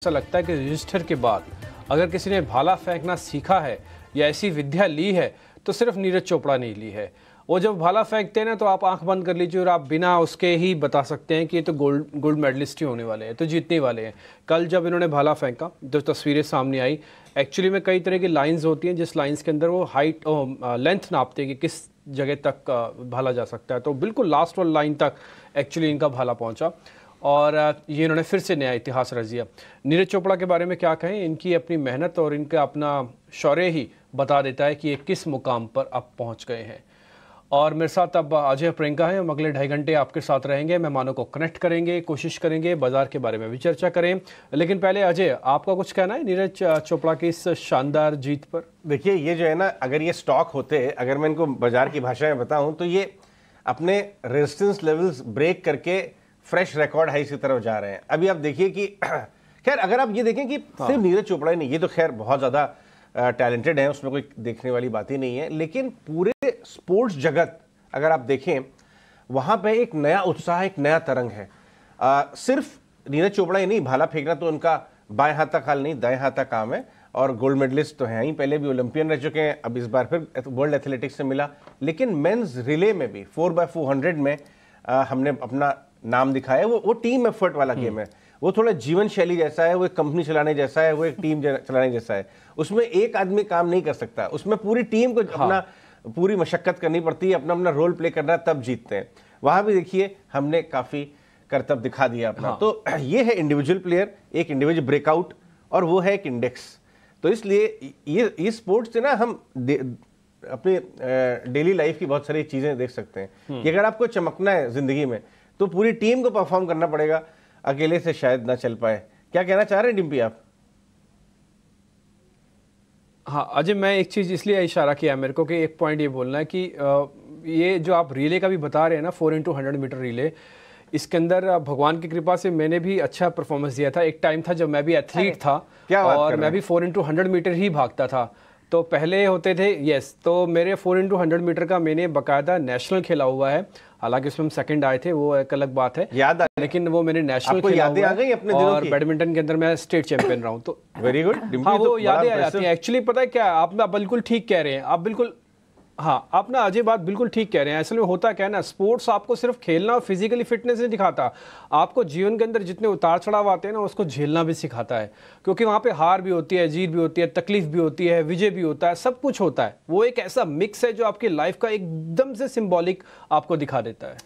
ऐसा लगता है कि रजिस्टर के बाद अगर किसी ने भाला फेंकना सीखा है या ऐसी विद्या ली है तो सिर्फ नीरज चोपड़ा नहीं ली है। वो जब भाला फेंकते हैं ना तो आप आंख बंद कर लीजिए और आप बिना उसके ही बता सकते हैं कि ये तो गोल्ड मेडलिस्ट ही होने वाले हैं, तो जीतने वाले हैं। कल जब इन्होंने भाला फेंका जो तस्वीरें सामने आई, एक्चुअली में कई तरह की लाइंस होती हैं जिस लाइंस के अंदर वो हाइट लेंथ नापते हैं कि किस जगह तक भाला जा सकता है। तो बिल्कुल लास्ट वाली लाइन तक एक्चुअली इनका भाला पहुँचा और ये इन्होंने फिर से नया इतिहास रच दिया। नीरज चोपड़ा के बारे में क्या कहें, इनकी अपनी मेहनत और इनका अपना शौर्य ही बता देता है कि ये किस मुकाम पर अब पहुंच गए हैं। और मेरे साथ अब अजय प्रियंका है, हम अगले 2.5 घंटे आपके साथ रहेंगे, मेहमानों को कनेक्ट करेंगे, कोशिश करेंगे बाजार के बारे में भी चर्चा करें। लेकिन पहले अजय, आपका कुछ कहना है नीरज चोपड़ा की इस शानदार जीत पर? देखिए, ये जो है ना, अगर ये स्टॉक होते, अगर मैं इनको बाजार की भाषा में बताऊं तो ये अपने रेजिस्टेंस लेवल्स ब्रेक करके फ्रेश रिकॉर्ड हाई की तरफ जा रहे हैं। अभी आप देखिए कि खैर अगर आप ये देखें कि सिर्फ नीरज चोपड़ा ही नहीं, ये तो खैर बहुत ज़्यादा टैलेंटेड है, उसमें कोई देखने वाली बात ही नहीं है, लेकिन पूरे स्पोर्ट्स जगत अगर आप देखें वहाँ पे एक नया उत्साह, एक नया तरंग है। सिर्फ नीरज चोपड़ा ही नहीं, भाला फेंकना तो उनका बाएं हाथ का काल नहीं, दाएं हाथ का काम है, और गोल्ड मेडलिस्ट तो हैं ही, पहले भी ओलंपियन रह चुके हैं, अब इस बार फिर वर्ल्ड एथलेटिक्स से मिला। लेकिन मेंस रिले में भी 4x400 में हमने अपना नाम दिखाया। वो टीम एफर्ट वाला गेम है, वो थोड़ा जीवन शैली जैसा है, वो एक कंपनी चलाने जैसा है, वो एक टीम चलाने जैसा है। उसमें एक आदमी काम नहीं कर सकता, उसमें पूरी टीम को अपना पूरी मशक्कत करनी पड़ती है, अपना अपना रोल प्ले करना, तब जीतते हैं। वहां भी देखिए हमने काफी करतब दिखा दिया अपना। तो ये है इंडिविजुअल प्लेयर, एक इंडिविजुअल ब्रेकआउट, और वो है एक इंडेक्स। तो इसलिए ये स्पोर्ट्स से ना हम अपने डेली लाइफ की बहुत सारी चीजें देख सकते हैं कि अगर आपको चमकना है जिंदगी में तो पूरी टीम को परफॉर्म करना पड़ेगा, अकेले से शायद ना चल पाए। क्या कहना चाह रहे हैं डिम्पी आप? हाँ अजय, मैं एक चीज़ इसलिए इशारा किया मेरे को कि एक पॉइंट ये बोलना है कि ये जो आप रिले का भी बता रहे हैं ना, 4x100 मीटर रिले, इसके अंदर भगवान की कृपा से मैंने भी अच्छा परफॉर्मेंस दिया था। एक टाइम था जब मैं भी एथलीट था और मैं भी 4x100 मीटर ही भागता था। तो पहले होते थे तो मेरे 4x100 मीटर का मैंने बाकायदा नेशनल खेला हुआ है। हालांकि उसमें हम सेकंड आए थे, वो एक अलग बात है, याद आ, लेकिन वो मैंने नेशनल खेला हुआ है अपने और बैडमिंटन के अंदर मैं स्टेट चैंपियन रहा हूँ। तो वेरी गुड। हाँ, वो यादें आ जाती हैं। एक्चुअली पता है क्या, आप बिल्कुल ठीक कह रहे हैं, आप बिल्कुल, हाँ आप ना अजय बात बिल्कुल ठीक कह रहे हैं। असल में होता क्या है ना, स्पोर्ट्स आपको सिर्फ खेलना और फिजिकली फिटनेस नहीं दिखाता, आपको जीवन के अंदर जितने उतार चढ़ाव आते हैं ना उसको झेलना भी सिखाता है। क्योंकि वहाँ पे हार भी होती है, जीत भी होती है, तकलीफ भी होती है, विजय भी होता है, सब कुछ होता है। वो एक ऐसा मिक्स है जो आपकी लाइफ का एकदम से सिंबॉलिक आपको दिखा देता है।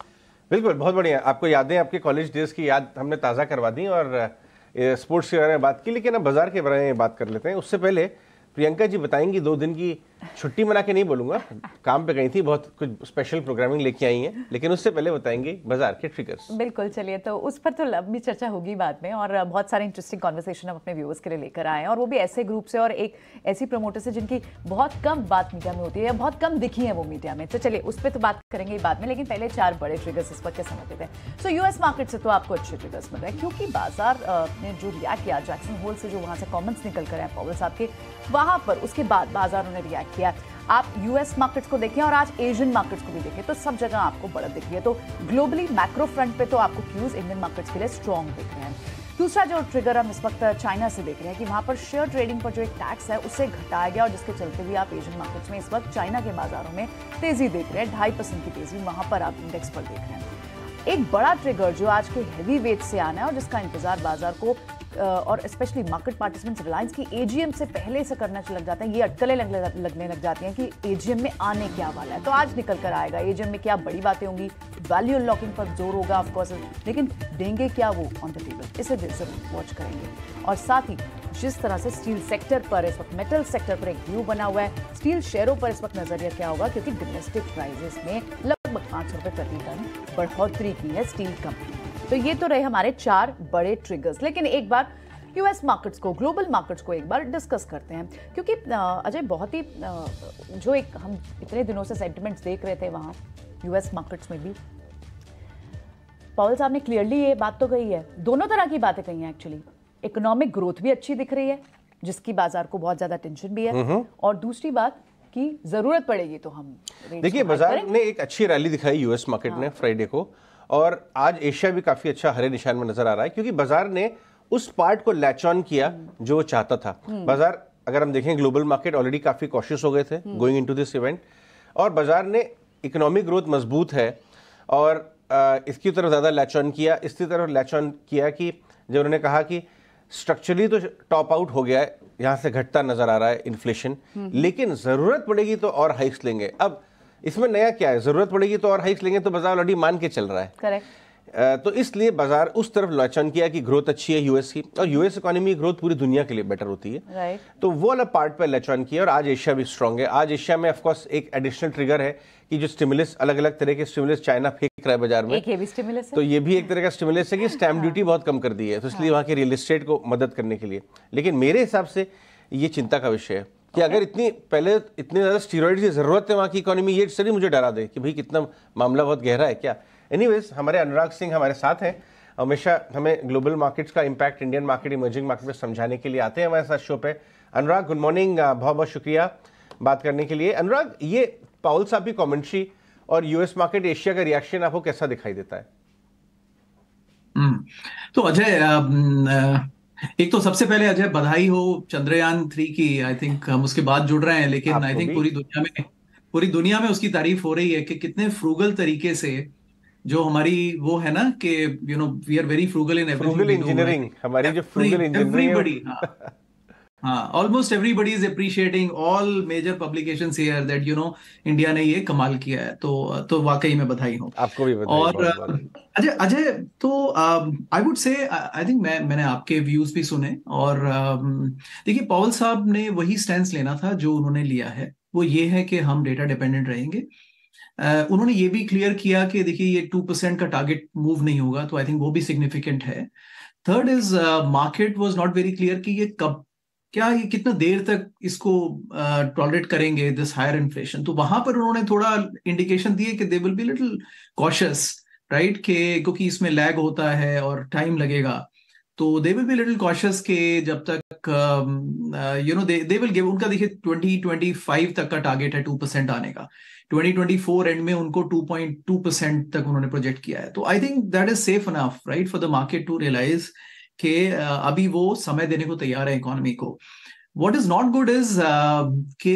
बिल्कुल, बहुत बढ़िया। आपको यादें, आपके कॉलेज डेज की याद हमने ताज़ा करवा दी और स्पोर्ट्स के बारे में बात की। लेकिन अब बाजार के बारे में बात कर लेते हैं। उससे पहले प्रियंका जी बताएंगी, 2 दिन की छुट्टी मना के नहीं बोलूंगा, काम पे गई थी, बहुत कुछ स्पेशल प्रोग्रामिंग लेके आई हैं, लेकिन उससे पहले बताएंगे बाजार के ट्रिगर्स। बिल्कुल, चलिए तो उस पर तो लंबी चर्चा होगी बाद में, और बहुत सारे इंटरेस्टिंग कॉन्वर्सेशन हम अपने व्यूअर्स के लिए लेकर आए हैं, और वो भी ऐसे ग्रुप से और एक ऐसी प्रमोटर से जिनकी बहुत कम बात मीडिया में होती है या बहुत कम दिखी है वो मीडिया में। तो चलिए उस पर तो बात करेंगे बाद में, लेकिन पहले 4 बड़े ट्रिगर्स इस वक्त समझ लेते हैं। सो यूएस मार्केट से तो आपको अच्छे ट्रिगर्स मिल रहे हैं, क्योंकि बाजार ने जो रिएक्ट किया, जैक्सन होल से जो वहां से कॉमेंट्स निकल कर आए पॉवेल साहब के, वहां पर उसके बाद बाजारों ने रिएक्ट किया। आप यूएस मार्केट्स को देखें और आज एशियन मार्केट्स को भी देखें तो सब जगह आपको बढ़त दिख रही है। तो ग्लोबली मैक्रो फ्रंट पे तो आपको क्यूज इंडियन मार्केट्स के लिए स्ट्रॉन्ग दिख रहे हैं। दूसरा जो ट्रिगर हम इस वक्त चाइना से देख रहे हैं कि वहां पर शेयर ट्रेडिंग पर जो एक टैक्स है उसे घटाया गया, और जिसके चलते भी आप एशियन मार्केट्स में इस वक्त चाइना के बाजारों में तेजी देख रहे हैं। 2.5% की तेजी वहां पर आप इंडेक्स पर देख रहे हैं। एक बड़ा ट्रिगर जो आज के हेवी वेट से आना है और जिसका इंतजार बाजार को और स्पेशली मार्केट पार्टिसिपेंट्स रिलायंस की एजीएम से पहले से करना लग जाते हैं, ये अटकलें लगने लग जाती हैं कि एजीएम में आने क्या वाला है। तो आज निकल कर आएगा एजीएम में क्या बड़ी बातें होंगी, वैल्यू अनलॉकिंग पर जोर होगा ऑफ कोर्स, लेकिन देंगे क्या वो ऑन द टेबल, इसे जरूर वॉच करेंगे। और साथ ही जिस तरह से स्टील सेक्टर पर इस वक्त, मेटल सेक्टर पर एक व्यू बना हुआ है, स्टील शेयरों पर इस वक्त नजरिया क्या होगा, क्योंकि डोमेस्टिक प्राइसेस में लगभग 5 रुपए प्रति टन बढ़ोतरी की है स्टील कंपनी। तो ये तो रहे हमारे 4 बड़े ट्रिगर्स। लेकिन एक बार यूएस मार्केट्स को, ग्लोबल मार्केट्स को एक बार डिस्कस करते हैं, क्योंकि अजय बहुत ही जो एक हम इतने दिनों से सेंटिमेंट्स देख रहे थे वहाँ यूएस मार्केट्स में भी, पॉवेल साहब ने क्लियरली ये बात तो कही है, दोनों तरह की बातें कही हैं एक्चुअली। इकोनॉमिक ग्रोथ भी अच्छी दिख रही है जिसकी बाजार को बहुत ज्यादा टेंशन भी है, और दूसरी बात कि जरूरत पड़ेगी तो हम देखिए बाजार ने एक अच्छी रैली दिखाई यूएस मार्केट ने फ्राइडे को, और आज एशिया भी काफी अच्छा हरे निशान में नजर आ रहा है, क्योंकि बाजार ने उस पार्ट को लैच ऑन किया जो वो चाहता था। बाजार अगर हम देखें, ग्लोबल मार्केट ऑलरेडी काफी कॉशियस हो गए थे गोइंग इनटू दिस इवेंट, और बाजार ने इकोनॉमिक ग्रोथ मजबूत है और इसकी तरफ ज़्यादा लैच ऑन किया। इसकी तरफ लैच ऑन किया कि जब उन्होंने कहा कि स्ट्रक्चरली तो टॉप आउट हो गया है, यहाँ से घटता नजर आ रहा है इन्फ्लेशन, लेकिन ज़रूरत पड़ेगी तो और हाइक्स लेंगे। अब इसमें नया क्या है, ज़रूरत पड़ेगी तो और हाइक्स लेंगे, तो बाजार ऑलरेडी मान के चल रहा है। करेक्ट। तो इसलिए बाजार उस तरफ लैच ऑन किया कि ग्रोथ अच्छी है यूएस की, और यूएस इकोनॉमी ग्रोथ पूरी दुनिया के लिए बेटर होती है। राइट। तो वो वाला पार्ट पे लैच ऑन किया, और आज एशिया भी स्ट्रांग है। आज एशिया में ऑफ कोर्स एक एडिशनल ट्रिगर है कि जो स्टिमुलस, अलग अलग तरह के स्टिमुलस चाइना फेंक रहा है बाजार में, एक ये भी स्टिमुलस है। तो ये भी एक तरह का स्टिमुलस है कि स्टैम्प ड्यूटी बहुत कम कर दी है, तो इसलिए वहाँ के रियल एस्टेट को मदद करने के लिए। लेकिन मेरे हिसाब से ये चिंता का विषय है कि अगर इतनी पहले इतने ज़्यादा स्टीरॉइड की ज़रूरत है वहाँ की इकोनॉमी, ये सही मुझे डरा दे कि भाई कितना मामला बहुत गहरा है क्या। एनीवेज, हमारे अनुराग सिंह हमारे साथ हैं, हमेशा हमें ग्लोबल मार्केट्स का impact Indian market, emerging market में समझाने के लिए आते हैं हमारे साथ शो पे। अनुराग, गुड मॉर्निंग, बहुत बहुत शुक्रिया बात करने के लिए। अनुराग, ये पाउल साहब की कमेंट्री और यूएस मार्केट, एशिया का रिएक्शन आपको कैसा दिखाई देता है? तो अजय, एक तो सबसे पहले अजय बधाई हो चंद्रयान 3 की। आई थिंक हम उसके बाद जुड़ रहे हैं, लेकिन आई थिंक पूरी दुनिया में उसकी तारीफ हो रही है कि कितने फ्रूगल तरीके से, जो हमारी वो है ना कि we are very frugal in frugal engineering, हमारी जो फ्रूगल इंजीनियरिंग, हाँ, almost everybody is appreciating, all major publications here that India ने ये कमाल किया है। तो वाकई में बधाई हो। आपको भी बधाई। और अजय तो I would say, I think मैंने आपके व्यूज भी सुने, और देखिए पाउल साहब ने वही स्टैंस लेना था जो उन्होंने लिया है, वो ये है कि हम डेटा डिपेंडेंट रहेंगे। उन्होंने ये भी क्लियर किया कि देखिए ये 2% का टारगेट मूव नहीं होगा, तो आई थिंक वो भी सिग्निफिकेंट है। Third is market was not very clear कि ये कितना देर तक इसको टॉलरेट करेंगे दिस हायर इन्फ्लेशन। तो वहां पर उन्होंने थोड़ा इंडिकेशन दिए कि they will be little cautious, right, कि क्योंकि इसमें लैग होता है और टाइम लगेगा, तो they will be little cautious के जब तक दे विल गिव, उनका देखिए 2025 तक का टारगेट है 2% आने का, 2024 एंड में उनको 2.2% तक उन्होंने प्रोजेक्ट किया है। तो I think that is safe enough, right, for the market to realise कि अभी वो समय देने को तैयार है इकोनॉमी को। What is not good is कि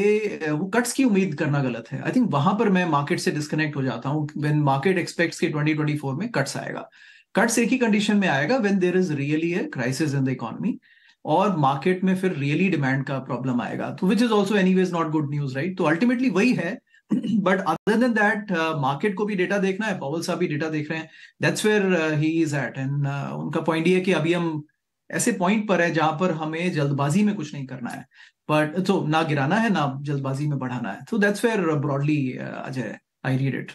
वो कट्स की उम्मीद करना गलत है। आई थिंक वहां पर मैं मार्केट से डिस्कनेक्ट हो जाता हूँ व्हेन मार्केट एक्सपेक्ट्स कि 2024 में कट्स आएगा। कट्स एक ही कंडीशन में आएगा when there is really a crisis in the economy, और मार्केट में फिर रियली डिमांड का प्रॉब्लम आएगा, तो which is also anyways not good news, right. तो अल्टीमेटली वही है। But other than that, market को भी डेटा देखना है, पावल साहब भी डेटा देख रहे हैं, that's where he is at. And उनका पॉइंट ये है कि अभी हम ऐसे पॉइंट पर है जहां पर हमें जल्दबाजी में कुछ नहीं करना है, बट तो ना गिराना है ना जल्दबाजी में बढ़ाना है। तो that's where broadly Ajay I read it.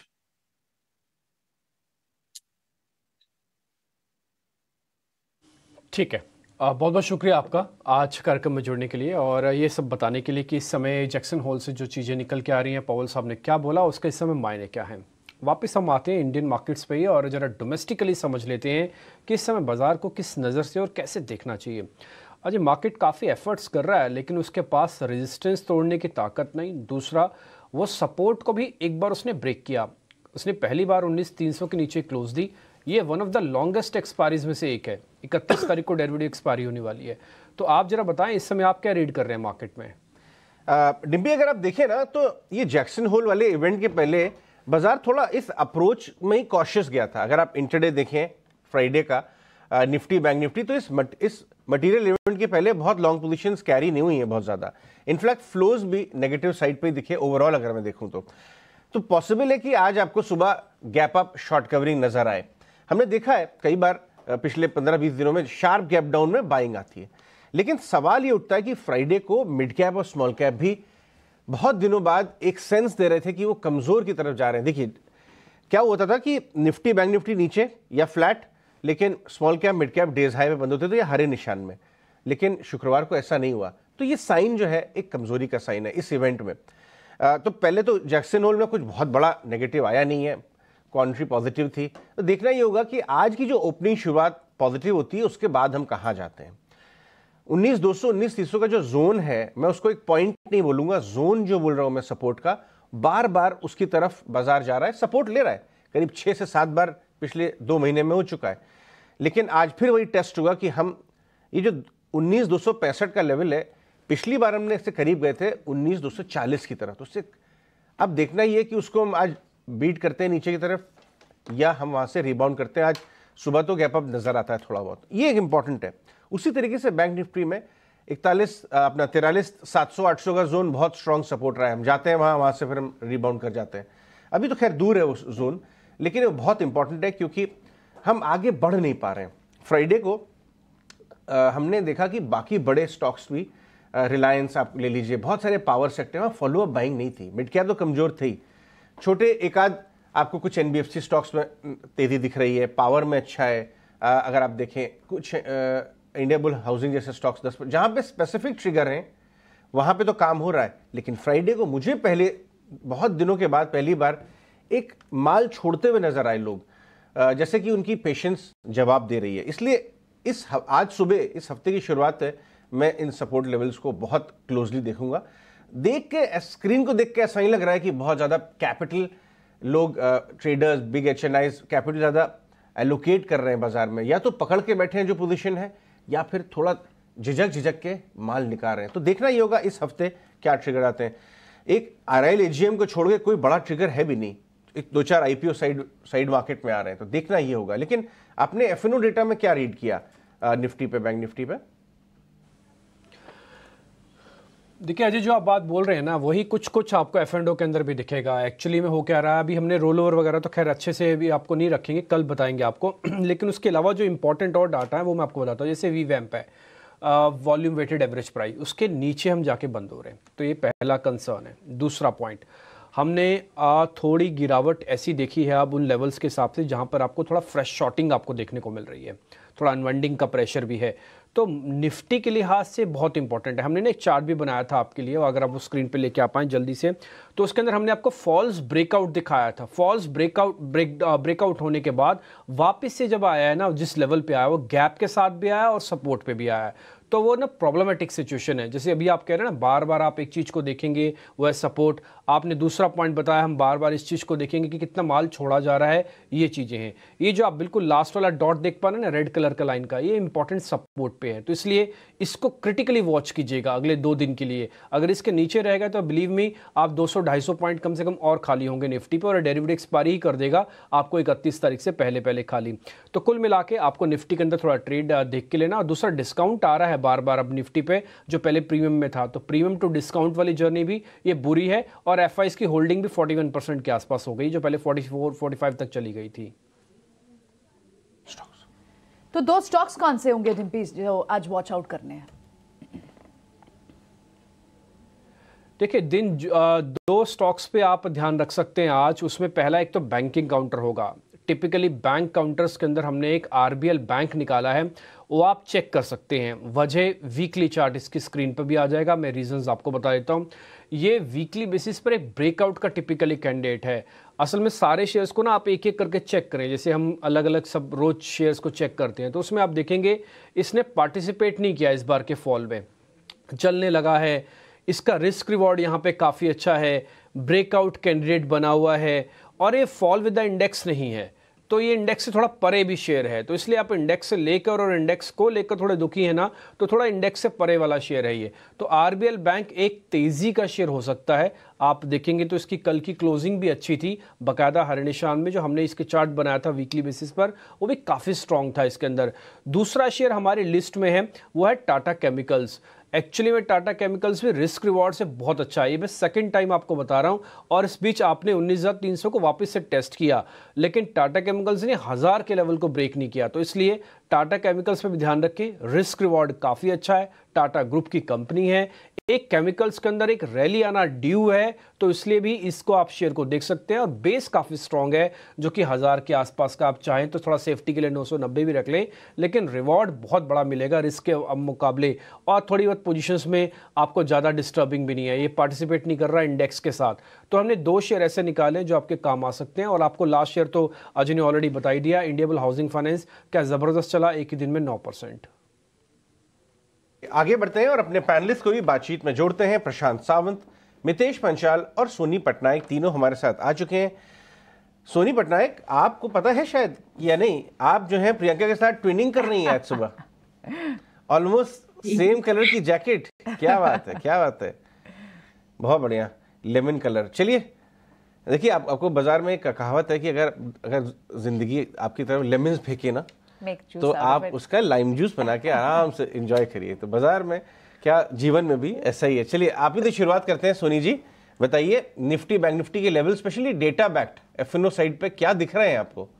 ठीक है, बहुत बहुत शुक्रिया आपका आज कार्यक्रम में जुड़ने के लिए और ये सब बताने के लिए कि इस समय जैक्सन होल से जो चीज़ें निकल के आ रही हैं, पावल साहब ने क्या बोला, उसका इस समय मायने क्या है। वापस हम आते हैं इंडियन मार्केट्स पे ही और ज़रा डोमेस्टिकली समझ लेते हैं कि इस समय बाज़ार को किस नज़र से और कैसे देखना चाहिए। आज मार्केट काफ़ी एफर्ट्स कर रहा है, लेकिन उसके पास रेजिस्टेंस तोड़ने की ताकत नहीं। दूसरा, वो सपोर्ट को भी एक बार उसने ब्रेक किया, उसने पहली बार 19,300 के नीचे क्लोज दी। ये one of the longest expiries में से एक है। 31 तारीख को डेरिवेटिव एक्सपायरी होने वाली है। तो आप जरा बताएं इस समय आप क्या रीड कर रहे हैं मार्केट में। डिम्पी, अगर आप देखें ना तो ये जैक्सन होल वाले इवेंट के पहले बाजार थोड़ा इस अप्रोच में ही कॉशियस गया था। अगर आप इंटरडे देखें फ्राइडे का निफ्टी बैंक निफ्टी, तो इस मटेरियल इवेंट के पहले बहुत लॉन्ग पोजीशंस कैरी नहीं हुई है बहुत ज़्यादा। इनफैक्ट फ्लोज भी नेगेटिव साइड पे ही दिखे ओवरऑल अगर मैं देखूं तो पॉसिबल है कि आज आपको सुबह गैप अप शॉर्ट कवरिंग नजर आए। हमने देखा है कई बार पिछले 15-20 दिनों में शार्प गैप डाउन में बाइंग आती है, लेकिन सवाल ये उठता है कि फ्राइडे को मिड कैप और स्मॉल कैप भी बहुत दिनों बाद एक सेंस दे रहे थे कि वो कमजोर की तरफ जा रहे हैं। देखिए क्या होता था कि निफ्टी बैंक निफ्टी नीचे या फ्लैट, लेकिन small cap mid cap days high में बंद होते थे या हरे निशान में, लेकिन शुक्रवार को ऐसा नहीं हुआ। तो ये साइन जो है एक कमजोरी का साइन है इस इवेंट में। तो पहले तो जैक्सन होल में कुछ बहुत बड़ा नेगेटिव आया नहीं है, कॉन्ट्री पॉजिटिव थी। तो देखना ये होगा कि आज की जो ओपनिंग शुरुआत पॉजिटिव होती है उसके बाद हम कहाँ जाते हैं। 19,200 19,300 का जो जोन है, मैं उसको एक पॉइंट नहीं बोलूंगा, जोन जो बोल रहा हूं मैं सपोर्ट का, बार बार उसकी तरफ बाजार जा रहा है, सपोर्ट ले रहा है, करीब 6 से 7 बार पिछले 2 महीने में हो चुका है। लेकिन आज फिर वही टेस्ट होगा कि हम ये जो 19,265 का लेवल है, पिछली बार हमने इससे करीब गए थे 19,240 की तरफ। तो उससे अब देखना ही है कि उसको हम आज बीट करते हैं नीचे की तरफ या हम वहाँ से रिबाउंड करते हैं। आज सुबह तो गैप अप नज़र आता है थोड़ा बहुत, ये एक इंपॉर्टेंट है। उसी तरीके से बैंक निफ्टी में 43,700-800 का जोन बहुत स्ट्रॉन्ग सपोर्ट रहा है। हम जाते हैं वहाँ से फिर हम रिबाउंड कर जाते हैं। अभी तो खैर दूर है उस जोन, लेकिन वो बहुत इंपॉर्टेंट है क्योंकि हम आगे बढ़ नहीं पा रहे हैं। फ्राइडे को हमने देखा कि बाकी बड़े स्टॉक्स भी, रिलायंस आप ले लीजिए, बहुत सारे पावर सेक्टर में फॉलो अप बाइंग नहीं थी। मिड कैप तो कमजोर थी, छोटे एक आध आपको कुछ एनबीएफसी स्टॉक्स में तेजी दिख रही है, पावर में अच्छा है। अगर आप देखें कुछ इंडिया बुल हाउसिंग जैसे स्टॉक्स 10 जहाँ पे स्पेसिफिक ट्रिगर हैं वहाँ पे तो काम हो रहा है। लेकिन फ्राइडे को मुझे पहले बहुत दिनों के बाद पहली बार एक माल छोड़ते हुए नजर आए लोग, जैसे कि उनकी पेशेंस जवाब दे रही है। इसलिए आज सुबह इस हफ्ते की शुरुआत है, मैं इन सपोर्ट लेवल्स को बहुत क्लोजली देखूंगा। देख के स्क्रीन को देख के ऐसा नहीं लग रहा है कि बहुत ज़्यादा कैपिटल लोग, ट्रेडर्स, बिग एचएनआईज कैपिटल ज़्यादा एलोकेट कर रहे हैं बाजार में, या तो पकड़ के बैठे हैं जो पोजीशन है, या फिर थोड़ा झिझक के माल निकाल रहे हैं। तो देखना ही होगा इस हफ्ते क्या ट्रिगर आते हैं। एक आरआईएल एजीएम को छोड़ के कोई बड़ा ट्रिगर है भी नहीं, एक 2-4 आईपीओ साइड मार्केट में आ रहे हैं, तो देखना ये होगा। लेकिन आपने एफएनओ डेटा में क्या रीड किया निफ्टी पे, बैंक निफ्टी पे? देखिए अजय, जो आप बात बोल रहे हैं ना, वही कुछ आपको एफ&ओ के अंदर भी दिखेगा। एक्चुअली में हो क्या रहा है, अभी हमने रोल ओवर वगैरह तो खैर अच्छे से भी आपको नहीं रखेंगे, कल बताएंगे आपको। लेकिन उसके अलावा जो इंपॉर्टेंट और डाटा है वो मैं आपको बताता हूँ। जैसे वीवैम्प है, वॉल्यूम वेटेड एवरेज प्राइस, उसके नीचे हम जाके बंद हो रहे हैं, तो ये पहला कंसर्न है। दूसरा पॉइंट, हमने थोड़ी गिरावट ऐसी देखी है अब उन लेवल्स के हिसाब से जहाँ पर आपको थोड़ा फ्रेश शॉर्टिंग आपको देखने को मिल रही है, थोड़ा अनवाइंडिंग का प्रेशर भी है। तो निफ्टी के लिहाज से बहुत इंपॉर्टेंट है। हमने ना एक चार्ट भी बनाया था आपके लिए, अगर आप वो स्क्रीन पे लेके आ पाएँ जल्दी से, तो उसके अंदर हमने आपको फॉल्स ब्रेकआउट दिखाया था। फॉल्स ब्रेकआउट होने के बाद वापस से जब आया है ना, जिस लेवल पे आया, वो गैप के साथ भी आया और सपोर्ट पे भी आया है। तो वो ना प्रॉब्लमेटिक सिचुएशन है। जैसे अभी आप कह रहे हैं ना, बार बार आप एक चीज़ को देखेंगे, वो है सपोर्ट। आपने दूसरा पॉइंट बताया, हम बार बार इस चीज़ को देखेंगे कि कितना माल छोड़ा जा रहा है, ये चीज़ें हैं। ये जो आप बिल्कुल लास्ट वाला डॉट देख पा रहे हैं ना, रेड कलर का लाइन का, ये इंपॉर्टेंट सपोर्ट पे है। तो इसलिए इसको क्रिटिकली वॉच कीजिएगा अगले 2 दिन के लिए। अगर इसके नीचे रहेगा तो बिलीव मी, आप 200-250 पॉइंट कम से कम और खाली होंगे निफ्टी पे, और डेरिवेटिव एक्सपायरी ही कर देगा आपको 31 तारीख से पहले खाली। तो कुल मिला के आपको निफ्टी के अंदर थोड़ा ट्रेड देख के लेना। और दूसरा, डिस्काउंट आ रहा है बार बार अब निफ्टी पे, जो पहले प्रीमियम में था, तो प्रीमियम टू डिस्काउंट वाली जर्नी भी ये बुरी है। और एफआईज की होल्डिंग भी 41% के आसपास हो गई, जो पहले 44-45 तक चली गई थी। तो 2 स्टॉक्स कौन से होंगे डिम्पी जो आज वॉच आउट करने हैं? देखिए, 2 स्टॉक्स पे आप ध्यान रख सकते हैं आज। उसमें पहला एक तो बैंकिंग काउंटर होगा। टिपिकली बैंक काउंटर्स के अंदर हमने एक आरबीएल बैंक निकाला है, वो आप चेक कर सकते हैं। वजह वीकली चार्ट इसकी स्क्रीन पर भी आ जाएगा, मैं रीजंस आपको बता देता हूँ। ये वीकली बेसिस पर एक ब्रेकआउट का टिपिकली कैंडिडेट है। असल में सारे शेयर्स को ना आप एक एक करके चेक करें, जैसे हम अलग अलग सब रोज शेयर्स को चेक करते हैं, तो उसमें आप देखेंगे इसने पार्टिसिपेट नहीं किया इस बार के फॉल में, चलने लगा है। इसका रिस्क रिवॉर्ड यहाँ पे काफ़ी अच्छा है, ब्रेकआउट कैंडिडेट बना हुआ है, और ये फॉल विद द इंडेक्स नहीं है, तो ये इंडेक्स से थोड़ा परे भी शेयर है। तो इसलिए आप इंडेक्स से लेकर और इंडेक्स को लेकर थोड़े दुखी है ना, तो थोड़ा इंडेक्स से परे वाला शेयर है ये। तो आरबीएल बैंक एक तेजी का शेयर हो सकता है। आप देखेंगे तो इसकी कल की क्लोजिंग भी अच्छी थी, बाकायदा हर निशान में जो हमने इसके चार्ट बनाया था वीकली बेसिस पर, वो भी काफ़ी स्ट्रांग था इसके अंदर। दूसरा शेयर हमारी लिस्ट में है, वो है टाटा केमिकल्स। एक्चुअली में टाटा केमिकल्स भी रिस्क रिवॉर्ड से बहुत अच्छा है, ये मैं सेकंड टाइम आपको बता रहा हूं। और इस बीच आपने 19,300 को वापस से टेस्ट किया, लेकिन टाटा केमिकल्स ने 1000 के लेवल को ब्रेक नहीं किया। तो इसलिए टाटा केमिकल्स पे भी ध्यान रखें, रिस्क रिवॉर्ड काफ़ी अच्छा है, टाटा ग्रुप की कंपनी है। एक केमिकल्स के अंदर एक रैली आना ड्यू है, तो इसलिए भी इसको आप शेयर को देख सकते हैं। और बेस काफ़ी स्ट्रांग है, जो कि 1000 के आसपास का, आप चाहें तो थोड़ा सेफ्टी के लिए 990 भी रख लें, लेकिन रिवॉर्ड बहुत बड़ा मिलेगा रिस्क के मुकाबले। और थोड़ी बहुत पोजीशंस में आपको ज़्यादा डिस्टर्बिंग भी नहीं है, ये पार्टिसिपेट नहीं कर रहा है इंडेक्स के साथ। तो हमने 2 शेयर ऐसे निकाले जो आपके काम आ सकते हैं। और आपको लास्ट शेयर तो अजय ने ऑलरेडी बताई दिया, इंडिया बुल हाउसिंग फाइनेंस, क्या ज़बरदस्त चला, एक ही दिन में 9%। आगे बढ़ते हैं और अपने पैनलिस्ट को भी बातचीत में जोड़ते हैं। प्रशांत सावंत, मितेश पंचाल और सोनी पटनायक तीनों हमारे साथ आ चुके हैं। सोनी पटनायक, आपको पता है शायद या नहीं, आप जो है प्रियंका के साथ ट्विनिंग कर रही हैं आज सुबह, ऑलमोस्ट सेम कलर की जैकेट, क्या बात है, क्या बात है, बहुत बढ़िया, लेमन कलर। चलिए देखिए, आपको बाजार में एक कहावत है कि अगर जिंदगी आपकी तरफ लेमन फेंके ना तो आप उसका लाइम जूस बना के आराम से एंजॉय करिए। तो बाजार में क्या, जीवन में भी ऐसा ही है। चलिए आप ही तो शुरुआत करते हैं। सोनी जी बताइए, निफ्टी बैंक निफ्टी के level, specially data backed F and O side पे क्या दिख रहे हैं आपको?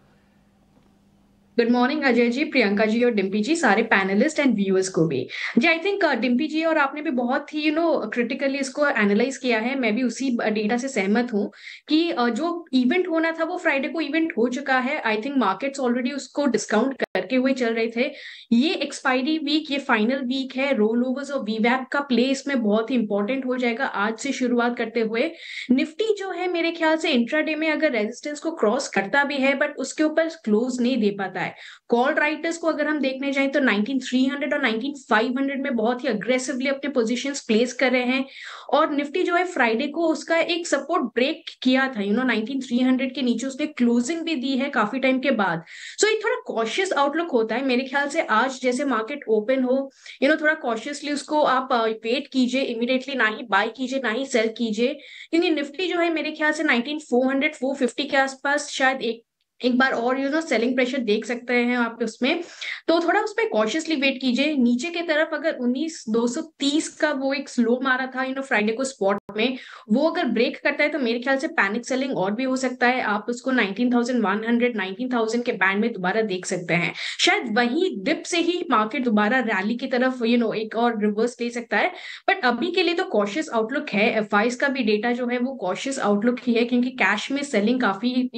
गुड मॉर्निंग अजय जी, प्रियंका जी और डिम्पी जी, सारे पैनलिस्ट एंड व्यूअर्स को भी। जी आई थिंक डिम्पी जी और आपने भी बहुत ही क्रिटिकली इसको एनालाइज किया है। मैं भी उसी डेटा से सहमत हूँ कि जो इवेंट होना था वो फ्राइडे को इवेंट हो चुका है। आई थिंक मार्केट्स ऑलरेडी उसको डिस्काउंट करके हुए चल रहे थे। ये एक्सपायरी वीक, ये फाइनल वीक है, रोल ओवर्स और वीवैप का प्ले इसमें बहुत ही इंपॉर्टेंट हो जाएगा आज से शुरुआत करते हुए। निफ्टी जो है मेरे ख्याल से इंट्राडे में अगर रेजिस्टेंस को क्रॉस करता भी है बट उसके ऊपर क्लोज नहीं दे पाता है। कॉल राइटर्स को अगर हम देखने जाएं तो 19300 और 19500 में बहुत ही अग्रेसिवली अपने पोजीशंस प्लेस कर रहे हैं। और निफ्टी जो है फ्राइडे को उसका एक सपोर्ट ब्रेक किया था 19300 के नीचे, उसने क्लोजिंग भी दी है काफी टाइम के बाद। सो एक थोड़ा कॉशियस आउटलुक होता है मेरे ख्याल से। आज जैसे मार्केट ओपन हो थोड़ा कॉशियसली उसको आप वेट कीजिए, इमीडिएटली ना ही बाय कीजिए ना ही सेल कीजिए, क्योंकि निफ्टी जो है मेरे ख्याल से 19400 450 के आसपास शायद एक बार और सेलिंग प्रेशर देख सकते हैं आप उसमें। तो थोड़ा उस पर कॉशियसली वेट कीजिए। नीचे की तरफ अगर 19230 का वो एक स्लो मारा था फ्राइडे को स्पॉट में, वो अगर ब्रेक करता है तो मेरे ख्याल से पैनिक सेलिंग और भी हो सकता है। आप उसको 19100 19000 के बैंड में दोबारा देख सकते हैं। शायद वही डिप से ही मार्केट दोबारा रैली की तरफ एक और रिवर्स ले सकता है। बट अभी के लिए तो कॉशियस आउटलुक है। एफआईज का भी डेटा जो है वो कॉशियस आउटलुक ही है, क्योंकि कैश में सेलिंग काफी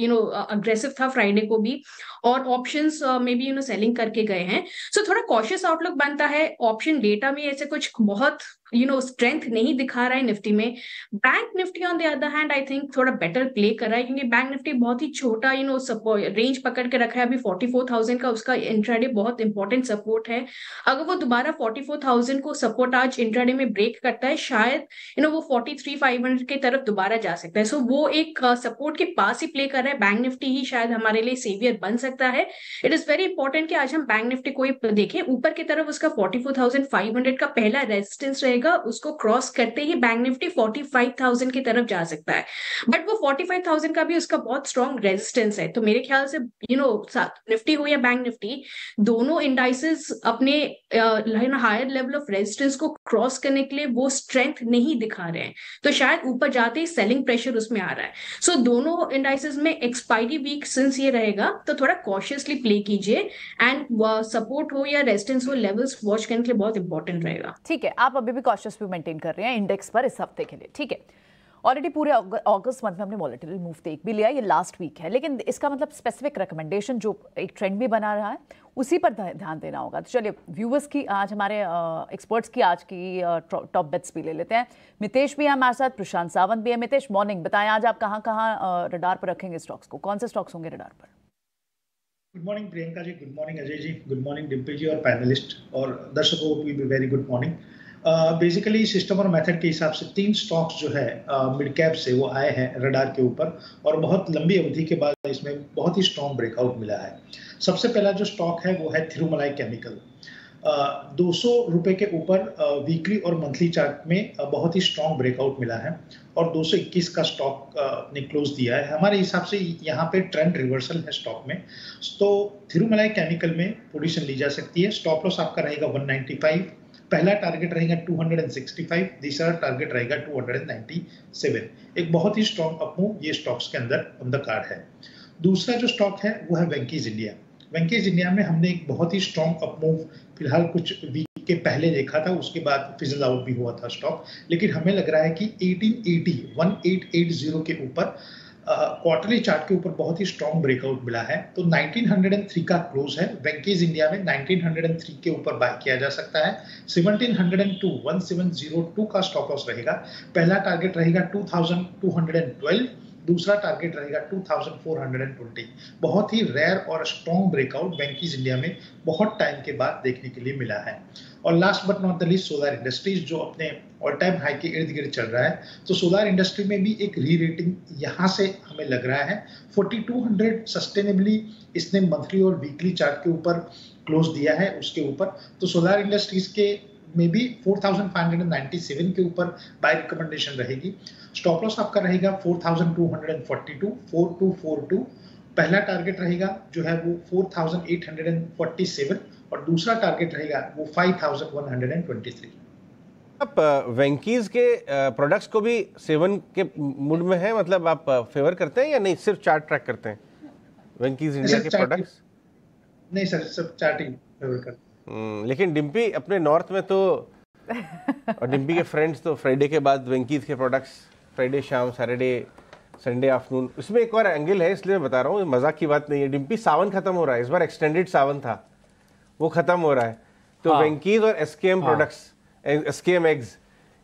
अग्रेसिव था फ्राइडे को भी, और ऑप्शंस में भी सेलिंग करके गए हैं। सो थोड़ा कॉशियस आउटलुक बनता है। ऑप्शन डेटा में ऐसे कुछ बहुत स्ट्रेंथ नहीं दिखा रहा है निफ्टी में। Bank Nifty on the other hand I think थोड़ा बेटर प्ले कर रहा है, क्योंकि बैंक निफ्टी बहुत ही छोटा रेंज पकड़ के रखा है अभी 44000 का। उसका इंट्राडे बहुत इंपॉर्टेंट सपोर्ट है। अगर वो दोबारा 44000 को सपोर्ट आज इंट्राडे में ब्रेक करता है, शायद वो 43500 की तरफ दोबारा जा सकता है। सो वो एक सपोर्ट के पास ही प्ले कर रहा है। बैंक निफ्टी ही शायद हमारे लिए सेवियर बन सकता है। इट इज वेरी इंपॉर्टेंट कि आज हम बैंक निफ्टी को देखें ऊपर की तरफ। उसका 44500 का पहला रेजिस्टेंस रहेगा, उसको क्रॉस करते ही बैंक निफ्टी 45000 की तरफ जा सकता है। बट वो 45000 का भी उसका बहुत स्ट्रॉन्ग रेजिस्टेंस है। तो मेरे ख्याल से निफ्टी हो या बैंक निफ्टी, दोनों इंडाइसेस अपने हायर लेवल ऑफ रेजिस्टेंस को क्रॉस करने के लिए वो स्ट्रेंथ नहीं दिखा रहे हैं। तो शायद ऊपर जाते ही सेलिंग प्रेशर उसमें आ रहा है। सो दोनों इंडाइसेस में एक्सपायरी वीक सिंस ये रहेगा तो थोड़ा कॉशियसली प्ले कीजिए। एंड सपोर्ट हो या रेजिस्टेंस हो, लेवल्स वॉच करने के लिए बहुत इंपॉर्टेंट रहेगा। ठीक है, आप अभी भी कॉशियस व्यू मेंटेन कर रहे हैं इंडेक्स पर इस हफ्ते के लिए। ठीक है, ऑलरेडी पूरे अगस्त मंथ में हमने वॉलेटाइल मूव देख भी लिया, ये लास्ट वीक है, लेकिन इसका मतलब स्पेसिफिक रिकमेंडेशन जो एक ट्रेंड भी बना रहा है उसी पर ध्यान देना होगा। तो चलिए व्यूवर्स की, आज हमारे एक्सपर्ट्स की आज की टॉप बेट्स भी ले लेते हैं। मितेश भी है हमारे साथ, प्रशांत सावंत भी है। मितेश मॉर्निंग, बताएं आज आप कहाँ कहाँ रडार पर रखेंगे स्टॉक्स को, कौन से स्टॉक्स होंगे रडार पर? Good morning Priyanka ji, good morning Ajay जी, गुड मॉर्निंग डिम्पी जी और पैनलिस्ट और दर्शकों को भी very good morning. Basically system और मेथड के हिसाब से 3 स्टॉक्स जो है मिड कैप से वो आए हैं रडार के ऊपर, और बहुत लंबी अवधि के बाद इसमें बहुत ही स्ट्रॉन्ग ब्रेकआउट मिला है। सबसे पहला जो स्टॉक है वो है थिरुमलाई केमिकल। 200 रुपए के ऊपर वीकली और मंथली चार्ट में बहुत ही स्ट्रॉन्ग ब्रेकआउट मिला है, और 221 का स्टॉक ने क्लोज दिया है। हमारे हिसाब से यहाँ पे ट्रेंड रिवर्सल है स्टॉक में। तो थिरुमलाई केमिकल में पोजीशन ली जा सकती है। स्टॉप लॉस आपका रहेगा 195, पहला टारगेट रहेगा 265, दूसरा टारगेट रहेगा 297। एक बहुत ही स्ट्रॉन्ग अपमूव ये स्टॉक्स के अंदर ऑन द कार्ड है। दूसरा जो स्टॉक है वो है वेंकीज इंडिया। वेंकीज इंडिया में हमने एक बहुत ही स्ट्रॉन्ग अपमूव फिलहाल कुछ वीक के पहले देखा था, उसके बाद फिजल आउट भी हुआ था स्टॉक, लेकिन हमें लग रहा है कि 1880 के ऊपर क्वार्टरली चार्ट के ऊपर बहुत ही स्ट्रॉन्ग ब्रेकआउट मिला है। तो 1903 का क्लोज है वेंकीज इंडिया में, 1903 के ऊपर बाय किया जा सकता है। 1702 का स्टॉप लॉस रहेगा। पहला टारगेट रहेगा 2212, दूसरा टारगेट रहेगा 2420। बहुत ही रेयर और स्ट्रॉन्ग ब्रेकआउट वेंकीज इंडिया में बहुत टाइम के बाद देखने के लिए मिला है। और last but not the least solar industries जो अपने ऑल टाइम हाई के इर्द गिर्द चल रहा है। तो सोलर इंडस्ट्री में भी एक री रेटिंग यहाँ से हमें लग रहा है। 4200 सस्टेनेबली इसने मंथली और वीकली चार्ट के ऊपर क्लोज दिया है उसके ऊपर। तो सोलर इंडस्ट्रीज के में भी 4597 के ऊपर बाय रिकमेंडेशन रहेगी। स्टॉप लॉस आपका रहेगा 4242, 4242। पहला टारगेट रहेगा जो है वो 4847 और दूसरा टारगेट रहेगा वो 5123। आप वेंकीज के प्रोडक्ट्स को भी सेवन के मूड में है, मतलब आप फेवर करते हैं या नहीं, सिर्फ चार्ट ट्रैक करते हैं वेंकीज इंडिया के प्रोडक्ट्स? नहीं सर, सब चार्टिंग फेवर करते हैं। लेकिन डिम्पी अपने नॉर्थ में तो और डिम्पी के फ्रेंड्स तो फ्राइडे के बाद वेंकीज के प्रोडक्ट्स फ्राइडे शाम, सैटरडे, संडे आफ्टरनून। उसमें एक और एंगल है, इसलिए मैं बता रहा हूँ, मजाक की बात नहीं है। डिम्पी सावन खत्म हो रहा है, इस बार एक्सटेंडेड सावन था, वो खत्म हो रहा है। तो वेंकीज और एसकेएम प्रोडक्ट्स, एसकेएम एग्स,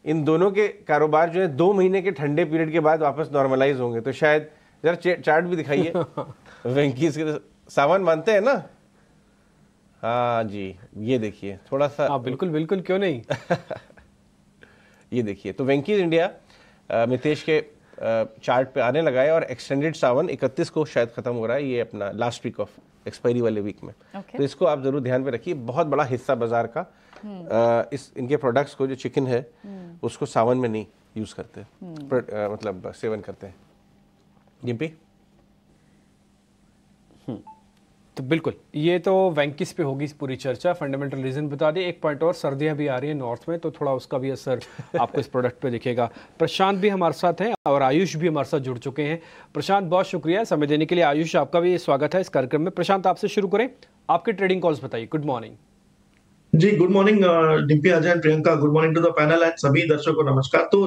इन दोनों के कारोबार जो है 2 महीने के ठंडे पीरियड के बाद वापस नॉर्मलाइज होंगे। तो शायद जरा चार्ट भी दिखाइए वेंकीज के। सावन मानते हैं ना? हाँ जी, ये देखिए थोड़ा सा। हाँ बिल्कुल बिल्कुल, क्यों नहीं। ये देखिए, तो वेंकीज इंडिया मितेश के चार्ट पे आने लगा है और एक्सटेंडेड सावन 31 को शायद खत्म हो रहा है, ये अपना लास्ट वीक ऑफ एक्सपायरी वाले वीक में। तो इसको आप जरूर ध्यान में रखिए। बहुत बड़ा हिस्सा बाजार का इस इनके प्रोडक्ट्स को, जो चिकन है उसको सावन में नहीं यूज करते, मतलब सेवन करते हैं। डिम्पी? तो बिल्कुल, ये तो वेंकीज पे होगी पूरी चर्चा। फंडामेंटल रीजन बता दें, एक पॉइंट और, सर्दियां भी आ रही हैं नॉर्थ में, तो थोड़ा उसका भी असर आपको इस प्रोडक्ट पे दिखेगा। प्रशांत भी हमारे साथ हैं और आयुष भी हमारे साथ जुड़ चुके हैं। प्रशांत, बहुत शुक्रिया समय देने के लिए। आयुष, आपका भी स्वागत है इस कार्यक्रम में। प्रशांत, आपसे शुरू करें, आपके ट्रेडिंग कॉल्स बताइए। Good morning. जी good morning Dimpy, Ajay and Priyanka. Good morning to the panel and सभी दर्शकों को नमस्कार। तो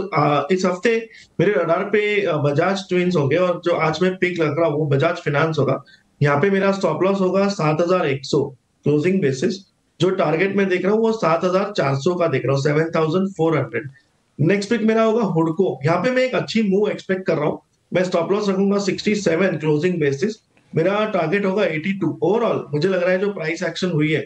इस हफ्ते मेरे रडार पे बजाज ट्विंस होंगे और जो आज में पिक लग रहा वो बजाज फाइनेंस होगा। यहाँ पे मेरा स्टॉप लॉस होगा 7100 क्लोजिंग बेसिस। जो टारगेट में देख रहा हूँ वो 7400 का देख रहा हूँ, 7400। नेक्स्ट पिक मेरा होगा हुडको। यहाँ पे मैं एक अच्छी मूव एक्सपेक्ट कर रहा हूँ। मैं स्टॉप लॉस रखूंगा 67 क्लोजिंग बेसिस। मेरा टारगेट होगा 82। ओवरऑल मुझे लग रहा है जो प्राइस एक्शन हुई है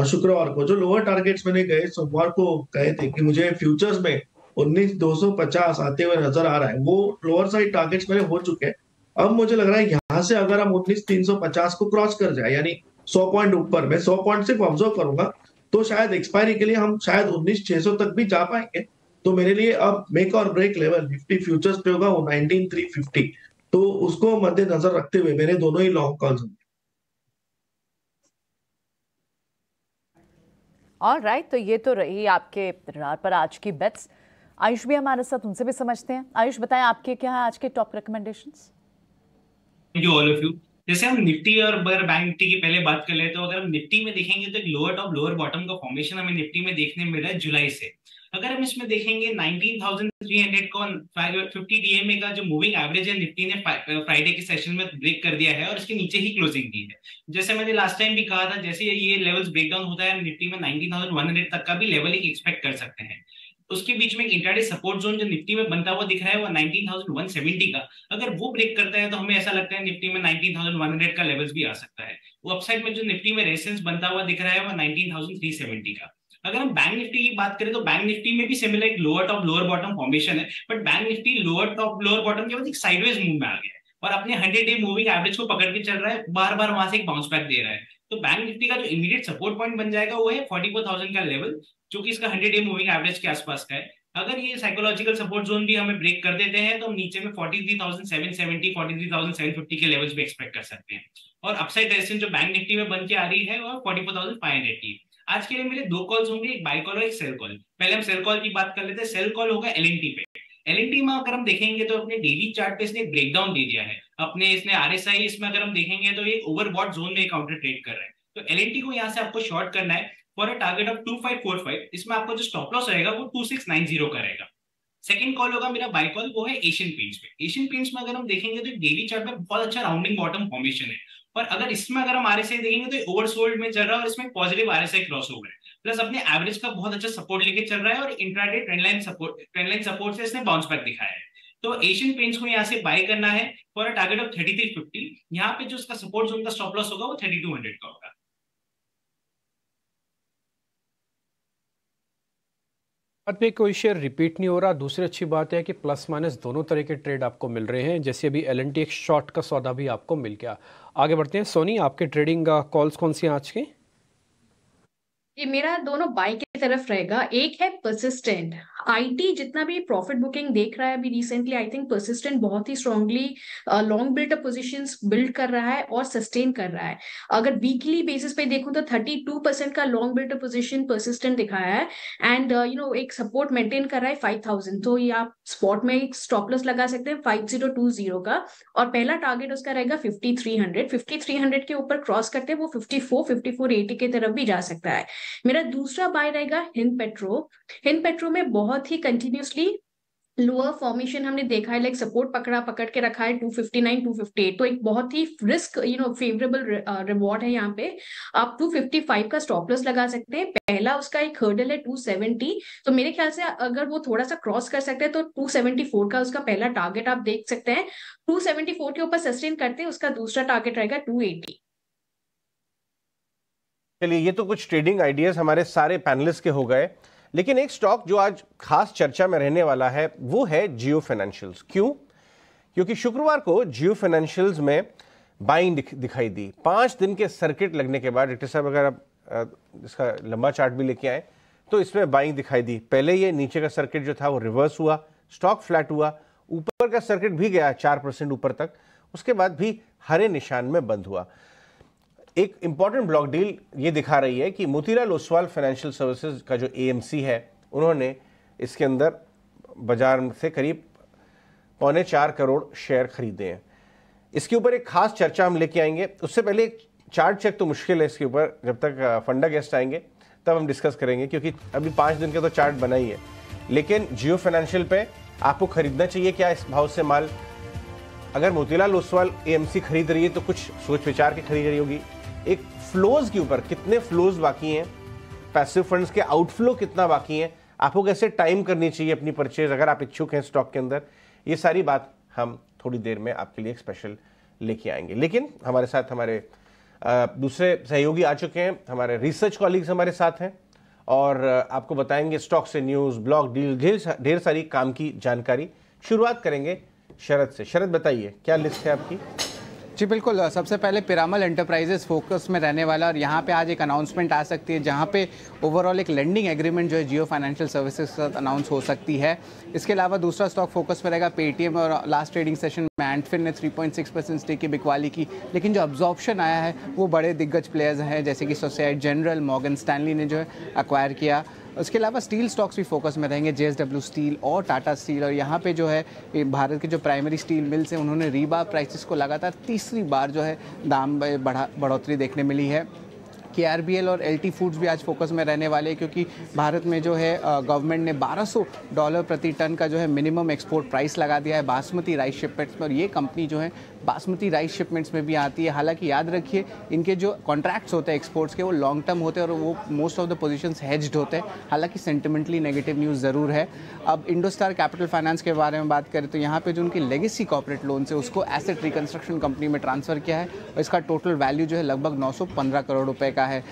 शुक्रवार को, जो लोअर टारगेट्स मैंने गए सोमवार को कहे थे कि मुझे फ्यूचर्स में 19250 आते हुए नजर आ रहा है, वो लोअर साइड टारगेट्स मेरे हो चुके हैं। अब मुझे लग रहा है यहाँ से अगर हम 19350 को क्रॉस कर जाए, यानी 100 पॉइंट ऊपर, मैं 100 पॉइंट सिर्फ ऑब्जर्व करूंगा, तो शायद एक्सपायरी के लिए हम शायद 19600 तक भी जा पाएंगे। तो मेरे लिए अब मेक और ब्रेक लेवल निफ्टी फ्यूचर्स पे होगा वो 19350। तो उसको मद्देनजर रखते हुए मेरे दोनों ही लॉन्ग कॉल्स होंगे। ऑलराइट, तो ये तो रही आपके रडार पर आज की बेट्स। आयुष भी हमारे साथ, उनसे भी समझते हैं। आयुष, बताएं आपके क्या है आज के top recommendations? Thank you all of you. जैसे हम निफ्टी और बैंक निफ्टी की पहले बात कर ले, तो अगर हम निफ्टी में देखेंगे तो एक लोअर टॉप लोअर बॉटम का फॉर्मेशन हमें निफ्टी में देखने मिल रहा है जुलाई से। अगर हम इसमें देखेंगे 19,300 को 50 डीएमए का जो मूविंग एवरेज है, निफ्टी ने फ्राइडे के सेशन में ब्रेक कर दिया है और इसके नीचे ही क्लोजिंग दी है। जैसे मैंने लास्ट टाइम भी कहा था, जैसे ये लेवल्स ब्रेकडाउन होता है, निफ्टी में 19,100 तक का भी लेवल एक एक्सपेक्ट कर सकते हैं। उसके बीच में एक इंट्राडे सपोर्ट जोन जो निफ्टी में बनता हुआ दिख रहा है वो 19,170 का। अगर वो ब्रेक करता है तो हमें ऐसा लगता है निफ्टी में 19,100 का लेवल्स भी आ सकता है। वो अपसाइड में जो निफ्टी में रेजिस्टेंस बनता हुआ दिख रहा है वो 19,370 का। अगर हम बैंक निफ्टी की बात करें तो बैंक निफ्टी में भी सिमिलर एक lower top lower bottom formation है, but bank Nifty lower top lower bottom के बाद एक साइडवेज मूव में आ गया है और अपने 100 डे मूविंग एवरेज को पकड़ के चल रहा है, बार बार वहां से एक बाउंस बैक दे रहा है। तो बैंक निफ्टी का जो इमीडिएट सपोर्ट पॉइंट बन जाएगा वो है 44,000 का लेवल, जो कि इसका 100 डे मूविंग एवरेज के आसपास का है। अगर ये साइकोलॉजिकल सपोर्ट जोन भी हमें ब्रेक कर देते हैं तो हम नीचे में 43,770 43,750 के लेवल्स भी एक्सपेक्ट कर सकते हैं। और अपसाइड रेजिस्टेंस जो बैंक निफ्टी में बन के आ रही है वो 44,500 की। आज के लिए मेरे 2 कॉल्स होंगे, एक बाय कॉल और एक सेल कॉल। पहले हम सेल कॉल की बात कर लेते हैं। सेल कॉल होगा एलएनटी पे। एलएनटी में अगर हम देखेंगे तो अपने डेली चार्ट पे इसने एक ब्रेकडाउन दे दिया है अपने, इसने आरएसआई, इसमें अगर हम देखेंगे तो एक ओवरबॉट जोन में काउंटर ट्रेड कर रहा है। तो एलएनटी को यहाँ से आपको शॉर्ट करना है फॉर अ टारगेट ऑफ 2545। इसमें आपको जो स्टॉप लॉस रहेगा वो 2690 का रहेगा। सेकंड कॉल होगा मेरा बाय कॉल, वो है एशियन पेंट्स पे। एशियन पेंट्स में अगर हम देखेंगे तो डेली चार्ट में बहुत अच्छा राउंडिंग बॉटम फॉर्मेशन है, और अगर इसमें अगर हम आरएसआई देखेंगे तो ओवरसोल्ड में चल रहा है और इसमें पॉजिटिव आरएसआई क्रॉस ओवर है, प्लस अपने एवरेज का बहुत अच्छा सपोर्ट लेके चल रहा है और इंट्राडे ट्रेंडलाइन सपोर्ट से इसने बाउंस बैक दिखाया है। तो एशियन पेंट्स को यहाँ से बाय करना है फॉर अ टारगेट ऑफ 3350। यहाँ पे जो उसका सपोर्ट जोन का स्टॉप लॉस होगा वो 3200 का होगा। बात पे कोई शेयर रिपीट नहीं हो रहा। दूसरी अच्छी बात है कि प्लस माइनस दोनों तरह के ट्रेड आपको मिल रहे हैं। जैसे अभी L&T एक शॉर्ट का सौदा भी आपको मिल गया। आगे बढ़ते हैं। सोनी, आपके ट्रेडिंग कॉल्स कौन सी हैं आज के? ये मेरा दोनों बाय की तरफ रहेगा। एक है परसिस्टेंट। आईटी जितना भी प्रॉफिट बुकिंग देख रहा है अभी रिसेंटली, आई थिंक परसिस्टेंट बहुत ही strongly long built up positions build कर रहा है और सस्टेन कर रहा है। अगर वीकली बेसिस पे देखूं तो 32% का long built up position persistent दिखाया है एंड एक सपोर्ट मेंटेन कर रहा है 5000। तो ये आप स्पॉट में एक स्टॉप लॉस लगा सकते हैं 5020 का, और पहला टारगेट उसका रहेगा 5300। 5300 के ऊपर क्रॉस करते हैं वो 5480 की तरफ भी जा सकता है। मेरा दूसरा बाय रहेगा हिंद पेट्रो। हिंद पेट्रो में बहुत ही कंटिन्यूसली लोअर फॉर्मेशन हमने देखा है, लाइक सपोर्ट पकड़ के रखा है 259 258। तो एक बहुत ही रिस्क फेवरेबल रिवॉर्ड है। यहाँ पे आप 255 का स्टॉप लॉस लगा सकते हैं। पहला उसका एक हर्डल है 270। तो मेरे ख्याल से अगर वो थोड़ा सा क्रॉस कर सकते हैं तो 274 का उसका पहला टारगेट आप देख सकते हैं। 274 के ऊपर सस्टेन करते हैं उसका दूसरा टारगेट रहेगा 280। चलिए, ये तो कुछ ट्रेडिंग आइडियाज हमारे सारे पैनलिस्ट के हो गए, लेकिन एक स्टॉक जो आज खास चर्चा में रहने वाला है वो है जियो फाइनेंशियल्स। क्यों? क्योंकि शुक्रवार को जियो फाइनेंशियल्स में बाइंग दिखाई दी। 5 दिन के सर्किट लगने के बाद, डिटेक्टर साहब अगर आप इसका लंबा चार्ट भी लेके आए तो इसमें बाइंग दिखाई दी। पहले ये नीचे का सर्किट जो था वो रिवर्स हुआ, स्टॉक फ्लैट हुआ, ऊपर का सर्किट भी गया 4% ऊपर तक, उसके बाद भी हरे निशान में बंद हुआ। एक इंपॉर्टेंट ब्लॉक डील ये दिखा रही है कि मोतीलाल ओसवाल फाइनेंशियल सर्विसेज का जो AMC है, उन्होंने इसके अंदर बाजार से करीब 3.25 करोड़ शेयर खरीदे हैं। इसके ऊपर एक खास चर्चा हम लेके आएंगे। उससे पहले एक चार्ट चेक तो मुश्किल है इसके ऊपर, जब तक फंडा गेस्ट आएंगे तब हम डिस्कस करेंगे, क्योंकि अभी 5 दिन का तो चार्ट बना ही है। लेकिन जियो फाइनेंशियल पे आपको खरीदना चाहिए क्या इस भाव से माल? अगर मोतीलाल ओसवाल AMC खरीद रही है तो कुछ सोच विचार के खरीद रही होगी। एक फ्लोज के ऊपर, कितने फ्लोज बाकी हैं, पैसिव फंड्स के आउटफ्लो कितना बाकी है, आपको कैसे टाइम करनी चाहिए अपनी परचेज अगर आप इच्छुक हैं स्टॉक के अंदर, ये सारी बात हम थोड़ी देर में आपके लिए एक स्पेशल लेके आएंगे। लेकिन हमारे साथ हमारे दूसरे सहयोगी आ चुके हैं, हमारे रिसर्च कॉलीग्स हमारे साथ हैं और आपको बताएंगे स्टॉक से न्यूज़, ब्लॉक डील, ढेर सारी काम की जानकारी। शुरुआत करेंगे शरद से। शरद, बताइए क्या लिस्ट है आपकी? जी बिल्कुल, सबसे पहले पिरामल एंटरप्राइजेस फोकस में रहने वाला, और यहाँ पे आज एक अनाउंसमेंट आ सकती है जहाँ पे ओवरऑल एक लेंडिंग एग्रीमेंट जो है जियो फाइनेंशियल सर्विसेज के साथ अनाउंस हो सकती है। इसके अलावा दूसरा स्टॉक फोकस में रहेगा पेटीएम, और लास्ट ट्रेडिंग सेशन में एंटफिन ने 3.6% स्टेक की बिकवाली की, लेकिन जो अब्जॉर्प्शन आया है वो बड़े दिग्गज प्लेयर्स हैं जैसे कि सोसाइटी जनरल, मॉर्गन स्टैनली ने जो है एक्वायर किया। उसके अलावा स्टील स्टॉक्स भी फोकस में रहेंगे, JSW स्टील और टाटा स्टील। और यहाँ पे जो है भारत के जो प्राइमरी स्टील मिल्स हैं उन्होंने रीबार प्राइसेस को लगातार तीसरी बार जो है दाम बढ़ोतरी देखने मिली है। KRBL और LT फूड्स भी आज फोकस में रहने वाले हैं, क्योंकि भारत में जो है गवर्नमेंट ने $1200 प्रति टन का जो है मिनिमम एक्सपोर्ट प्राइस लगा दिया है बासमती राइस शिपमेंट्स में, और ये कंपनी जो है बासमती राइस शिपमेंट्स में भी आती है। हालांकि याद रखिए इनके जो कॉन्ट्रैक्ट्स होते हैं एक्सपोर्ट्स के वो लॉन्ग टर्म होते हैं और वो most of the positions hedged होते हैं। हालांकि सेंटिमेंटली नेगेटिव न्यूज़ ज़रूर है। अब इंडोस्टार कैपिटल फाइनेंस के बारे में बात करें तो यहाँ पे जो उनकी लेगेसी कॉर्पोरेट लोन है उसको एसेट रिकंस्ट्रक्शन कंपनी में ट्रांसफ़र किया है, और इसका टोटल वैल्यू जो है लगभग 915 करोड़ रुपये का है।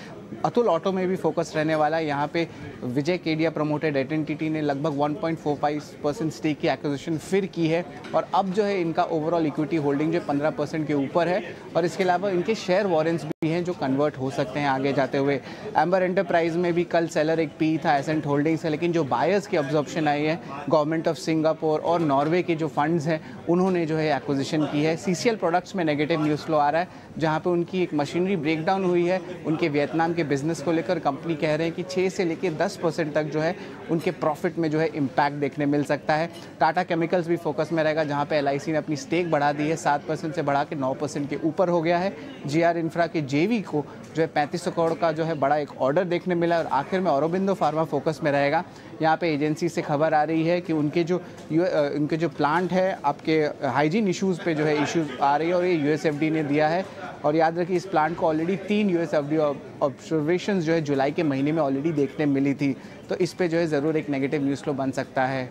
अतुल ऑटो में भी फोकस रहने वाला है। यहाँ पे विजय केडिया प्रमोटेड एंटिटी ने लगभग 1.45% स्टेक की एक्विजिशन फिर की है, और अब जो है इनका ओवरऑल इक्विटी होल्डिंग जो 15% के ऊपर है। और इसके अलावा इनके शेयर वारंट्स भी हैं जो कन्वर्ट हो सकते हैं आगे जाते हुए। एम्बर एंटरप्राइज में भी कल सेलर एक पी था, एसेंट होल्डिंग्स है, लेकिन जो बायर्स की ऑब्जॉर्प्शन आई है, गवर्नमेंट ऑफ सिंगापुर और नॉर्वे के जो फंड्स हैं उन्होंने जो है एक्विजिशन की है। CCL प्रोडक्ट्स में नेगेटिव न्यूज़ फ्लो आ रहा है, जहाँ पे उनकी एक मशीनरी ब्रेकडाउन हुई है उनके वियतनाम के बिजनेस को लेकर। कंपनी कह रहे हैं कि 6 से लेकर 10% तक जो है उनके प्रॉफिट में जो है इम्पैक्ट देखने मिल सकता है। टाटा केमिकल्स भी फोकस में रहेगा, जहाँ पे LIC ने अपनी स्टेक बढ़ा दी है, 7% से बढ़ा के 9% के ऊपर हो गया है। GR इंफ्रा के JV को जो है 3500 करोड़ का जो है बड़ा एक ऑर्डर देखने मिला। और आखिर में औरोबिंदो फार्मा फोकस में रहेगा। यहाँ पे एजेंसी से खबर आ रही है कि उनके जो प्लांट है आपके हाइजीन इश्यूज़ पे जो है इश्यूज आ रही है, और ये USFD ने दिया है। और याद रखिए इस प्लांट को ऑलरेडी 3 USFD ऑब्जर्वेशंस जो है जुलाई के महीने में ऑलरेडी देखने मिली थी, तो इस पे जो है ज़रूर एक नेगेटिव न्यूज़ फ्लो बन सकता है।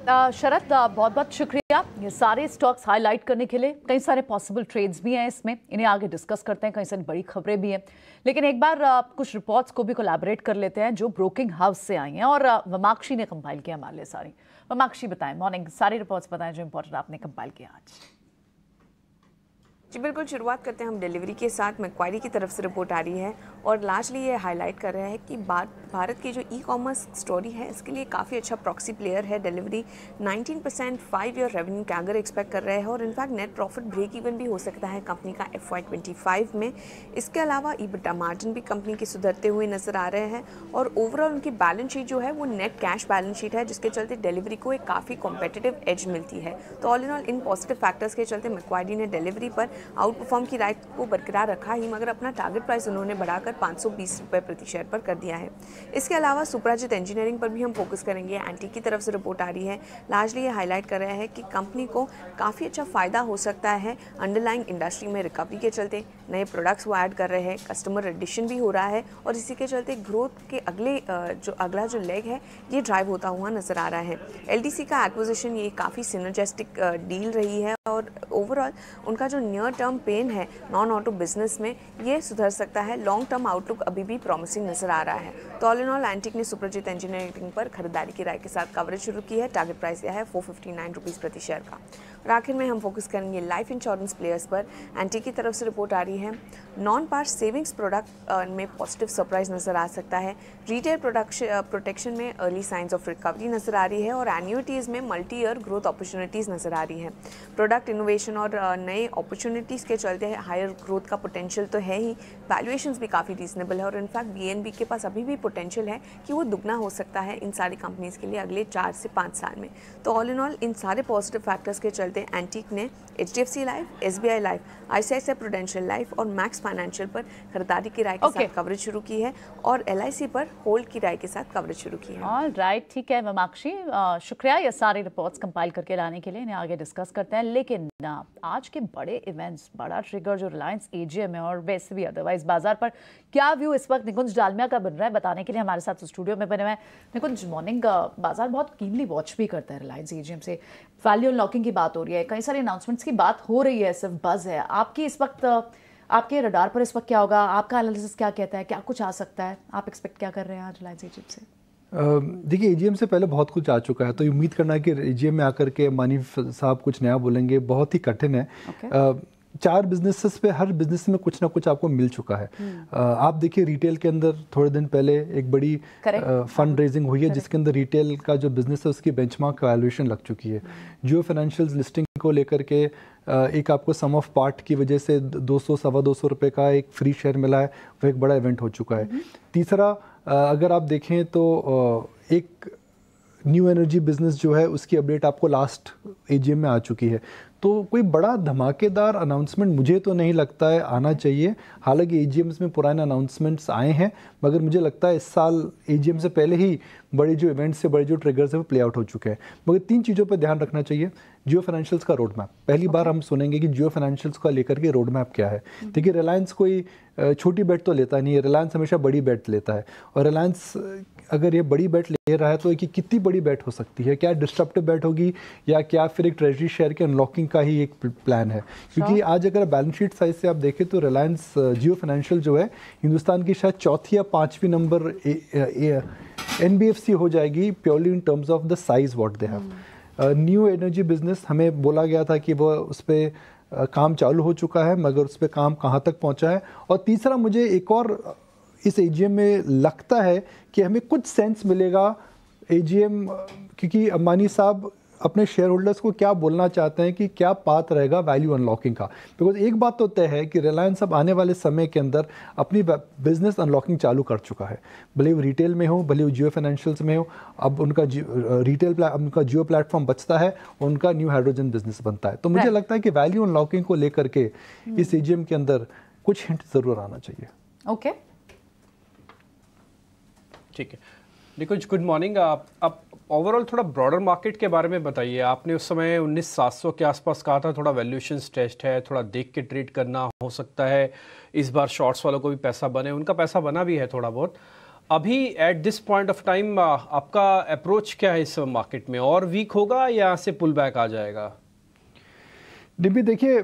शरद, बहुत बहुत शुक्रिया ये सारे स्टॉक्स हाईलाइट करने के लिए। कई सारे पॉसिबल ट्रेड्स भी हैं इसमें, इन्हें आगे डिस्कस करते हैं। कई सारी बड़ी खबरें भी हैं, लेकिन एक बार कुछ रिपोर्ट्स को भी कोलैबोरेट कर लेते हैं जो ब्रोकिंग हाउस से आई हैं और वमाक्षी ने कंपाइल किया हमारे लिए सारी। वमाक्षी बताएं, मॉर्निंग सारी रिपोर्ट्स बताएं जो इंपॉर्टेंट आपने कंपाइल किया आज। जी बिल्कुल, शुरुआत करते हैं हम डिलीवरी के साथ। मैक्वायरी की तरफ से रिपोर्ट आ रही है और लार्जली ये हाईलाइट कर रहा है कि भारत की जो ई कॉमर्स स्टोरी है इसके लिए काफ़ी अच्छा प्रॉक्सी प्लेयर है Delhivery. 19% 5 year revenue CAGR expect कर रहे हैं और in fact net profit break even भी हो सकता है कंपनी का FY25 में। इसके अलावा EBITDA मार्जिन भी कंपनी के सुधरते हुए नजर आ रहे हैं और ओवरऑल उनकी बैलेंस शीट जो है वो नेट कैश बैलेंस शीट है, जिसके चलते डिलीवरी को एक काफ़ी कॉम्पिटिटिव एज मिलती है। तो all in all in positive factors के चलते मैक्वायरी ने डिलीवरी पर आउट परफॉर्म की राय को बरकरार रखा ही, मगर अपना टारगेट प्राइस उन्होंने बढ़ाकर 520 रुपये प्रति शेयर पर कर दिया है। इसके अलावा सुपराजित इंजीनियरिंग पर भी हम फोकस करेंगे। एंटी की तरफ से रिपोर्ट आ रही है, लार्जली ये हाईलाइट कर रहा है कि कंपनी को काफ़ी अच्छा फायदा हो सकता है अंडरलाइंग इंडस्ट्री में रिकवरी के चलते। नए प्रोडक्ट्स वो ऐड कर रहे हैं, कस्टमर एडिशन भी हो रहा है और इसी के चलते ग्रोथ के अगला जो लेग है ये ड्राइव होता हुआ नजर आ रहा है। LDC का एक्विजिशन ये काफ़ी सिनर्जेस्टिक डील रही है और ओवरऑल उनका जो नियर टर्म पेन है नॉन ऑटो बिजनेस में ये सुधर सकता है। लॉन्ग टर्म आउटलुक अभी भी प्रॉमिसिंग नजर आ रहा है। तो ऑल इन ऑल एंटिक ने सुप्रजीत इंजीनियरिंग पर खरीदारी की राय के साथ कवरेज शुरू की है। टारगेट प्राइस यह है 459 रुपीज़ प्रति शेयर का। और आखिर में हम फोकस करेंगे लाइफ इंश्योरेंस प्लेयर्स पर। एंटिक की तरफ से रिपोर्ट आ रही है, नॉन पार सेविंग्स प्रोडक्ट में पॉजिटिव सरप्राइज नजर आ सकता है। रिटेल प्रोटेक्शन में अर्ली साइंस ऑफ रिकवरी नजर आ रही है और एन्युइटीज़ में मल्टी ईयर ग्रोथ अपॉर्चुनिटीज़ नजर आ रही है। प्रोडक्ट इनोवेशन और नए अपॉर्चुनिटीज़ के चलते हायर ग्रोथ का पोटेंशियल तो है ही, वैल्यूएशंस भी काफ़ी रीजनेबल है और इनफैक्ट BNB के पास अभी भी पोटेंशियल है कि वो दुगना हो सकता है इन सारी कंपनीज़ के लिए अगले 4 से 5 साल में। तो ऑल इन ऑल इन सारे पॉजिटिव फैक्टर्स के चलते एंटीक ने HDFC life, SBI life, ICICI prudential life और मैक्स फाइनेंशियल पर खरीदारी की राय के साथ कवरेज शुरू की है और LIC पर होल्ड की राय के साथ कवरेज शुरू की है। ऑलराइट, ठीक है वमाक्षी, शुक्रिया ये सारे रिपोर्ट्स कंपाइल करके लाने के लिए। इन्हें आगे डिस्कस करते हैं, लेकिन आज के बड़े इवेंट्स, बड़ा ट्रिगर जो रिलायंस AGM है और वैसे भी अदरवाइज बाजार पर क्या व्यू इस वक्त निकुंज डालमिया का बन रहा है, बताने के लिए हमारे साथ स्टूडियो में बने हुए हैं। निकुंज, मॉर्निंग, बाजार बहुत कीनली वॉच भी करता है रिलायंस AGM से। वैल्यू अनलॉकिंग की बात हो रही है, कई सारे अनाउंसमेंट्स की बात हो रही है, सिर्फ बज़ है। आपकी इस वक्त, आपके रडार पर इस वक्त क्या होगा, आपका एनालिसिस क्या कहता है, क्या कुछ आ सकता है, आप एक्सपेक्ट क्या कर रहे हैं आज रिलायंस AGM से? देखिए, AGM से पहले बहुत कुछ आ चुका है, तो उम्मीद करना है कि AGM में आकर के मानी साहब कुछ नया बोलेंगे बहुत ही कठिन है। 4 बिजनेसेस पे हर बिजनेस में कुछ ना कुछ आपको मिल चुका है। आप देखिए, रिटेल के अंदर थोड़े दिन पहले एक बड़ी फंड रेजिंग हुई है जिसके अंदर रिटेल का जो बिजनेस है उसकी बेंचमार्क वैल्यूएशन लग चुकी है। जियो फाइनेंशियल्स लिस्टिंग को लेकर के एक आपको सम ऑफ पार्ट की वजह से 200-250 रुपये का एक फ्री शेयर मिला है, वो एक बड़ा इवेंट हो चुका है। तीसरा, अगर आप देखें तो एक न्यू एनर्जी बिजनेस जो है उसकी अपडेट आपको लास्ट AGM में आ चुकी है। तो कोई बड़ा धमाकेदार अनाउंसमेंट मुझे तो नहीं लगता है आना चाहिए। हालांकि AGMs में पुराने अनाउंसमेंट्स आए हैं, मगर मुझे लगता है इस साल AGM से पहले ही बड़े जो इवेंट्स से बड़े जो ट्रिगर्स है वो प्ले आउट हो चुके हैं। मगर 3 चीज़ों पर ध्यान रखना चाहिए। जियो फाइनेंशियल्स का रोड मैप, पहली बार हम सुनेंगे कि जियो फाइनेंशियल्स को लेकर के रोड मैप क्या है। देखिए, रिलायंस कोई छोटी बेट तो लेता नहीं है, रिलायंस हमेशा बड़ी बेट लेता है। और रिलायंस अगर ये बड़ी बेट ले रहा है तो कि कितनी बड़ी बेट हो सकती है, क्या डिस्ट्रप्टिव बेट होगी या क्या फिर एक ट्रेजरी शेयर के अनलॉकिंग का ही एक प्लान है। क्योंकि आज अगर बैलेंस शीट साइज से आप देखें तो रिलायंस जियो फाइनेंशियल जो है हिंदुस्तान की शायद 4थी या 5वीं नंबर NBFC हो जाएगी purely in terms of the size what they have. New energy business, हमें बोला गया था कि वो उस पर काम चालू हो चुका है, मगर उस पर काम कहाँ तक पहुँचा है। और तीसरा, मुझे एक और इस AGM में लगता है कि हमें कुछ सेंस मिलेगा AGM, क्योंकि अंबानी साहब अपने शेयर होल्डर्स को क्या बोलना चाहते हैं कि क्या पाथ रहेगा वैल्यू अनलॉकिंग का। बिकॉज एक बात तो तय है कि रिलायंस अब आने वाले समय के अंदर अपनी बिजनेस अनलॉकिंग चालू कर चुका है, भले वो रिटेल में हो, भले वो जियो फाइनेंशियल्स में हो। अब उनका उनका जियो प्लेटफॉर्म बचता है, उनका न्यू हाइड्रोजन बिजनेस बनता है। तो मुझे लगता है कि वैल्यू अनलॉकिंग को लेकर के इस AGM के अंदर कुछ हिंट जरूर आना चाहिए। ओके, ठीक है निकुंज, गुड मॉर्निंग। आप ओवरऑल थोड़ा ब्रॉडर मार्केट के बारे में बताइए। आपने उस समय 19,700 के आसपास कहा था, थोड़ा वैल्यूएशन टेस्ट है, थोड़ा देख के ट्रेड करना हो सकता है। इस बार शॉर्ट्स वालों को भी पैसा बने, उनका पैसा बना भी है थोड़ा बहुत। अभी at this point of time आपका अप्रोच क्या है इस मार्केट में? और वीक होगा या यहाँ से पुल बैक आ जाएगा? डिम्पी देखिए,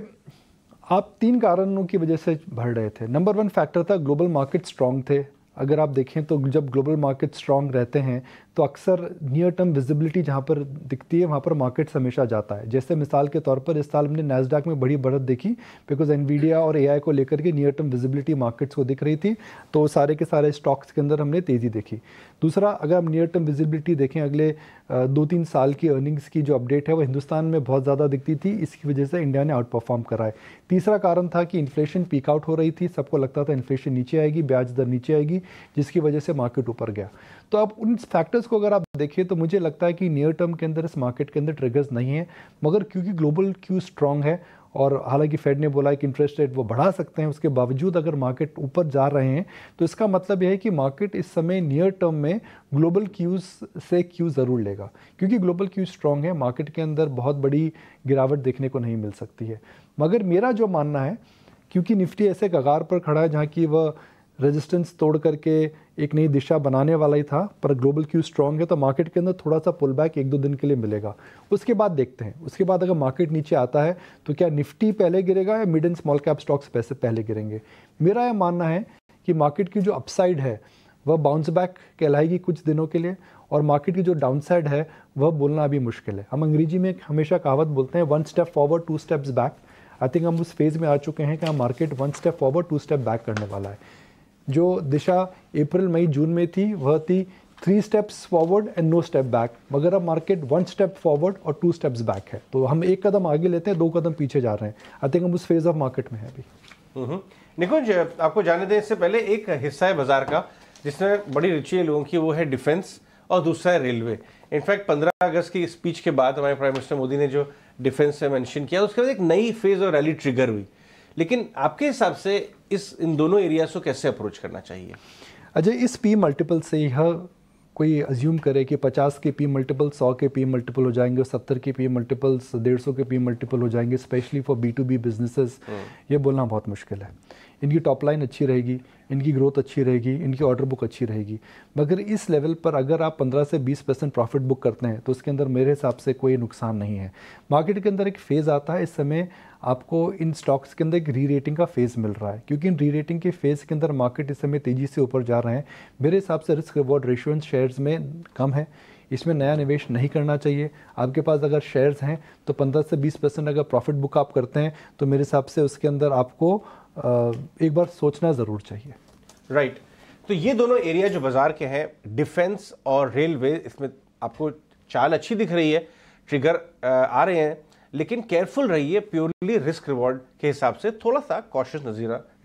आप 3 कारणों की वजह से बढ़ रहे थे। नंबर 1 फैक्टर था ग्लोबल मार्केट स्ट्रांग थे। अगर आप देखें तो जब ग्लोबल मार्केट स्ट्रांग रहते हैं तो अक्सर नियर टर्म विजिबिलिटी जहाँ पर दिखती है वहाँ पर मार्केट्स हमेशा जाता है। जैसे मिसाल के तौर पर इस साल हमने नैस्डैक में बड़ी बढ़त देखी बिकॉज एनवीडिया और एआई को लेकर के नियर टर्म विजिबिलिटी मार्केट्स को दिख रही थी, तो सारे के सारे स्टॉक्स के अंदर हमने तेज़ी देखी। दूसरा, अगर हम नियर टर्म विजिबिलिटी देखें अगले 2-3 साल की अर्निंग्स की जो अपडेट है वो हिंदुस्तान में बहुत ज़्यादा दिखती थी, इसकी वजह से इंडिया ने आउट परफॉर्म करा है। तीसरा कारण था कि इन्फ्लेशन पीक आउट हो रही थी, सबको लगता था इन्फ्लेशन नीचे आएगी, ब्याज दर नीचे आएगी, जिसकी वजह से मार्केट ऊपर गया। तो अब उन फैक्टर्स को अगर आप देखिए तो मुझे लगता है कि नियर टर्म के अंदर इस मार्केट के अंदर ट्रिगर्स नहीं है, मगर क्योंकि ग्लोबल क्यू स्ट्रांग है और हालांकि फेड ने बोला है कि इंटरेस्ट रेट वो बढ़ा सकते हैं, उसके बावजूद अगर मार्केट ऊपर जा रहे हैं तो इसका मतलब यह है कि मार्केट इस समय नियर टर्म में ग्लोबल क्यूज से क्यू ज़रूर लेगा, क्योंकि ग्लोबल क्यू स्ट्रांग है, मार्केट के अंदर बहुत बड़ी गिरावट देखने को नहीं मिल सकती है। मगर मेरा जो मानना है, क्योंकि निफ्टी ऐसे कगार पर खड़ा है जहाँ की वह रेजिस्टेंस तोड़ करके एक नई दिशा बनाने वाला ही था, पर ग्लोबल क्यू स्ट्रांग है तो मार्केट के अंदर थोड़ा सा पुल बैक 1-2 दिन के लिए मिलेगा। उसके बाद देखते हैं, उसके बाद अगर मार्केट नीचे आता है तो क्या निफ्टी पहले गिरेगा या mid and small cap stocks पैसे पहले गिरेंगे। मेरा यह मानना है कि मार्केट की जो अपसाइड है वह बाउंस बैक कहलाएगी कुछ दिनों के लिए, और मार्केट की जो डाउनसाइड है वह बोलना अभी मुश्किल है। हम अंग्रेजी में हमेशा कहावत बोलते हैं 1 step forward 2 steps back. I think हम उस फेज़ में आ चुके हैं कि हम market 1 step forward 2 step back करने वाला है। जो दिशा अप्रैल मई जून में थी वह थी 3 steps forward and no step back, मगर अब मार्केट 1 स्टेप फॉरवर्ड और 2 स्टेप्स बैक है। तो हम 1 कदम आगे लेते हैं, 2 कदम पीछे जा रहे हैं। आई थिंक हम उस फेज ऑफ मार्केट में है अभी। निकुंज, आपको जाने दें इससे पहले एक हिस्सा है बाजार का जिसमें बड़ी रुचि है लोगों की, वो है डिफेंस और दूसरा है रेलवे। इनफैक्ट 15 अगस्त की स्पीच के बाद हमारे प्राइम मिनिस्टर मोदी ने जो डिफेंस से मेंशन किया, उसके बाद एक नई फेज और रैली ट्रिगर हुई। लेकिन आपके हिसाब से इन दोनों एरियाज को कैसे अप्रोच करना चाहिए? अजय, इस पी मल्टीपल से यह कोई अज्यूम करे कि 50 के पी मल्टीपल 100 के पी मल्टीपल हो जाएंगे, 70 के पी मल्टीपल्स 150 के पी मल्टीपल हो जाएंगे, स्पेशली फॉर B2B बिजनेसेस, ये बोलना बहुत मुश्किल है। इनकी टॉप लाइन अच्छी रहेगी, इनकी ग्रोथ अच्छी रहेगी, इनकी ऑर्डर बुक अच्छी रहेगी, मगर इस लेवल पर अगर आप 15 से 20% प्रॉफिट बुक करते हैं तो उसके अंदर मेरे हिसाब से कोई नुकसान नहीं है। मार्केट के अंदर एक फेज़ आता है, इस समय आपको इन स्टॉक्स के अंदर एक री रेटिंग का फेज़ मिल रहा है, क्योंकि इन री रेटिंग के फेज़ के अंदर मार्केट इस समय तेज़ी से ऊपर जा रहे हैं। मेरे हिसाब से रिस्क रिवॉर्ड रेशियो शेयर्स में कम है, इसमें नया निवेश नहीं करना चाहिए। आपके पास अगर शेयर्स हैं तो 15 से 20% अगर प्रॉफिट बुक आप करते हैं तो मेरे हिसाब से उसके अंदर आपको एक बार सोचना ज़रूर चाहिए। राइट। तो ये दोनों एरिया जो बाजार के हैं, डिफेंस और रेलवे, इसमें आपको चाल अच्छी दिख रही है, ट्रिगर आ रहे हैं, लेकिन केयरफुल रहिए, प्योरली रिस्क रिवॉर्ड के हिसाब से थोड़ा सा कॉशियस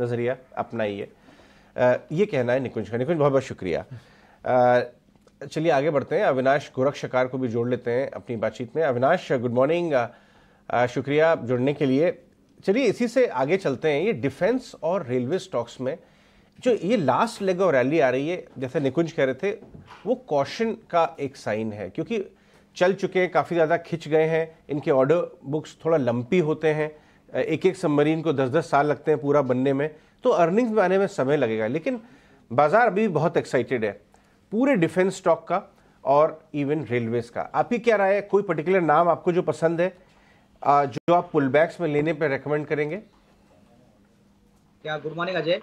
नज़रिया अपनाइए। ये कहना है निकुंज का। निकुंज, बहुत बहुत शुक्रिया। चलिए आगे बढ़ते हैं, अविनाश गोरखशकार को भी जोड़ लेते हैं अपनी बातचीत में। अविनाश, गुड मॉर्निंग, शुक्रिया जुड़ने के लिए। चलिए इसी से आगे चलते हैं। ये डिफेंस और रेलवे स्टॉक्स में जो ये लास्ट लेग ऑफ रैली आ रही है, जैसे निकुंज कह रहे थे, वो कॉशन का एक साइन है, क्योंकि चल चुके हैं, काफ़ी ज़्यादा खिंच गए हैं, इनके ऑर्डर बुक्स थोड़ा लंपी होते हैं, एक सबमरीन को 10-10 साल लगते हैं पूरा बनने में, तो अर्निंग्स में आने में समय लगेगा। लेकिन बाजार अभी भी बहुत एक्साइटेड है पूरे डिफेंस स्टॉक का और इवन रेलवेज का। आपकी क्या राय है? कोई पर्टिकुलर नाम आपको जो पसंद है, जो आप पुल बैक्स में लेने पे रेकमेंड करेंगे? क्या गुड मॉर्निंग अजय।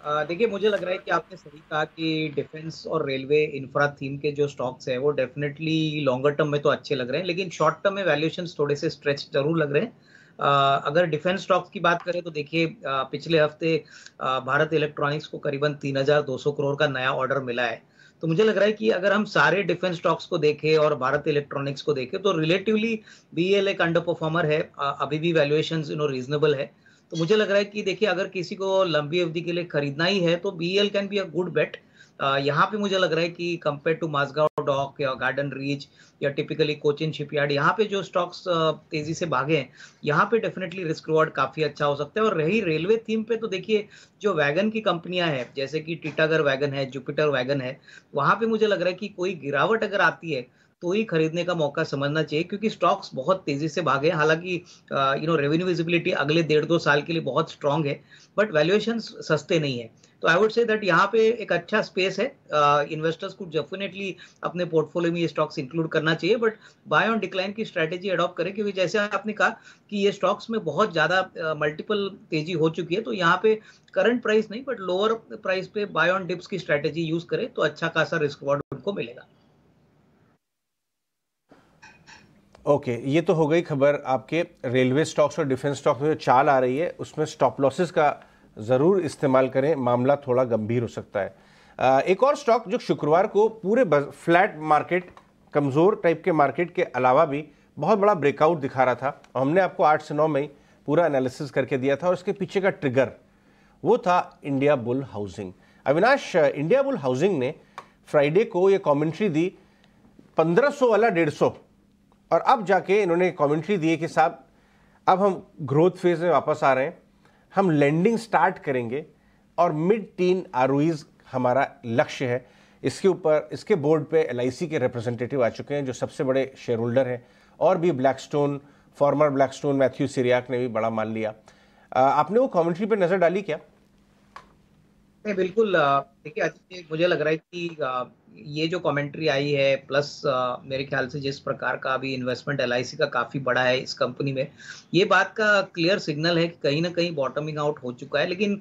देखिए, मुझे लग रहा है कि आपने सही कहा कि डिफेंस और रेलवे इंफ्रा थीम के जो स्टॉक्स हैं वो डेफिनेटली लॉन्गर टर्म में तो अच्छे लग रहे हैं, लेकिन शॉर्ट टर्म में वैल्यूएशंस थोड़े से स्ट्रेच जरूर लग रहे हैं। अगर डिफेंस स्टॉक्स की बात करें तो देखिए, पिछले हफ्ते भारत इलेक्ट्रॉनिक्स को करीबन 3,200 करोड़ का नया ऑर्डर मिला है। तो मुझे लग रहा है कि अगर हम सारे डिफेंस स्टॉक्स को देखें और भारत इलेक्ट्रॉनिक्स को देखें तो रिलेटिवली बीएल एक अंडर परफॉर्मर है, अभी भी वैल्यूएशंस रीजनेबल है। तो मुझे लग रहा है कि देखिए, अगर किसी को लंबी अवधि के लिए खरीदना ही है तो BL can be a good bet. यहाँ पे मुझे लग रहा है कि कंपेयर टू माझगांव डॉक या गार्डन रीच या टिपिकली कोचिन शिपयार्ड, यहाँ पे जो स्टॉक्स तेजी से भागे हैं, यहाँ पे डेफिनेटली रिस्क रिवॉर्ड काफी अच्छा हो सकता है। और रही रेलवे थीम पे, तो देखिए जो वैगन की कंपनियां हैं, जैसे कि टीटागर वैगन है, जुपिटर वैगन है, वहां पे मुझे लग रहा है कि कोई गिरावट अगर आती है तो ही खरीदने का मौका समझना चाहिए, क्योंकि स्टॉक्स बहुत तेजी से भागे। हालांकि रेवेन्यू विजिबिलिटी अगले 1.5-2 साल के लिए बहुत स्ट्रांग है, बट वैल्यूएशन सस्ते नहीं है। तो आई वुड से दैट यहाँ पे एक अच्छा स्पेस है, इन्वेस्टर्स को डेफिनेटली अपने पोर्टफोलियो में ये स्टॉक्स इंक्लूड करना चाहिए, बट बाय ऑन डिक्लाइन की स्ट्रेटेजी अडॉप्ट करें, क्योंकि जैसे आपने कहा कि ये स्टॉक्स में बहुत ज्यादा मल्टीपल तेजी हो चुकी है, तो यहाँ पे करंट प्राइस नहीं बट लोअर प्राइस पे बाय ऑन डिप्स की स्ट्रेटेजी यूज करें तो अच्छा खासा रिस्क रिवॉर्ड उनको मिलेगा। ओके, ये तो हो गई खबर आपके रेलवे स्टॉक्स और डिफेंस स्टॉक्स में जो चाल आ रही है उसमें स्टॉप लॉसेस का ज़रूर इस्तेमाल करें, मामला थोड़ा गंभीर हो सकता है। एक और स्टॉक जो शुक्रवार को पूरे फ्लैट मार्केट, कमज़ोर टाइप के मार्केट के अलावा भी बहुत बड़ा ब्रेकआउट दिखा रहा था, और हमने आपको 8 से 9 में पूरा एनालिसिस करके दिया था, और उसके पीछे का ट्रिगर वो था India bull housing. Avinash, India bull housing ने फ्राइडे को ये कमेंट्री दी 1500 वाला 150, और अब जाके इन्होंने कमेंट्री दी है कि साहब अब हम ग्रोथ फेज में वापस आ रहे हैं, हम लेंडिंग स्टार्ट करेंगे और मिड टीन आरओईज हमारा लक्ष्य है। इसके ऊपर इसके बोर्ड पे एलआईसी के रिप्रेजेंटेटिव आ चुके हैं जो सबसे बड़े शेयर होल्डर हैं, और भी ब्लैकस्टोन, फॉर्मर ब्लैकस्टोन मैथ्यू सिरियाक ने भी बड़ा मान लिया। आपने वो कमेंट्री पे नजर डाली क्या? नहीं, बिल्कुल। देखिए, मुझे लग रहा है कि ये जो कमेंट्री आई है, प्लस मेरे ख्याल से जिस प्रकार का अभी इन्वेस्टमेंट एलआईसी का काफी बड़ा है इस कंपनी में, ये बात का क्लियर सिग्नल है कि कहीं ना कहीं बॉटमिंग आउट हो चुका है। लेकिन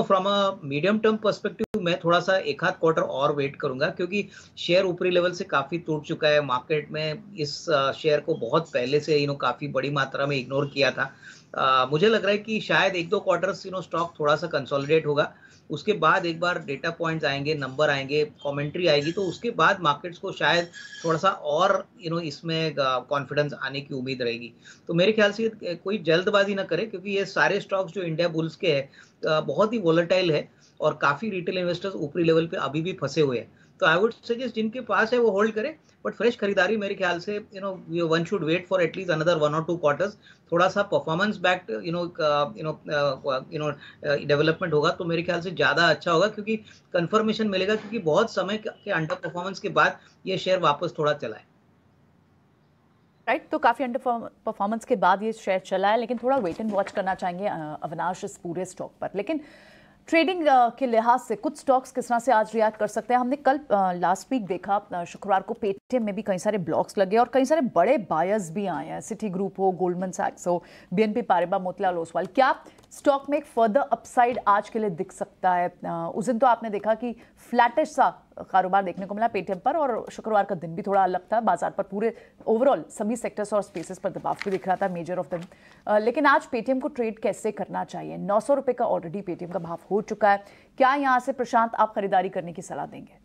from a medium term perspective मैं थोड़ा सा एक आध क्वार्टर और वेट करूंगा, क्योंकि शेयर ऊपरी लेवल से काफी टूट चुका है। मार्केट में इस शेयर को बहुत पहले से काफी बड़ी मात्रा में इग्नोर किया था। मुझे लग रहा है कि शायद 1-2 क्वार्टर्स स्टॉक थोड़ा सा कंसोलिडेट होगा, उसके बाद एक बार डेटा पॉइंट्स आएंगे, नंबर आएंगे, कमेंट्री आएगी, तो उसके बाद मार्केट्स को शायद थोड़ा सा और इसमें कॉन्फिडेंस आने की उम्मीद रहेगी। तो मेरे ख्याल से कोई जल्दबाजी ना करे, क्योंकि ये सारे स्टॉक्स जो इंडिया बुल्स के हैं बहुत ही वोलेटाइल है, और काफी रिटेल इन्वेस्टर्स ऊपरी लेवल पे अभी भी फंसे हुए हैं। तो आई वुड सजेस्ट जिनके पास है वो होल्ड करे, बट फ्रेश खरीदारी मेरे ख्याल से one should wait for at least another 1 और 2 क्वार्टर्स। थोड़ा सा परफॉर्मेंस बैक्ड डेवलपमेंट होगा तो मेरे ख्याल से ज्यादा अच्छा होगा, क्योंकि कंफर्मेशन मिलेगा, क्योंकि बहुत समय के अंडर परफॉर्मेंस के बाद ये शेयर वापस थोड़ा चला है। राइट, तो काफी अंडर परफॉर्मेंस के बाद ये शेयर चला है, लेकिन थोड़ा वेट एंड वॉच करना चाहेंगे अविनाश इस पूरे स्टॉक पर। लेकिन ट्रेडिंग के लिहाज से कुछ स्टॉक्स किस तरह से आज रिएक्ट कर सकते हैं? हमने कल लास्ट वीक देखा शुक्रवार को पेटीएम में भी कई सारे ब्लॉक्स लगे और कई सारे बड़े बायर्स भी आए हैं, सिटी ग्रुप हो, गोल्डमैन सैक्स हो, बीएनपी पारिबा, मोतीलाल ओसवाल। क्या स्टॉक में एक फर्दर अपसाइड आज के लिए दिख सकता है? उस दिन तो आपने देखा कि फ्लैटिश सा कारोबार देखने को मिला पेटीएम पर, और शुक्रवार का दिन भी थोड़ा अलग था बाजार पर। पूरे ओवरऑल सभी सेक्टर्स और स्पेसेस पर दबाव भी दिख रहा था, मेजर ऑफ देम। लेकिन आज पेटीएम को ट्रेड कैसे करना चाहिए? 900 रुपए का ऑलरेडी पेटीएम का भाव हो चुका है। क्या यहां से प्रशांत आप खरीदारी करने की सलाह देंगे?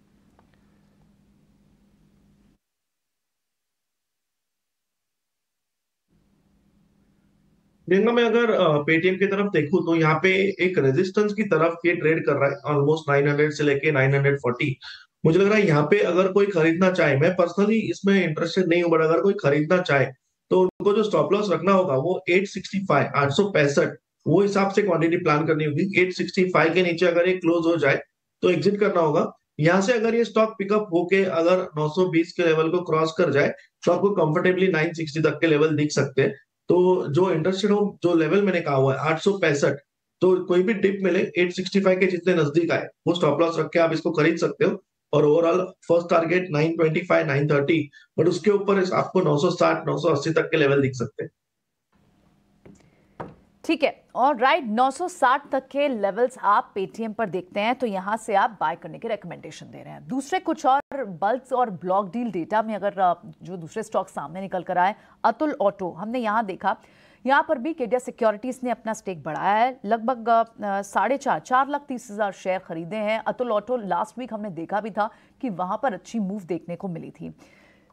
प्रियंका, मैं अगर पेटीएम की तरफ देखूं तो यहाँ पे एक रेजिस्टेंस की तरफ ये ट्रेड कर रहा है, ऑलमोस्ट 900 से लेके 940। मुझे लग रहा है यहाँ पे अगर कोई खरीदना चाहे, मैं पर्सनली इसमें इंटरेस्टेड नहीं हूँ, बट अगर कोई खरीदना चाहे तो उनको जो स्टॉप लॉस रखना होगा वो 865, 865, वो हिसाब से क्वांटिटी प्लान करनी होगी। 865 के नीचे अगर ये क्लोज हो जाए तो एग्जिट करना होगा। यहाँ से अगर ये स्टॉक पिकअप होके अगर 920 के लेवल को क्रॉस कर जाए तो आपको कंफर्टेबली 960 तक के लेवल दिख सकते हैं। तो जो इंटरेस्टेड हो, जो लेवल मैंने कहा हुआ है 865, तो कोई भी डिप मिले 865 के जितने नजदीक आए वो स्टॉप लॉस रख के आप इसको खरीद सकते हो। और ओवरऑल फर्स्ट टारगेट 925, 930, बट उसके ऊपर आपको 960, 980 तक के लेवल दिख सकते हैं। ठीक है, और राइट, 960 तक के लेवल्स आप पेटीएम पर देखते हैं, तो यहां से आप बाय करने की रिकमेंडेशन दे रहे हैं। दूसरे कुछ और बल्क्स और ब्लॉक डील डेटा में अगर जो दूसरे स्टॉक सामने निकल कर आए, अतुल ऑटो हमने यहां देखा, यहां पर भी केडिया सिक्योरिटीज ने अपना स्टेक बढ़ाया है, लगभग 4,30,000 शेयर खरीदे हैं। अतुल ऑटो लास्ट वीक हमने देखा भी था कि वहां पर अच्छी मूव देखने को मिली थी।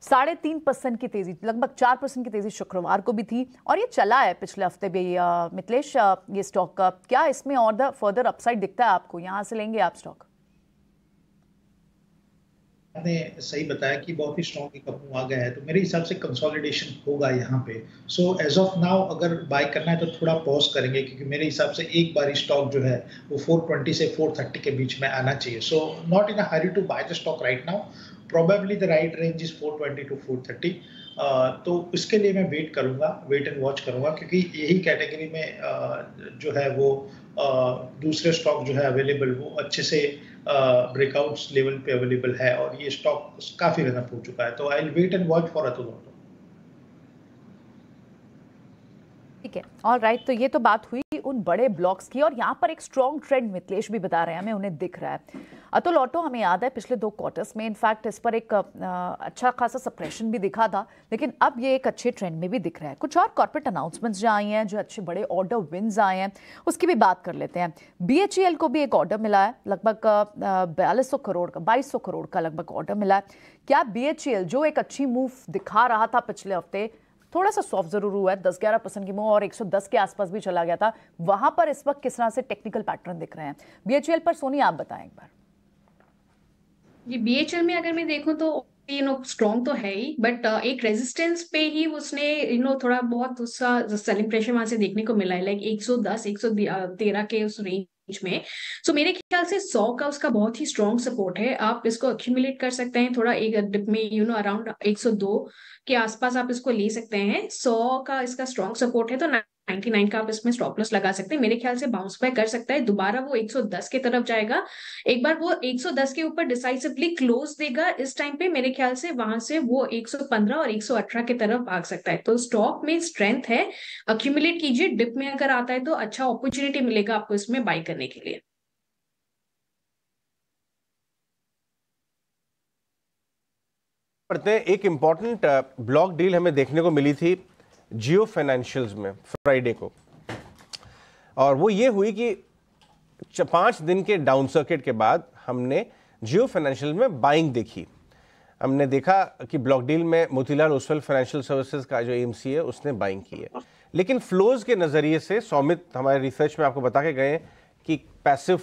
3.5% की तेजी, लगभग 4% की तेजी शुक्रवार को भी थी, और ये चला है पिछले हफ्ते भी। मिथिलेश, ये स्टॉक का क्या इसमें और फर्दर अपसाइड दिखता है आपको? यहां से लेंगे आप स्टॉक? आपने सही बताया कि बहुत ही स्ट्रॉन्ग एक अप मूव आ गया है, तो मेरे हिसाब से कंसोलिडेशन होगा यहाँ पे। सो एज ऑफ नाउ अगर बाय करना है तो थोड़ा पॉज करेंगे, क्योंकि मेरे हिसाब से एक बार स्टॉक जो है वो 420 से 430 के बीच में आना चाहिए। So not in a hurry to buy the stock right now, probably the right range is 420 to 430। तो इसके लिए मैं वेट एंड वॉच करूंगा, क्योंकि यही कैटेगरी में जो है वो दूसरे स्टॉक जो है अवेलेबल वो अच्छे से ब्रेकआउट्स लेवल पे अवेलेबल है, और ये स्टॉक काफी रन अप हो चुका है। तो I will wait and watch for Atul Auto. ठीक है, ऑल राइट। तो ये तो बात हुई उन बड़े ब्लॉक्स की, और यहाँ पर एक स्ट्रॉन्ग ट्रेंड मिथिलेश भी बता रहे हैं हमें, उन्हें दिख रहा है। अतुल ऑटो हमें याद है पिछले 2 क्वार्टर्स में इनफैक्ट इस पर एक अच्छा खासा सप्रेशन भी दिखा था, लेकिन अब ये एक अच्छे ट्रेंड में भी दिख रहा है। कुछ और कॉर्पोरेट अनाउंसमेंट्स जो आई हैं, जो अच्छे बड़े ऑर्डर विन्स आए हैं, उसकी भी बात कर लेते हैं। BHEL को भी एक ऑर्डर मिला है, लगभग 4200 करोड़ का, 2200 करोड़ का लगभग ऑर्डर मिला है। क्या BHEL जो एक अच्छी मूव दिखा रहा था पिछले हफ्ते, थोड़ा सा सॉफ्ट जरूर हुआ है, 10-11% की मूव और 110 के आसपास भी चला गया था, वहां पर इस वक्त किस तरह से टेक्निकल पैटर्न दिख रहे हैं BHEL पर? सोनी आप बताएं एक बार। ये BHEL में अगर मैं देखूं तो स्ट्रॉन्ग तो है ही, बट एक रेजिस्टेंस पे ही उसने थोड़ा बहुत उसका सेलिंग प्रेशर वहां से देखने को मिला है, लाइक 110 113 के उस रेंज में। सो मेरे ख्याल से 100 का उसका बहुत ही स्ट्रॉन्ग सपोर्ट है। आप इसको अक्यूमुलेट कर सकते हैं थोड़ा एक डिप में, अराउंड 102 के आसपास आप इसको ले सकते हैं। 100 का इसका स्ट्रॉन्ग सपोर्ट है, तो 99 का आप इसमें स्टॉप लॉस लगा सकते हैं। मेरे ख्याल से बाउंस बैक कर सकता है, दोबारा वो 110 की तरफ जाएगा। एक बार वो 110 के ऊपर डिसाइसिवली क्लोज देगा इस टाइम पे, मेरे ख्याल से वहां से वो 115 और 118 की तरफ भाग सकता है। तो स्टॉक में स्ट्रेंथ है, अक्यूमुलेट कीजिए। डिप में अगर आता है तो अच्छा अपॉर्चुनिटी मिलेगा आपको इसमें बाई करने के लिए। पढ़ते हैं, एक इंपॉर्टेंट ब्लॉक डील हमें देखने को मिली थी जियो फाइनेंशियल्स में फ्राइडे को, और वो ये हुई कि 5 दिन के डाउन सर्किट के बाद हमने जियो फाइनेंशियल में बाइंग देखी। हमने देखा कि ब्लॉक डील में मोतीलाल ओसवाल फाइनेंशियल सर्विसेज का जो AMC है उसने बाइंग की है, लेकिन फ्लोज के नज़रिए से सौमित हमारे रिसर्च में आपको बता के गए कि पैसिव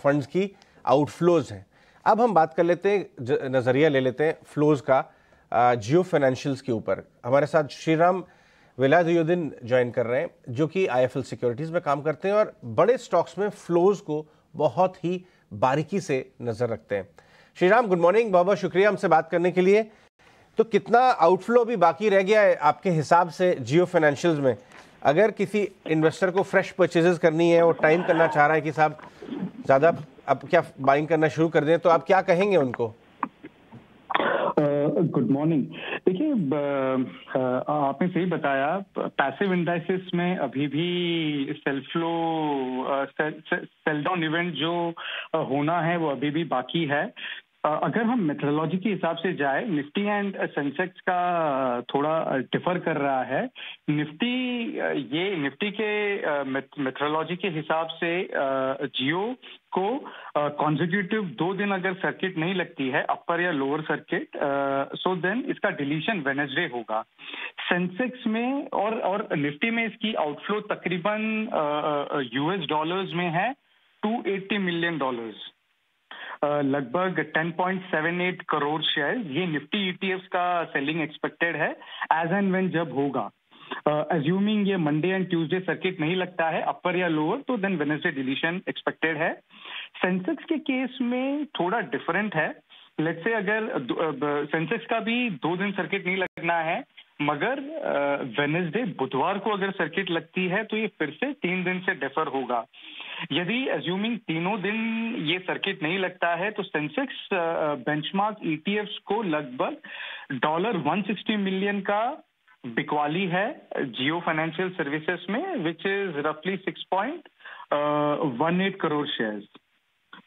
फंड्स की आउटफ्लोज हैं। अब हम बात कर लेते हैं, नज़रिया ले लेते हैं फ्लोज का जियो फाइनेंशियल्स के ऊपर। हमारे साथ श्रीराम वेलायुद्दीन ज्वाइन कर रहे हैं, जो कि IIFL सिक्योरिटीज़ में काम करते हैं और बड़े स्टॉक्स में फ्लोज को बहुत ही बारीकी से नज़र रखते हैं। श्रीराम, गुड मॉर्निंग, बहुत बहुत शुक्रिया हमसे बात करने के लिए। तो कितना आउटफ्लो अभी बाकी रह गया है आपके हिसाब से जियो फाइनेंशियल्स में? अगर किसी इन्वेस्टर को फ्रेश परचेजेस करनी है और टाइम करना चाह रहा है कि साहब ज़्यादा अब क्या बाइंग करना शुरू कर दें, तो आप क्या कहेंगे उनको? Good morning. देखिए, आपने सही बताया, पैसिव इंडाइसेस में अभी भी सेल डाउन इवेंट जो होना है वो अभी भी बाकी है। अगर हम मेथोडोलॉजी के हिसाब से जाए, निफ्टी एंड सेंसेक्स का थोड़ा डिफर कर रहा है। निफ्टी के मेथोडोलॉजी के हिसाब से जियो को कॉन्जिक्यूटिव 2 दिन अगर सर्किट नहीं लगती है, अपर या लोअर सर्किट, सो देन इसका डिलीशन वेडनेसडे होगा। सेंसेक्स में और निफ्टी में इसकी आउटफ्लो तकरीबन US डॉलर्स में है $280 मिलियन, लगभग 10.78 करोड़ शेयर। ये निफ्टी ETFs का सेलिंग एक्सपेक्टेड है एज एंड व्हेन जब होगा। अज्यूमिंग ये मंडे एंड ट्यूसडे सर्किट नहीं लगता है अपर या लोअर, तो देन वेडनेसडे डिलीशन एक्सपेक्टेड है। सेंसेक्स के केस में थोड़ा डिफरेंट है। लेट्स से अगर सेंसेक्स का भी 2 दिन सर्किट नहीं लगना है, मगर वेडनेसडे बुधवार को अगर सर्किट लगती है तो ये फिर से 3 दिन से डिफर होगा। यदि अज्यूमिंग तीनों दिन ये सर्किट नहीं लगता है तो सेंसेक्स बेंचमार्क ETFs को लगभग $160 मिलियन का बिकवाली है जियो फाइनेंशियल सर्विसेज में, विच इज रफली 6.18 करोड़ शेयर्स।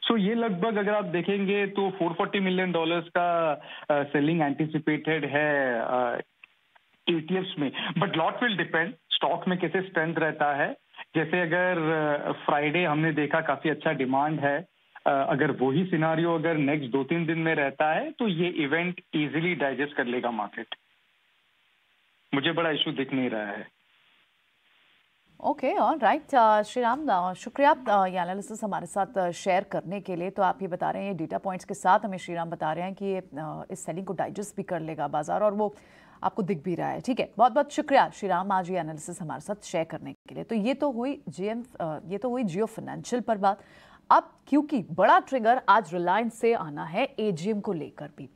सो ये लगभग अगर आप देखेंगे तो $440 मिलियन का सेलिंग एंटिसिपेटेड है ETFs में। But lot will depend stock में कैसे स्ट्रेंथ रहता है। जैसे अगर फ्राइडे हमने देखा काफी अच्छा डिमांड है, अगर वही सिनारियो अगर नेक्स्ट 2-3 दिन में रहता है तो ये इवेंट इजीली डाइजेस्ट कर लेगा मार्केट। मुझे बड़ा इशू दिख नहीं रहा है। ओके, ऑल राइट श्रीराम, शुक्रिया ये एनालिसिस हमारे साथ शेयर करने के लिए। तो आप ये बता रहे हैं, ये डेटा पॉइंट्स के साथ हमें श्रीराम बता रहे हैं कि ये इस सेलिंग को डाइजेस्ट भी कर लेगा बाजार, और वो आपको दिख भी रहा है। ठीक है, बहुत बहुत शुक्रिया श्रीराम आज ये एनालिसिस हमारे साथ शेयर करने के लिए। तो ये तो हुई जियो फाइनेंशियल पर बात। अब क्योंकि बड़ा ट्रिगर आज रिलायंस से आना है एजीएम को लेकर भी।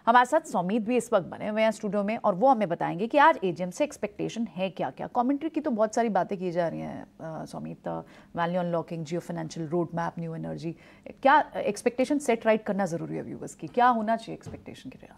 हमारे साथ सौमीत भी इस वक्त बने हुए हैं स्टूडियो में और वो हमें बताएंगे कि आज एजीएम से एक्सपेक्टेशन है क्या क्या। कमेंट्री की तो बहुत सारी बातें की जा रही हैं Saumit, value unlocking, Jio financial, road map, new energy. क्या एक्सपेक्टेशन सेट राइट करना जरूरी है व्यूअर्स की, क्या होना चाहिए एक्सपेक्टेशन के लिए?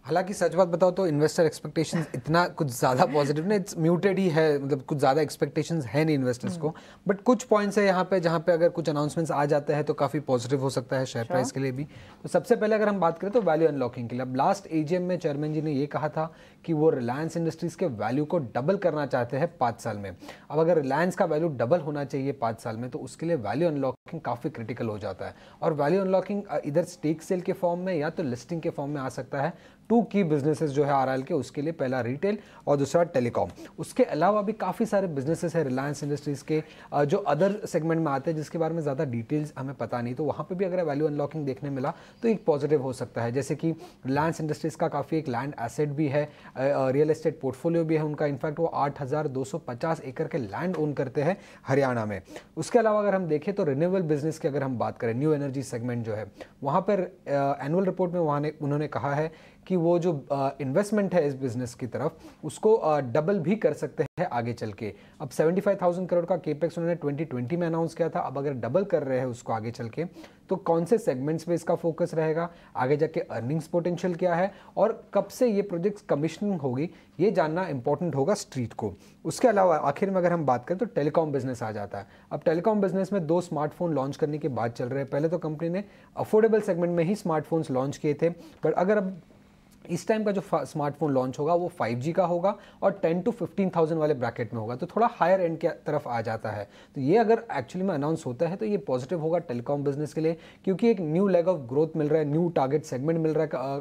हालांकि सच बात बताओ तो इन्वेस्टर एक्सपेक्टेशंस इतना कुछ ज़्यादा पॉजिटिव नहीं, इट्स म्यूटेड ही है, मतलब कुछ ज़्यादा एक्सपेक्टेशंस है नहीं इन्वेस्टर्स को। बट कुछ पॉइंट्स है यहाँ पे जहाँ पे अगर कुछ अनाउंसमेंट्स आ जाते हैं तो काफ़ी पॉजिटिव हो सकता है शेयर प्राइस के लिए भी। तो सबसे पहले अगर हम बात करें तो वैल्यू अनलॉकिंग के लिए, अब लास्ट एजीएम में चेयरमैन जी ने ये कहा था कि वो रिलायंस इंडस्ट्रीज के वैल्यू को डबल करना चाहते हैं 5 साल में। अब अगर रिलायंस का वैल्यू डबल होना चाहिए 5 साल में तो उसके लिए वैल्यू अनलॉकिंग काफ़ी क्रिटिकल हो जाता है। और वैल्यू अनलॉकिंग इधर स्टेक सेल के फॉर्म में या तो लिस्टिंग के फॉर्म में आ सकता है। 2 की बिजनेसेस जो है आरआईएल के, उसके लिए पहला रिटेल और दूसरा टेलीकॉम। उसके अलावा भी काफ़ी सारे बिजनेसेस है रिलायंस इंडस्ट्रीज़ के जो अदर सेगमेंट में आते हैं जिसके बारे में ज़्यादा डिटेल्स हमें पता नहीं, तो वहाँ पे भी अगर वैल्यू अनलॉकिंग देखने मिला तो एक पॉजिटिव हो सकता है। जैसे कि रिलायंस इंडस्ट्रीज़ का काफ़ी एक लैंड एसेट भी है, रियल एस्टेट पोर्टफोलियो भी है उनका, इनफैक्ट वो 8250 एकड़ के लैंड ओन करते हैं हरियाणा में। उसके अलावा अगर हम देखें तो रिन्यूएबल बिजनेस की अगर हम बात करें, न्यू एनर्जी सेगमेंट जो है वहाँ पर एनुअल रिपोर्ट में उन्होंने कहा है कि वो जो इन्वेस्टमेंट है इस बिजनेस की तरफ उसको डबल भी कर सकते हैं आगे चल के। अब 75,000 करोड़ का केपेक्स उन्होंने 2020 में अनाउंस किया था, अब अगर डबल कर रहे हैं उसको आगे चल के तो कौन से सेगमेंट्स पे इसका फोकस रहेगा, आगे जाके अर्निंग्स पोटेंशियल क्या है और कब से ये प्रोजेक्ट्स कमिशनिंग होगी, ये जानना इंपॉर्टेंट होगा स्ट्रीट को। उसके अलावा आखिर में अगर हम बात करें तो टेलीकॉम बिजनेस आ जाता है। अब टेलीकॉम बिजनेस में 2 स्मार्टफोन लॉन्च करने की बात चल रही है। पहले तो कंपनी ने अफोर्डेबल सेगमेंट में ही स्मार्टफोन्स लॉन्च किए थे, बट अगर अब इस टाइम का जो स्मार्टफोन लॉन्च होगा वो 5G का होगा और 10 to 15,000 वाले ब्रैकेट में होगा, तो थोड़ा हायर एंड की तरफ आ जाता है। तो ये अगर एक्चुअली में अनाउंस होता है तो ये पॉजिटिव होगा टेलीकॉम बिजनेस के लिए, क्योंकि एक न्यू लेग ऑफ ग्रोथ मिल रहा है, न्यू टारगेट सेगमेंट मिल रहा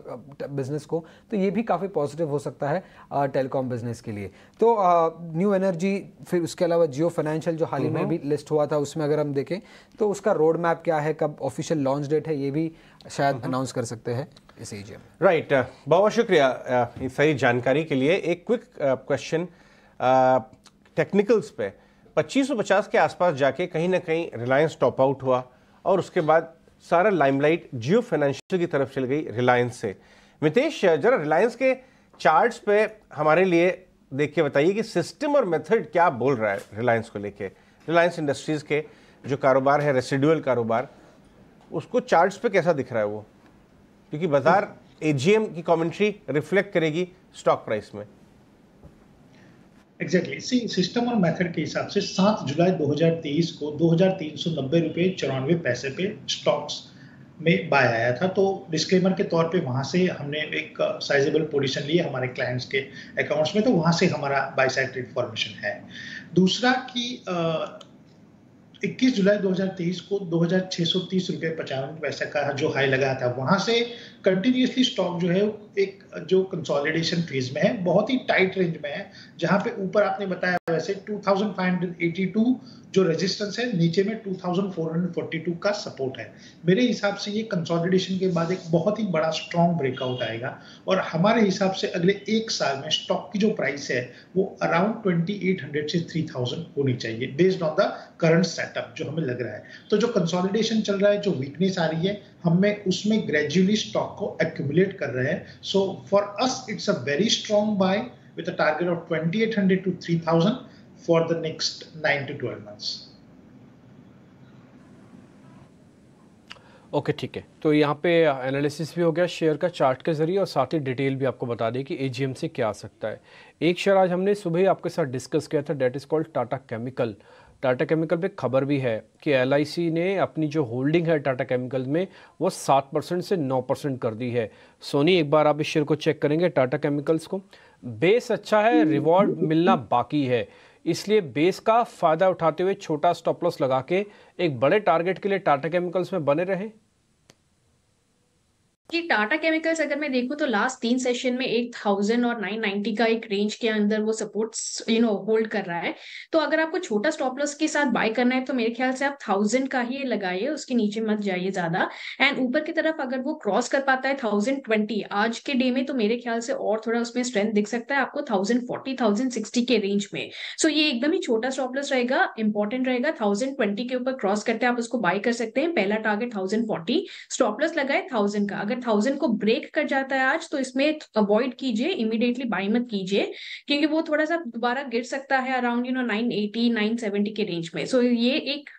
है बिजनेस को, तो ये भी काफ़ी पॉजिटिव हो सकता है टेलीकॉम बिजनेस के लिए। तो न्यू एनर्जी, फिर उसके अलावा जियो फाइनेंशियल जो हाल ही में भी लिस्ट हुआ था, उसमें अगर हम देखें तो उसका रोड मैप क्या है, कब ऑफिशियल लॉन्च डेट है, ये भी शायद अनाउंस कर सकते हैं इस एजीएम। राइट, बहुत शुक्रिया इस सही जानकारी के लिए। एक क्विक क्वेश्चन टेक्निकल्स पे 2550 के आसपास जाके कहीं ना कहीं रिलायंस टॉप आउट हुआ और उसके बाद सारा लाइमलाइट जियो फाइनेंशियल की तरफ चल गई रिलायंस से। मितेश, जरा रिलायंस के चार्ट्स पे हमारे लिए देख के बताइए कि सिस्टम और मेथड क्या बोल रहा है रिलायंस को लेके। रिलायंस इंडस्ट्रीज के जो कारोबार है, रेसिडुअल कारोबार, उसको चार्ट्स पे कैसा दिख रहा है वो, क्योंकि बाजार एजीएम की कमेंट्री रिफ्लेक्ट करेगी स्टॉक प्राइस में। एग्जैक्टली सी सिस्टम और मेथड के हिसाब से 7 जुलाई 2023 को 2390 रुपये 94 पैसे पे स्टॉक्स में बाय आया था। तो डिस्क्लेमर के तौर पे वहां से हमने एक साइजेबल पोजीशन ली हमारे क्लाइंट्स के अकाउंट्स में, तो वहां से हमारा बाय साइड ट्रेड फॉर्मेशन है। दूसरा कि 21 जुलाई 2023 को 2630 रुपये 55 पैसे का जो हाई लगा था, वहां से कंटिन्यूसली स्टॉक जो है एक जो कंसोलिडेशन फेज में है, बहुत ही टाइट रेंज में है, जहां पे ऊपर आपने बताया वैसे 2582 जो रेजिस्टेंस है, नीचे में 2442 का सपोर्ट है। मेरे हिसाब से ये कंसोलिडेशन के बाद एक बहुत ही बड़ा स्ट्रॉन्ग ब्रेकआउट आएगा और हमारे हिसाब से अगले 1 साल में स्टॉक की जो प्राइस है वो अराउंड 2800 से 3000 होनी चाहिए based on the current setup जो हमें लग रहा है। तो जो कंसोलिडेशन चल रहा है, जो वीकनेस आ रही है, हमें उसमें ग्रेजुअली स्टॉक को एक्यूमुलेट कर रहे हैं। So for us it's a very strong bye with a target of 2800 to 3000 for the next 9 to 12 months. Okay, ठीक है। तो यहाँ पे एनालिसिस भी हो गया शेयर का चार्ट के जरिए और साथ ही डिटेल भी आपको बता दें कि एजीएम से क्या आ सकता है। एक शेयर आज हमने सुबह ही आपके साथ डिस्कस किया था, that is called Tata chemical. Tata chemical पे खबर भी है कि एलआईसी ने अपनी जो होल्डिंग है टाटा केमिकल में वो 7% से 9% कर दी है। सोनी, एक बार आप इस शेयर को चेक करेंगे टाटा केमिकल्स को, बेस अच्छा है, रिवॉर्ड मिलना बाकी है, इसलिए बेस का फ़ायदा उठाते हुए छोटा स्टॉप लॉस लगा के एक बड़े टारगेट के लिए टाटा केमिकल्स में बने रहें। कि टाटा केमिकल्स अगर मैं देखूं तो लास्ट 3 सेशन में 1000 और 990 का एक रेंज के अंदर वो सपोर्ट होल्ड कर रहा है। तो अगर आपको छोटा स्टॉप लॉस के साथ बाय करना है तो मेरे ख्याल से आप 1000 का ही लगाइए, उसके नीचे मत जाइए ज्यादा। एंड ऊपर की तरफ अगर वो क्रॉस कर पाता है 1020 आज के डे में, तो मेरे ख्याल से और थोड़ा उसमें स्ट्रेंथ दिख सकता है आपको 1040 1060 के रेंज में। सो ये एकदम ही छोटा स्टॉप लॉस रहेगा, इंपॉर्टेंट रहेगा। 1020 के ऊपर क्रॉस करते हैं आप उसको बाय कर सकते हैं। पहला टारगेट 1040, स्टॉप लॉस लगाए 1000 का। अगर 1000 को ब्रेक कर जाता है आज तो इसमें अवॉइड कीजिए, इमीडिएटली बाय मत कीजिए, क्योंकि वो थोड़ा सा दोबारा गिर सकता है अराउंड 980 970 के रेंज में। सो ये एक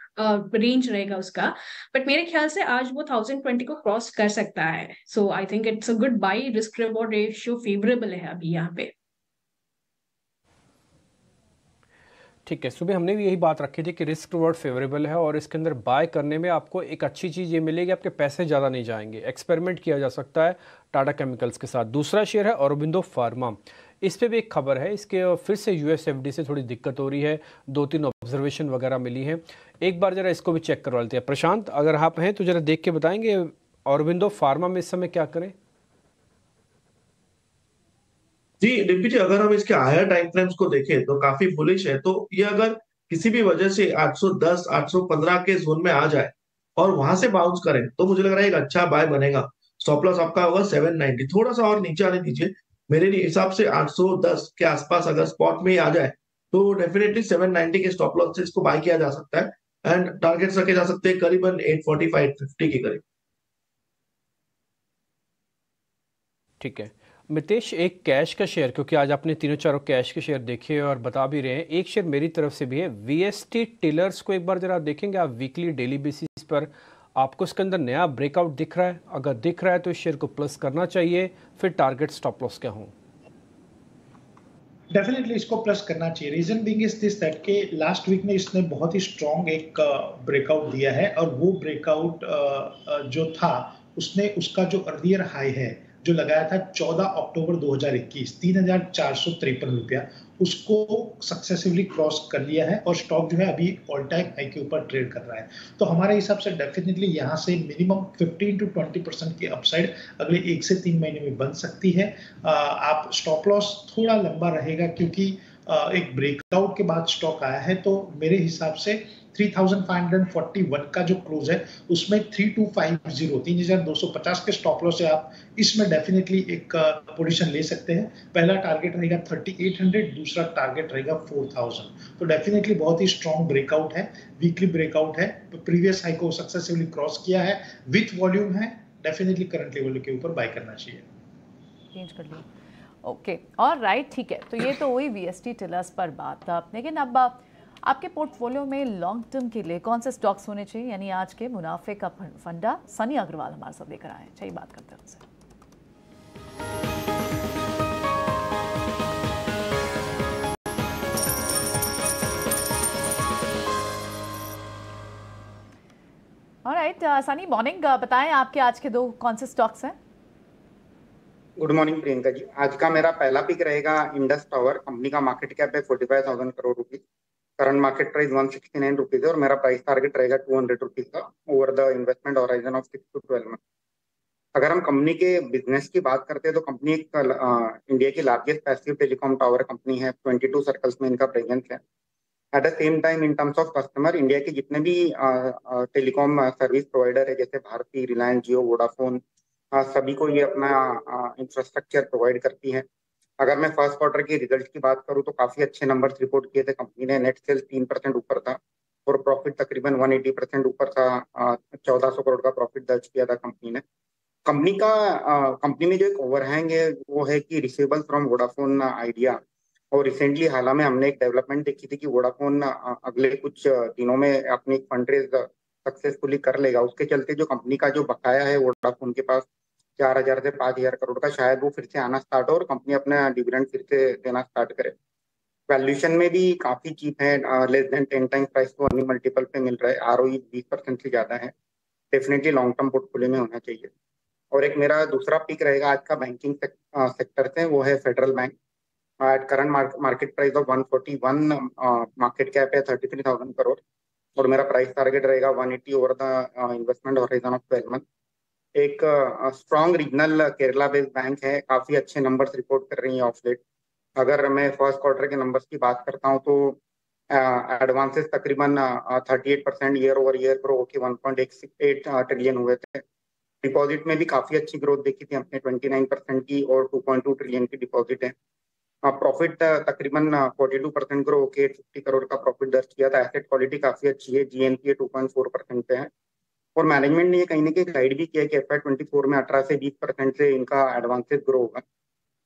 रेंज रहेगा उसका। बट मेरे ख्याल से आज वो 1020 को क्रॉस कर सकता है। So I think it's a good buy, risk reward ratio favourable है अभी यहाँ पे। ठीक है, सुबह हमने भी यही बात रखी थी कि रिस्क रिवॉर्ड फेवरेबल है और इसके अंदर बाय करने में आपको एक अच्छी चीज़ ये मिलेगी, आपके पैसे ज़्यादा नहीं जाएंगे। एक्सपेरिमेंट किया जा सकता है टाटा केमिकल्स के साथ। दूसरा शेयर है औरोबिंदो फार्मा। इस पे भी एक खबर है, इसके फिर से यूएसएफडी से थोड़ी दिक्कत हो रही है, 2-3 ऑब्जर्वेशन वगैरह मिली है। एक बार ज़रा इसको भी चेक करवा लेते हैं। प्रशांत, अगर आप हैं तो ज़रा देख के बताएंगे औरोबिंदो फार्मा में इस समय क्या करें? जी डिम्पी जी, अगर हम इसके हायर टाइम फ्रेम्स को देखें तो काफी बुलिश है। तो ये अगर किसी भी वजह से 810 815 के जोन में आ जाए और वहां से बाउंस करें तो मुझे लग रहा है एक अच्छा बाय बनेगा। स्टॉप लॉस आपका होगा 790, थोड़ा सा और नीचे आने दीजिए। मेरे हिसाब से 810 के आसपास अगर स्पॉट में ही आ जाए तो डेफिनेटली 790 के स्टॉप लॉस से इसको बाय किया जा सकता है एंड टारगेट रखे जा सकते हैं करीबन 845 850 के करीब। ठीक है मितेश, एक कैश का शेयर, क्योंकि आज आपने तीनों चारों कैश के शेयर देखे और बता भी रहे हैं, एक शेयर मेरी तरफ से भी है वीएसटी टिलर्स को। एक बार जरा देखेंगे आप वीकली डेली बेसिस पर, आपको इसके अंदर नया ब्रेकआउट दिख रहा है? अगर दिख रहा है तो इस शेयर को प्लस करना चाहिए। फिर टारगेट स्टॉप लॉस क्या हो? डेफिनेटली इसको प्लस करना चाहिए। Reason being is this that के लास्ट वीक में इसने बहुत ही स्ट्रॉन्ग एक ब्रेकआउट दिया है और वो ब्रेकआउट जो था उसने उसका जो अर्लियर हाई है जो लगाया था 14 अक्टूबर 2021 3,453 रुपया, उसको सक्सेसिवली क्रॉस कर लिया है और स्टॉक जो है अभी ऑल टाइम हाई के ऊपर ट्रेड कर रहा है। तो हमारे हिसाब से डेफिनेटली यहाँ से मिनिमम 15 to 20% की अपसाइड अगले 1 से 3 महीने में बन सकती है। आप स्टॉप लॉस थोड़ा लंबा रहेगा क्योंकि एक ब्रेकआउट के बाद स्टॉक आया है। तो मेरे हिसाब से 3,541 का जो क्लोज है उसमें 3,250 के स्टॉप लॉस है। आप इसमें डेफिनेटली एक पोजीशन ले सकते हैं। पहला टारगेट रहेगा 3,800, दूसरा टारगेट रहेगा 4,000। तो डेफिनेटली बहुत ही स्ट्रॉन्ग ब्रेकआउट है, वीकली ब्रेकआउट है, प्रीवियस हाई को सक्सेसफुली क्रॉस किया है, विथ वॉल्यूम है। डेफिनेटली करंट लेवल के ऊपर बाय करना चाहिए। चेंज कर लिया, ओके और राइट, ठीक है। तो ये तो वही वीएसटी टिलर्स पर बात था। लेकिन अब आपके पोर्टफोलियो में लॉन्ग टर्म के लिए कौन से स्टॉक्स होने चाहिए, यानी आज के मुनाफे का फंडा सनी अग्रवाल हमारे साथ लेकर आए। चाहिए बात करते हैं उनसे। Alright Sunny, morning. बताएं आपके आज के 2 कौन से स्टॉक्स हैं? Good morning Priyanka ji. आज का मेरा पहला पिक रहेगा इंडस टावर। कंपनी का मार्केट कैप है 45,000 crore rupees, current market price 169 rupees है और मेरा प्राइस टारगेट रहेगा 200 रुपीज का over the investment horizon of 6 to 12 month. अगर हम कंपनी के बिजनेस की बात करते हैं तो कंपनी एक इंडिया की largest passive telecom tower company है। 22 सर्कल्स में इनका प्रेजेंस है। At the same time in terms of customer, India के जितने भी टेलीकॉम सर्विस प्रोवाइडर है जैसे भारती, रिलायंस, जियो, वोडाफोन, सभी को ये अपना इंफ्रास्ट्रक्चर प्रोवाइड करती है। अगर मैं फर्स्ट क्वार्टर के रिजल्ट की बात करूं तो काफी अच्छे नंबर्स रिपोर्ट किए थे कंपनी ने। नेट सेल्स 3% ऊपर था और प्रॉफिट तकरीबन 180% ऊपर था। 1400 करोड़ का प्रॉफिट दर्ज किया था कंपनी ने। कंपनी में जो एक ओवरहैंग है वो है कि रिसीवेबल फ्रॉम वोडाफोन आइडिया। और रिसेंटली हाल में हमने एक डेवलपमेंट देखी थी कि वोडाफोन अगले कुछ दिनों में अपनी फंड रेज सक्सेसफुली कर लेगा। उसके चलते जो कंपनी का जो बकाया है वोडाफोन के पास 4,000 से 5,000 करोड़ का, शायद वो फिर से आना स्टार्ट हो और कंपनी अपना डिविडेंड फिर से देना स्टार्ट करे। वैल्यूएशन में भी काफी चीप है, less than 10 times price to earning multiple पे मिल रहा है। ROE 20% से ज्यादा है। डेफिनेटली लॉन्ग टर्म पोर्टफोलियो में होना चाहिए। और एक मेरा दूसरा पिक रहेगा आज का बैंकिंग सेक्टर से, वो है Federal Bank. At current market price of 141, market cap है 33,000 करोड़ और मेरा प्राइस टारगेट रहेगा 180 over the investment horizon of 12 month. एक strong regional Kerala based bank है, काफी अच्छे नंबर्स रिपोर्ट कर रही है ऑफ लेट। अगर मैं फर्स्ट क्वार्टर के नंबर्स की बात करता हूँ तो एडवांसेस तकरीबन 38% ईयर ओवर ईयर ग्रो होकर 1.8 ट्रिलियन हुए थे। डिपॉजिट में भी काफी अच्छी ग्रोथ देखी थी अपने 29% की, और 2.2 ट्रिलियन की डिपॉजिट है। प्रॉफिट तकरीबन 42% ग्रो होकर 50 करोड़ का प्रॉफिट दर्ज किया था। एसेट क्वालिटी काफी अच्छी है, जीएनपीए 2.4% पे है। और मैनेजमेंट ने ये कहीं ना कहीं गाइड भी किया कि FY24 में 18 से 20% से इनका एडवांसेस ग्रो होगा।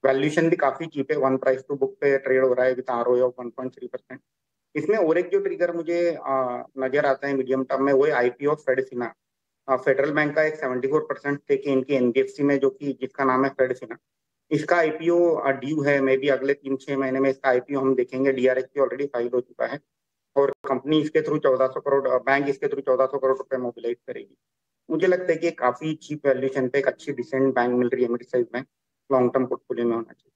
वैल्यूएशन भी काफी चीप है, 1 प्राइस टू बुक पे ट्रेड हो रहा है विद ROE ऑफ 1.3%। इसमें और एक जो ट्रिगर मुझे नजर आता है मीडियम टर्म में, वो है IPO ऑफ फेडसिना। फेडरल बैंक का एक 74% स्टेक है इनकी NBFC में, जो कि जिसका नाम है फेडसिना। इसका IPO ड्यू है, मे बी अगले 3-6 महीने में इसका IPO हम देखेंगे। DRHP ऑलरेडी फाइल हो चुका है और कंपनी इसके थ्रू 1400 करोड़, बैंक इसके थ्रू 1400 करोड़ रुपए मोबिलाइज करेगी। मुझे लगता है कि काफी चीप वैल्यूएशन पे एक अच्छी डिसेंट बैंक मिल रही है mid size bank, long term portfolio में होना चाहिए।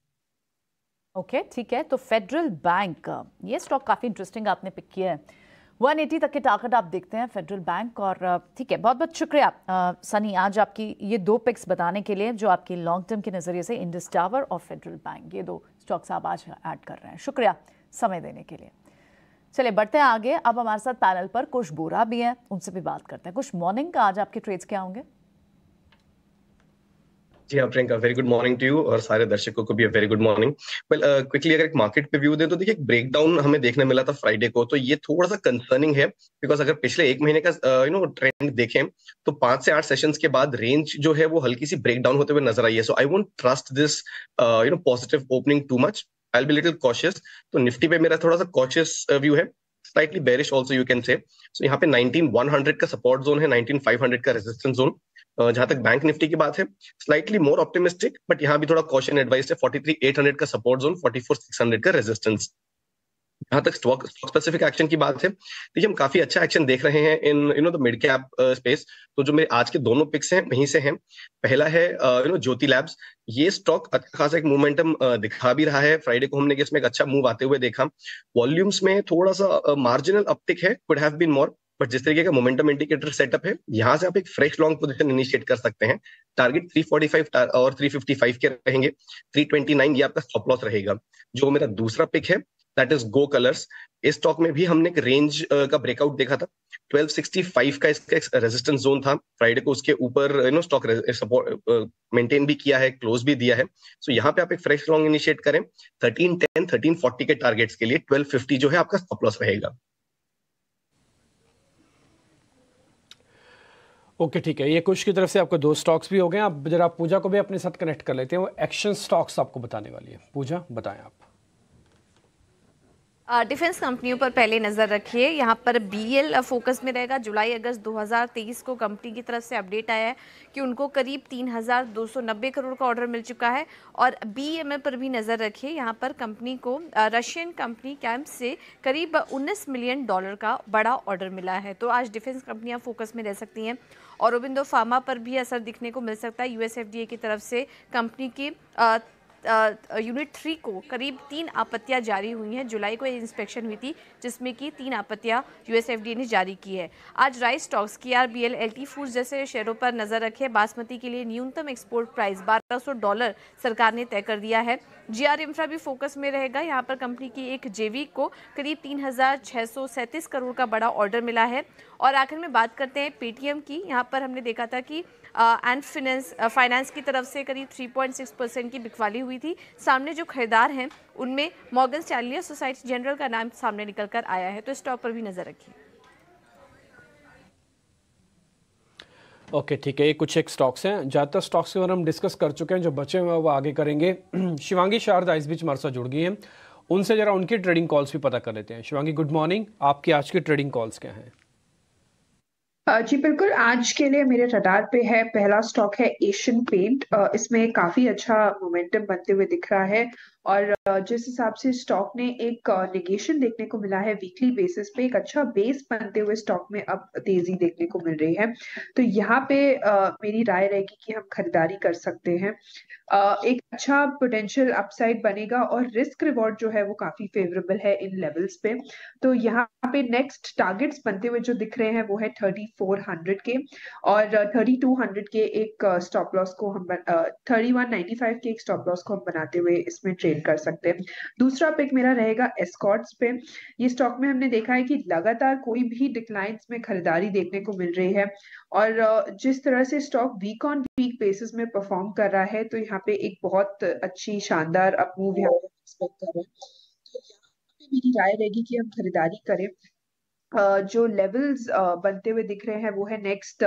ओके, ठीक है। तो फेडरल बैंक, ये स्टॉक काफी इंटरेस्टिंग आपने पिक किया है। 180 तक के टारगेट आप देखते हैं फेडरल बैंक, और ठीक है, बहुत बहुत शुक्रिया सनी आज आपकी ये 2 पिक्स बताने के लिए जो आपकी लॉन्ग टर्म के नजरिए से इंडस टावर और फेडरल बैंक, ये 2 स्टॉक्स आप आज ऐड कर रहे हैं। शुक्रिया समय देने के लिए। चलिए बढ़ते हैं आगे। अब हमारे साथ पैनल पर कुश बोरा भी हैं, उनसे भी बात करते हैं। कुश, मॉर्निंग का आज आपके ट्रेड्स क्या होंगे? जी हाँ Priyanka, very good morning to you, और सारे दर्शकों को भी very good morning. Well quickly अगर एक मार्केट पे व्यू दें तो देखिए, एक ब्रेकडाउन हमें देखने मिला था फ्राइडे को, तो ये थोड़ा सा कंसर्निंग है। बिकॉज अगर पिछले 1 महीने का ट्रेंड देखें तो 5 से 8 सेशंस के बाद रेंज जो है वो हल्की सी ब्रेकडाउन होते हुए नजर आई है। So I won't trust this positive opening too much, I will be little cautious. तो निफ्टी पे मेरा थोड़ा सा कॉशियस व्यू है, slightly bearish also you can say. So यहाँ पे 19,100 का सपोर्ट जोन है, 19,500 का रेजिस्टेंस जोन। जहां तक बैंक निफ्टी की बात है, स्लाइटली मोर ऑप्टिमिस्टिक, बट यहाँ भी थोड़ा कॉशन एडवाइस है। 43,800 का सपोर्ट जोन, 44,600 का रेजिस्टेंस। जहां तक स्टॉक स्पेसिफिक एक्शन की बात है, देखिए हम काफी अच्छा एक्शन देख रहे हैं in the mid cap space. तो जो मेरे आज के दोनों पिक्स हैं वहीं से हैं। पहला है ज्योति लैब्स। ये स्टॉक अच्छा खासा एक मोमेंटम दिखा भी रहा है। फ्राइडे को हमने इसमें एक अच्छा मूव आते हुए देखा। वॉल्यूम्स में थोड़ा सा मार्जिनल अपटिक है, could have been more, but जिस तरीके का मोमेंटम इंडिकेटर सेटअप है, यहाँ से आप एक फ्रेश लॉन्ग पोजीशन इनिशिएट कर सकते हैं। टारगेट 345 और 355 के रहेंगे। 329 ये आपका स्टॉप लॉस रहेगा। जो मेरा दूसरा पिक है दैट इज गो कलर्स। इस स्टॉक में भी हमने एक रेंज का ब्रेकआउट देखा था। 1265 का इसका रेजिस्टेंस जोन था। फ्राइडे को उसके ऊपर स्टॉक सपोर्ट मेंटेन भी किया है, क्लोज भी दिया है। सो यहाँ पे आप एक फ्रेश लॉन्ग इनिशिएट करें। 1310 1340 के टारगेट्स के लिए 1250 जो है आपका स्टॉप लॉस रहेगा। ओके ठीक है, ये कुछ की तरफ से आपको 2 स्टॉक्स भी हो गए। आप जरा पूजा को भी अपने साथ कनेक्ट कर लेते हैं, वो एक्शन स्टॉक्स आपको बताने वाली है। पूजा बताएं आप। डिफेंस कंपनियों पर पहले नज़र रखिए। यहाँ पर BEL फोकस में रहेगा। जुलाई अगस्त 2023 को कंपनी की तरफ से अपडेट आया है कि उनको करीब 3,290 करोड़ का ऑर्डर मिल चुका है। और BEML पर भी नज़र रखिए। यहाँ पर कंपनी को रशियन कंपनी कैम्प से करीब $19 मिलियन का बड़ा ऑर्डर मिला है। तो आज डिफेंस कंपनियाँ फोकस में रह सकती हैं। और औरोबिंदो फार्मा पर भी असर दिखने को मिल सकता है। US FDA की तरफ से कंपनी की यूनिट 3 को करीब 3 आपत्तियां जारी हुई हैं। जुलाई को इंस्पेक्शन हुई थी जिसमें कि 3 आपत्तियां US FDA ने जारी की है। आज rice stocks KRBL LT foods जैसे शेयरों पर नजर रखें। बासमती के लिए न्यूनतम एक्सपोर्ट प्राइस $1,200 सरकार ने तय कर दिया है। GR इंफ्रा भी फोकस में रहेगा। यहाँ पर कंपनी की एक JV को करीब 3,637 करोड़ का बड़ा ऑर्डर मिला है। और आखिर में बात करते हैं पेटीएम की। यहाँ पर हमने देखा था कि एंड फाइनेंस की तरफ से करीब 3.6% की बिकवाली हुई थी। सामने जो खरीदार हैं उनमें मॉर्गन स्टैनली, सोसाइटी जनरल का नाम सामने निकल कर आया है। तो स्टॉक पर भी नजर रखिए। ओके ठीक है, ये कुछ एक स्टॉक्स हैं। ज़्यादातर स्टॉक्स के बारे में हम डिस्कस कर चुके हैं, जो बचे हुए हैं वो आगे करेंगे। शिवांगी शारदा इस बीच हमारे साथ जुड़ गई हैं, उनसे जरा उनकी ट्रेडिंग कॉल्स भी पता कर लेते हैं। शिवांगी गुड मॉर्निंग, आपकी आज की ट्रेडिंग कॉल्स क्या हैं? जी बिल्कुल, आज के लिए मेरे रडार पे है, पहला स्टॉक है एशियन पेंट। इसमें काफी अच्छा मोमेंटम बनते हुए दिख रहा है और जिस हिसाब से स्टॉक ने एक नेगेशन देखने को मिला है वीकली बेसिस पे, एक अच्छा बेस बनते हुए स्टॉक में अब तेजी देखने को मिल रही है। तो यहाँ पे मेरी राय रहेगी कि हम खरीदारी कर सकते हैं। एक अच्छा पोटेंशियल अपसाइड बनेगा और रिस्क रिवॉर्ड जो है वो काफी फेवरेबल है इन लेवल्स पे। तो यहाँ पे नेक्स्ट टारगेट्स बनते हुए जो दिख रहे हैं वो है 3400 के और 3200 के एक स्टॉप लॉस को हम 3195 के एक स्टॉप लॉस को हम बनाते हुए इसमें ट्रेड कर सकते हैं। दूसरा पिक मेरा रहेगा एस्कॉर्ट्स पे। ये स्टॉक में हमने देखा है कि लगातार कोई भी डिक्लाइंस में खरीदारी देखने को मिल रही है और जिस तरह से stock week on week basis में परफॉर्म कर रहा है तो यहाँ पे एक बहुत अच्छी शानदार अप मूव यहाँ पे एक्सपेक्ट कर रहे हैं। तो यहाँ पे मेरी राय रहेगी कि हम खरीदारी करें। जो लेवल्स बनते हुए दिख रहे हैं वो है नेक्स्ट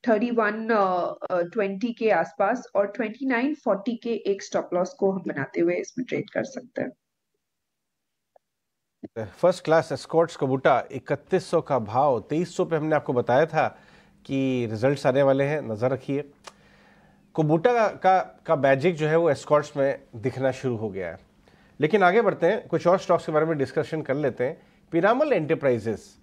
3120 के आसपास और 2940 के एक स्टॉप लॉस को हम बनाते हुए इसमें ट्रेड कर सकते हैं। फर्स्ट क्लास एस्कॉर्ट्स कबूटा 3100 का भाव, 2300 पे हमने आपको बताया था कि रिजल्ट्स आने वाले हैं, नज़र रखिए। कबूटा का मैजिक जो है वो एस्कॉर्ट्स में दिखना शुरू हो गया है। लेकिन आगे बढ़ते हैं, कुछ और स्टॉक्स के बारे में डिस्कशन कर लेते हैं। पिरामल एंटरप्राइजेस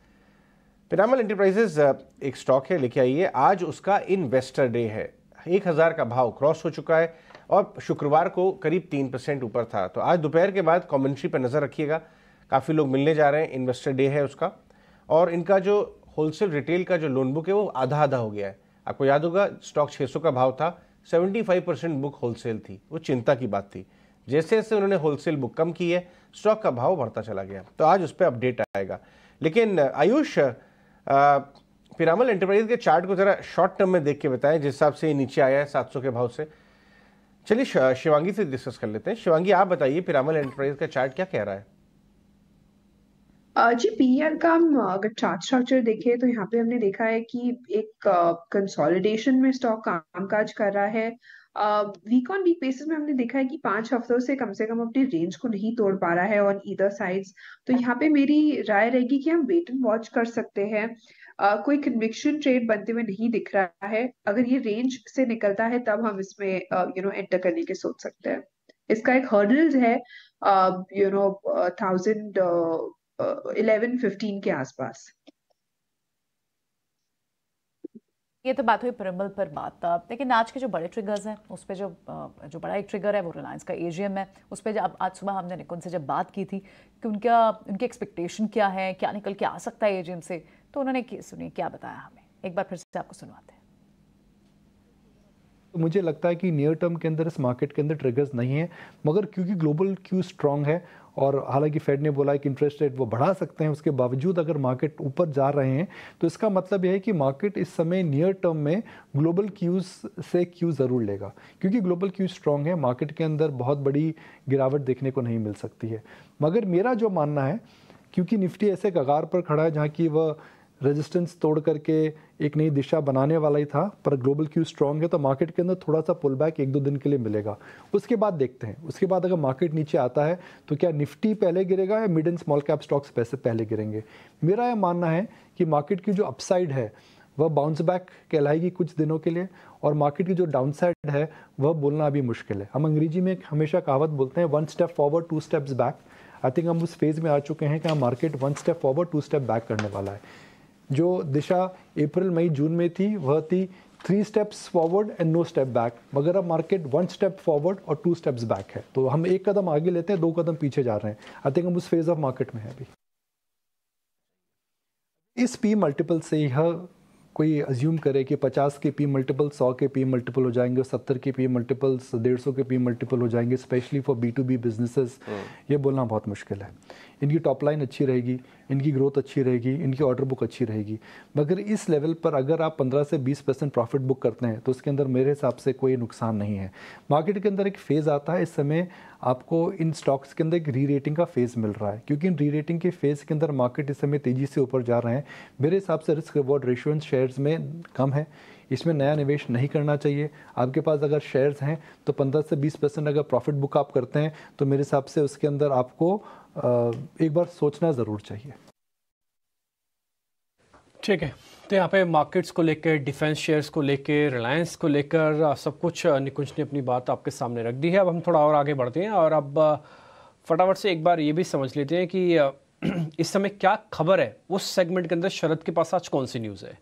एक स्टॉक है, लेके आइए। आज उसका इन्वेस्टर डे है, 1000 का भाव क्रॉस हो चुका है और शुक्रवार को करीब 3% ऊपर था। तो आज दोपहर के बाद कमेंट्री पर नज़र रखिएगा, काफ़ी लोग मिलने जा रहे हैं, इन्वेस्टर डे है उसका। और इनका जो होलसेल रिटेल का जो लोन बुक है वो आधा आधा हो गया है। आपको याद होगा स्टॉक 600 का भाव था, 75% बुक होलसेल थी, वो चिंता की बात थी। जैसे जैसे उन्होंने होलसेल बुक कम की है, स्टॉक का भाव बढ़ता चला गया। तो आज उस पर अपडेट आएगा। लेकिन आयुष, पिरामल एंटरप्राइज के चार्ट को जरा शॉर्ट टर्म में देख के बताएं, जिस हिसाब से ये नीचे आया है 700 के भाव से। चलिए शिवांगी से डिस्कस कर लेते हैं। शिवांगी, आप बताइए पिरामल एंटरप्राइज का चार्ट क्या कह रहा है? जी, पीईआर का हम अगर चार्ट स्ट्रक्चर देखें तो यहाँ पे हमने देखा है कि एक कंसोलिडेशन में स्टॉक कामकाज कर रहा है। वीक ऑन वीक बेसिस में हमने देखा है कि 5 हफ्तों से कम अपनी रेंज को नहीं तोड़ पा रहा है ऑन ईदर साइड्स। तो यहाँ पे मेरी राय रहेगी कि हम वेट एंड वॉच कर सकते हैं। कोई कन्विक्शन ट्रेड बनते हुए नहीं दिख रहा है। अगर ये रेंज से निकलता है तब हम इसमें एंटर करने के सोच सकते हैं। इसका एक हर्डल्स है 1115 के आसपास। ये तो बात हुई पिरामल पर बात। लेकिन आज के जो बड़े ट्रिगर्स हैं उस पर जो बड़ा एक ट्रिगर है वो रिलायंस का एजीएम है। उस पर जब आज सुबह हमने निकुंज से जब बात की थी कि उनकी एक्सपेक्टेशन क्या है, क्या निकल के आ सकता है एजीएम से, तो उन्होंने सुनिए क्या बताया हमें। एक बार फिर से आपको सुनवाते हैं। तो मुझे लगता है कि नियर टर्म के अंदर इस मार्केट के अंदर ट्रिगर्स नहीं है, मगर क्योंकि ग्लोबल क्यू स्ट्रांग है और हालांकि फेड ने बोला है कि इंटरेस्ट रेट वो बढ़ा सकते हैं, उसके बावजूद अगर मार्केट ऊपर जा रहे हैं तो इसका मतलब यह है कि मार्केट इस समय नियर टर्म में ग्लोबल क्यूज से क्यू ज़रूर लेगा, क्योंकि ग्लोबल क्यू स्ट्रांग है। मार्केट के अंदर बहुत बड़ी गिरावट देखने को नहीं मिल सकती है। मगर मेरा जो मानना है, क्योंकि निफ्टी ऐसे कगार पर खड़ा है जहाँ की वह रेजिस्टेंस तोड़ करके एक नई दिशा बनाने वाला ही था, पर ग्लोबल क्यू स्ट्रांग है तो मार्केट के अंदर थोड़ा सा पुल बैक 1-2 दिन के लिए मिलेगा। उसके बाद देखते हैं, उसके बाद अगर मार्केट नीचे आता है तो क्या निफ्टी पहले गिरेगा या mid and small cap stocks पैसे पहले गिरेंगे। मेरा यह मानना है कि मार्केट की जो अपसाइड है वह बाउंस बैक कहलाएगी कुछ दिनों के लिए, और मार्केट की जो डाउन साइड है वह बोलना अभी मुश्किल है। हम अंग्रेजी में हमेशा कहावत बोलते हैं 1 step forward 2 steps back. I think हम उस फेज़ में आ चुके हैं कि market 1 step forward 2 step back करने वाला है। जो दिशा अप्रैल मई जून में थी वह थी 3 steps forward and no step back, मगर अब मार्केट 1 स्टेप फॉरवर्ड और 2 स्टेप्स बैक है। तो हम 1 कदम आगे लेते हैं, 2 कदम पीछे जा रहे हैं। आई थिंक हम उस फेज ऑफ मार्केट में है अभी। इस पी मल्टीपल से यह कोई अज्यूम करे कि 50 के पी मल्टीपल 100 के पी मल्टीपल हो जाएंगे, 70 के पी मल्टीपल्स 150 के पी मल्टीपल हो जाएंगे, स्पेशली फॉर B2B बिजनेसेस, ये बोलना बहुत मुश्किल है। इनकी टॉप लाइन अच्छी रहेगी, इनकी ग्रोथ अच्छी रहेगी, इनकी ऑर्डर बुक अच्छी रहेगी, मगर इस लेवल पर अगर आप 15 से 20% प्रॉफिट बुक करते हैं तो उसके अंदर मेरे हिसाब से कोई नुकसान नहीं है। मार्केट के अंदर एक फेज़ आता है, इस समय आपको इन स्टॉक्स के अंदर एक री रेटिंग का फेज़ मिल रहा है, क्योंकि इन री रेटिंग के फेज़ के अंदर मार्केट इस समय तेज़ी से ऊपर जा रहे हैं। मेरे हिसाब से risk reward ratio in shares में कम है, इसमें नया निवेश नहीं करना चाहिए। आपके पास अगर शेयर्स हैं तो 15 से 20% अगर प्रॉफिट बुक आप करते हैं तो मेरे हिसाब से उसके अंदर आपको एक बार सोचना ज़रूर चाहिए। ठीक है, तो यहाँ पे मार्केट्स को लेकर, डिफेंस शेयर्स को लेकर, रिलायंस को लेकर सब कुछ निकुंज ने अपनी बात आपके सामने रख दी है। अब हम थोड़ा और आगे बढ़ते हैं और अब फटाफट से एक बार ये भी समझ लेते हैं कि इस समय क्या खबर है उस सेगमेंट के अंदर। शरद के पास आज कौन सी न्यूज़ है?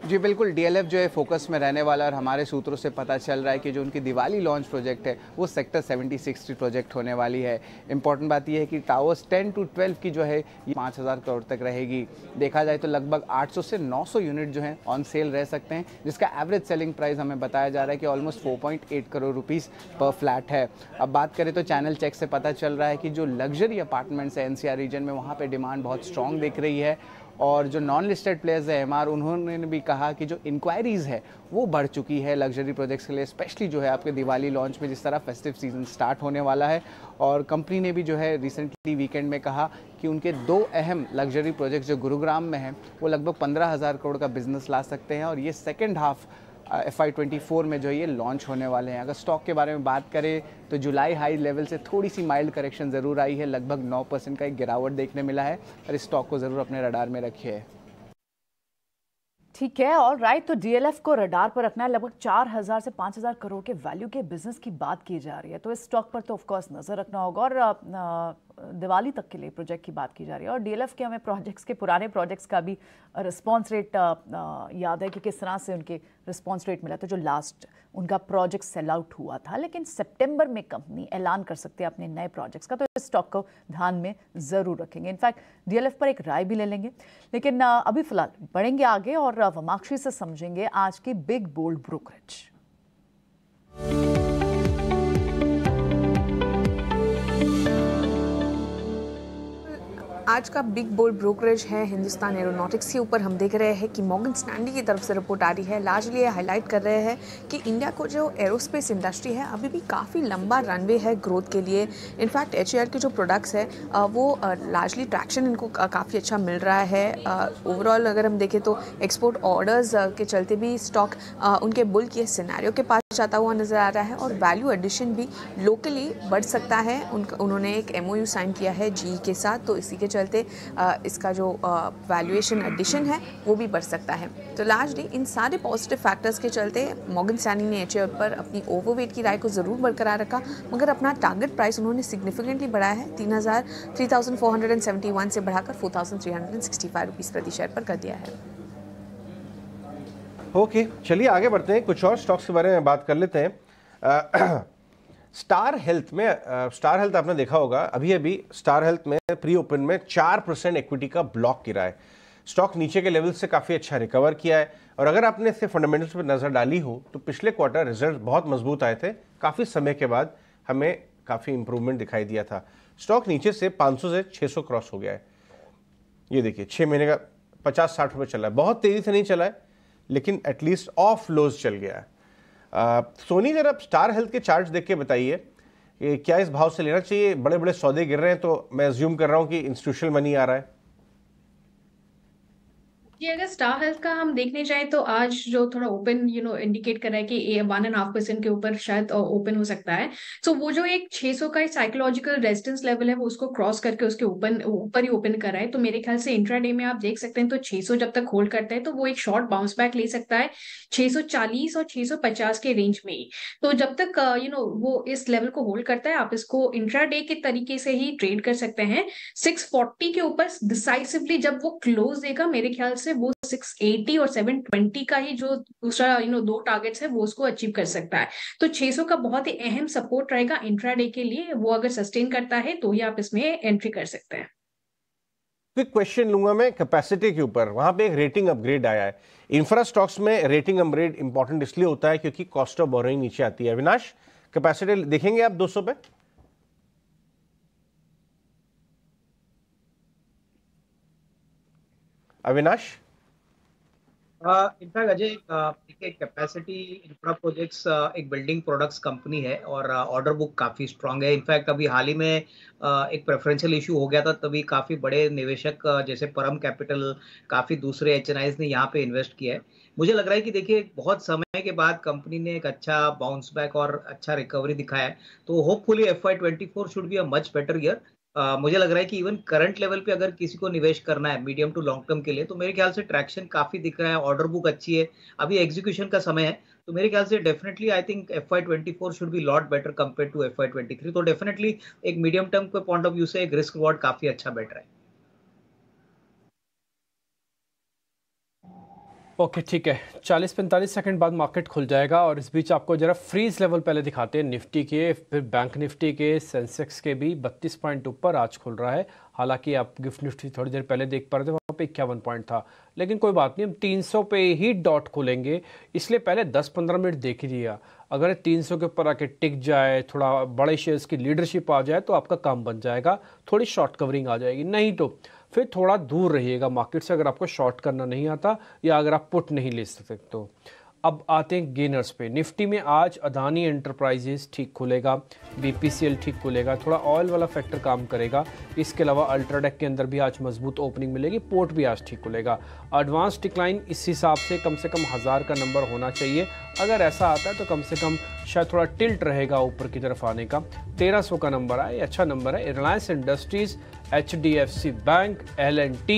जी बिल्कुल, डीएलएफ जो है फोकस में रहने वाला, और हमारे सूत्रों से पता चल रहा है कि जो उनकी दिवाली लॉन्च प्रोजेक्ट है वो सेक्टर 76 प्रोजेक्ट होने वाली है। इंपॉर्टेंट बात यह है कि टावर्स 10 to 12 की जो है ये 5000 करोड़ तक रहेगी। देखा जाए तो लगभग 800 से 900 यूनिट जो हैं ऑन सेल रह सकते हैं, जिसका एवरेज सेलिंग प्राइस हमें बताया जा रहा है कि ऑलमोस्ट 4.8 करोड़ रुपीज़ पर फ्लैट है। अब बात करें तो चैनल चेक से पता चल रहा है कि जो लग्जरी अपार्टमेंट्स है एनसीआर रीजन में, वहाँ पर डिमांड बहुत स्ट्रॉन्ग दिख रही है। और जो नॉन लिस्टेड प्लेयर्स है एमआर, उन्होंने भी कहा कि जो इंक्वायरीज़ है वो बढ़ चुकी है लग्जरी प्रोजेक्ट्स के लिए, स्पेशली जो है आपके दिवाली लॉन्च में जिस तरह फेस्टिव सीजन स्टार्ट होने वाला है। और कंपनी ने भी जो है रिसेंटली वीकेंड में कहा कि उनके 2 अहम लग्जरी प्रोजेक्ट्स जो गुरुग्राम में हैं वो लगभग 15,000 करोड़ का बिजनेस ला सकते हैं, और ये सेकेंड हाफ FY24 में जो ये लॉन्च होने वाले हैं। अगर स्टॉक के बारे में बात करें तो जुलाई हाई लेवल से थोड़ी सी माइल्ड करेक्शन ज़रूर आई है, लगभग 9% का एक गिरावट देखने मिला है, और इस स्टॉक को ज़रूर अपने रडार में रखिए। ठीक है, ऑल राइट। तो डीएलएफ को रडार पर रखना है। लगभग 4000 से 5000 करोड़ के वैल्यू के बिजनेस की बात की जा रही है, तो इस स्टॉक पर तो ऑफकोर्स नज़र रखना होगा। और दिवाली तक के लिए प्रोजेक्ट की बात की जा रही है, और डीएलएफ के हमें प्रोजेक्ट्स के पुराने प्रोजेक्ट्स का भी रिस्पॉन्स रेट याद है कि किस तरह से उनके रिस्पॉन्स रेट मिला। तो जो लास्ट उनका प्रोजेक्ट सेल आउट हुआ था, लेकिन सितंबर में कंपनी ऐलान कर सकती है अपने नए प्रोजेक्ट्स का, तो इस स्टॉक को ध्यान में ज़रूर रखेंगे। इनफैक्ट डीएलएफ पर एक राय भी ले लेंगे, लेकिन अभी फिलहाल बढ़ेंगे आगे और वमाक्षी से समझेंगे आज की बिग बोल्ड ब्रोकरेज। आज का बिग बोल्ड ब्रोकरेज है हिंदुस्तान एरोनॉटिक्स के ऊपर। हम देख रहे हैं कि मॉर्गन स्टैनली की तरफ से रिपोर्ट आ रही है। लार्जली ये हाईलाइट कर रहे हैं कि इंडिया को जो एरोस्पेस इंडस्ट्री है अभी भी काफ़ी लंबा रनवे है ग्रोथ के लिए। इनफैक्ट एचएआर के जो प्रोडक्ट्स है वो लार्जली ट्रैक्शन इनको काफ़ी अच्छा मिल रहा है। ओवरऑल अगर हम देखें तो एक्सपोर्ट ऑर्डर्स के चलते भी स्टॉक उनके बुल के सिनेरियो के पास जाता हुआ नज़र आ रहा है, और वैल्यू एडिशन भी लोकली बढ़ सकता है। उन्होंने एक MOU साइन किया है GE के साथ, तो इसी के चलते इसका जो वैल्यूएशन एडिशन है वो भी बढ़ सकता है। तो लार्जली इन सारे पॉजिटिव फैक्टर्स के चलते मॉर्गन स्टैनली ने एचएआर पर अपनी ओवरवेट की राय को ज़रूर बरकरार रखा, मगर अपना टारगेट प्राइस उन्होंने सिग्निफिकेंटली बढ़ाया है। 3,471 से बढ़ाकर 4,365 रुपीज़ प्रति शेयर पर कर दिया है। ओके, चलिए आगे बढ़ते हैं, कुछ और स्टॉक्स के बारे में बात कर लेते हैं। स्टार हेल्थ में, स्टार हेल्थ आपने देखा होगा, अभी स्टार हेल्थ में प्री ओपन में 4% इक्विटी का ब्लॉक गिरा है। स्टॉक नीचे के लेवल से काफ़ी अच्छा रिकवर किया है, और अगर आपने इसके फंडामेंटल्स पर नज़र डाली हो तो पिछले क्वार्टर रिजल्ट बहुत मजबूत आए थे। काफ़ी समय के बाद हमें काफ़ी इंप्रूवमेंट दिखाई दिया था। स्टॉक नीचे से 500 से 600 क्रॉस हो गया है। ये देखिए 6 महीने का 50-60 रुपये चला है, बहुत तेज़ी से नहीं चला है, लेकिन एटलीस्ट ऑफ लोज चल गया है। सोनी, जरा आप स्टार हेल्थ के चार्ट्स देख के बताइए कि क्या इस भाव से लेना चाहिए? बड़े बड़े सौदे गिर रहे हैं, तो मैं अज्यूम कर रहा हूं कि इंस्टीट्यूशनल मनी आ रहा है। जी, अगर स्टार हेल्थ का हम देखने जाएं तो आज जो थोड़ा ओपन इंडिकेट कर रहा है कि 1.5% के ऊपर शायद ओपन हो सकता है। तो वो जो एक 600 का साइकोलॉजिकल रेजिस्टेंस लेवल है वो उसको क्रॉस करके उसके ऊपर ही ओपन कर रहा है। तो मेरे ख्याल से इंट्राडे में आप देख सकते हैं, तो 600 जब तक होल्ड करता है तो वो एक शॉर्ट बाउंस बैक ले सकता है 640 और 650 के रेंज में ही। तो जब तक वो इस लेवल को होल्ड करता है, आप इसको इंट्राडे के तरीके से ही ट्रेड कर सकते हैं। 640 के ऊपर डिसाइसिवली जब वो क्लोज देगा, मेरे ख्याल से वो 680 और 720 का ही जो दूसरा दो टारगेट्स है वो उसको अचीव कर सकता है। तो 600 का बहुत ही अहम सपोर्ट रहेगा इंट्राडे के लिए। वो अगर सस्टेन करता है तो ही आप इसमें एंट्री कर सकते हैं। क्विक क्वेश्चन लूंगा मैं कैपेसिटी के ऊपर। वहां पे एक रेटिंग अपग्रेड आया है। इंफ्रा स्टॉक्स में रेटिंग अपग्रेड इंपॉर्टेंट इसलिए होता है क्योंकि कॉस्ट ऑफ बोरोइंग नीचे आती है। अविनाश, कैपेसिटी देखेंगे आप 200 पे? अविनाश, इनफैक्ट अजय, देखिए कैपेसिटी इंफ्रा प्रोजेक्ट्स एक बिल्डिंग प्रोडक्ट्स कंपनी है और ऑर्डर बुक काफ़ी स्ट्रांग है। इनफैक्ट अभी हाल ही में एक प्रेफरेंशियल इशू हो गया था, तभी काफ़ी बड़े निवेशक जैसे परम कैपिटल, काफ़ी दूसरे HNIs ने यहाँ पे इन्वेस्ट किया है। मुझे लग रहा है कि देखिए बहुत समय के बाद कंपनी ने एक अच्छा बाउंस बैक और अच्छा रिकवरी दिखाया है, तो hopefully FY24 should be a much better year. मुझे लग रहा है कि इवन करंट लेवल पे अगर किसी को निवेश करना है मीडियम टू लॉन्ग टर्म के लिए, तो मेरे ख्याल से ट्रैक्शन काफी दिख रहा है, ऑर्डर बुक अच्छी है, अभी एग्जीक्यूशन का समय है, तो मेरे ख्याल से definitely I think FY24 should be lot better compare to FY23। तो डेफिनेटली एक मीडियम टर्म के पॉइंट ऑफ व्यू से एक रिस्क रिवॉर्ड काफी अच्छा बेटर है। ओके ठीक है, 40-45 सेकंड बाद मार्केट खुल जाएगा और इस बीच आपको जरा फ्रीज लेवल पहले दिखाते हैं निफ्टी के, फिर बैंक निफ्टी के, सेंसेक्स के भी 32 पॉइंट ऊपर आज खुल रहा है। हालांकि आप गिफ्ट निफ्टी थोड़ी देर पहले देख पा रहे थे, वहाँ पे 51 पॉइंट था, लेकिन कोई बात नहीं, हम 300 पे ही डॉट खोलेंगे, इसलिए पहले 10-15 मिनट देख ही लिया। अगर 300 के ऊपर आके टिक जाए, थोड़ा बड़े शेयर्स की लीडरशिप आ जाए तो आपका काम बन जाएगा, थोड़ी शॉर्ट कवरिंग आ जाएगी, नहीं तो फिर थोड़ा दूर रहिएगा मार्केट से अगर आपको शॉर्ट करना नहीं आता या अगर आप पुट नहीं ले सकते तो। अब आते हैं गेनर्स पे। निफ्टी में आज अदानी एंटरप्राइजेस ठीक खुलेगा, BPCL ठीक खुलेगा, थोड़ा ऑयल वाला फैक्टर काम करेगा। इसके अलावा अल्ट्राटेक के अंदर भी आज मजबूत ओपनिंग मिलेगी, पोर्ट भी आज ठीक खुलेगा। एडवांस डिक्लाइन इस हिसाब से कम 1000 का नंबर होना चाहिए, अगर ऐसा आता है तो कम से कम शायद थोड़ा टिल्ट रहेगा ऊपर की तरफ आने का। 1300 का नंबर है, ये अच्छा नंबर है। Reliance industries, HDFC bank, L&T,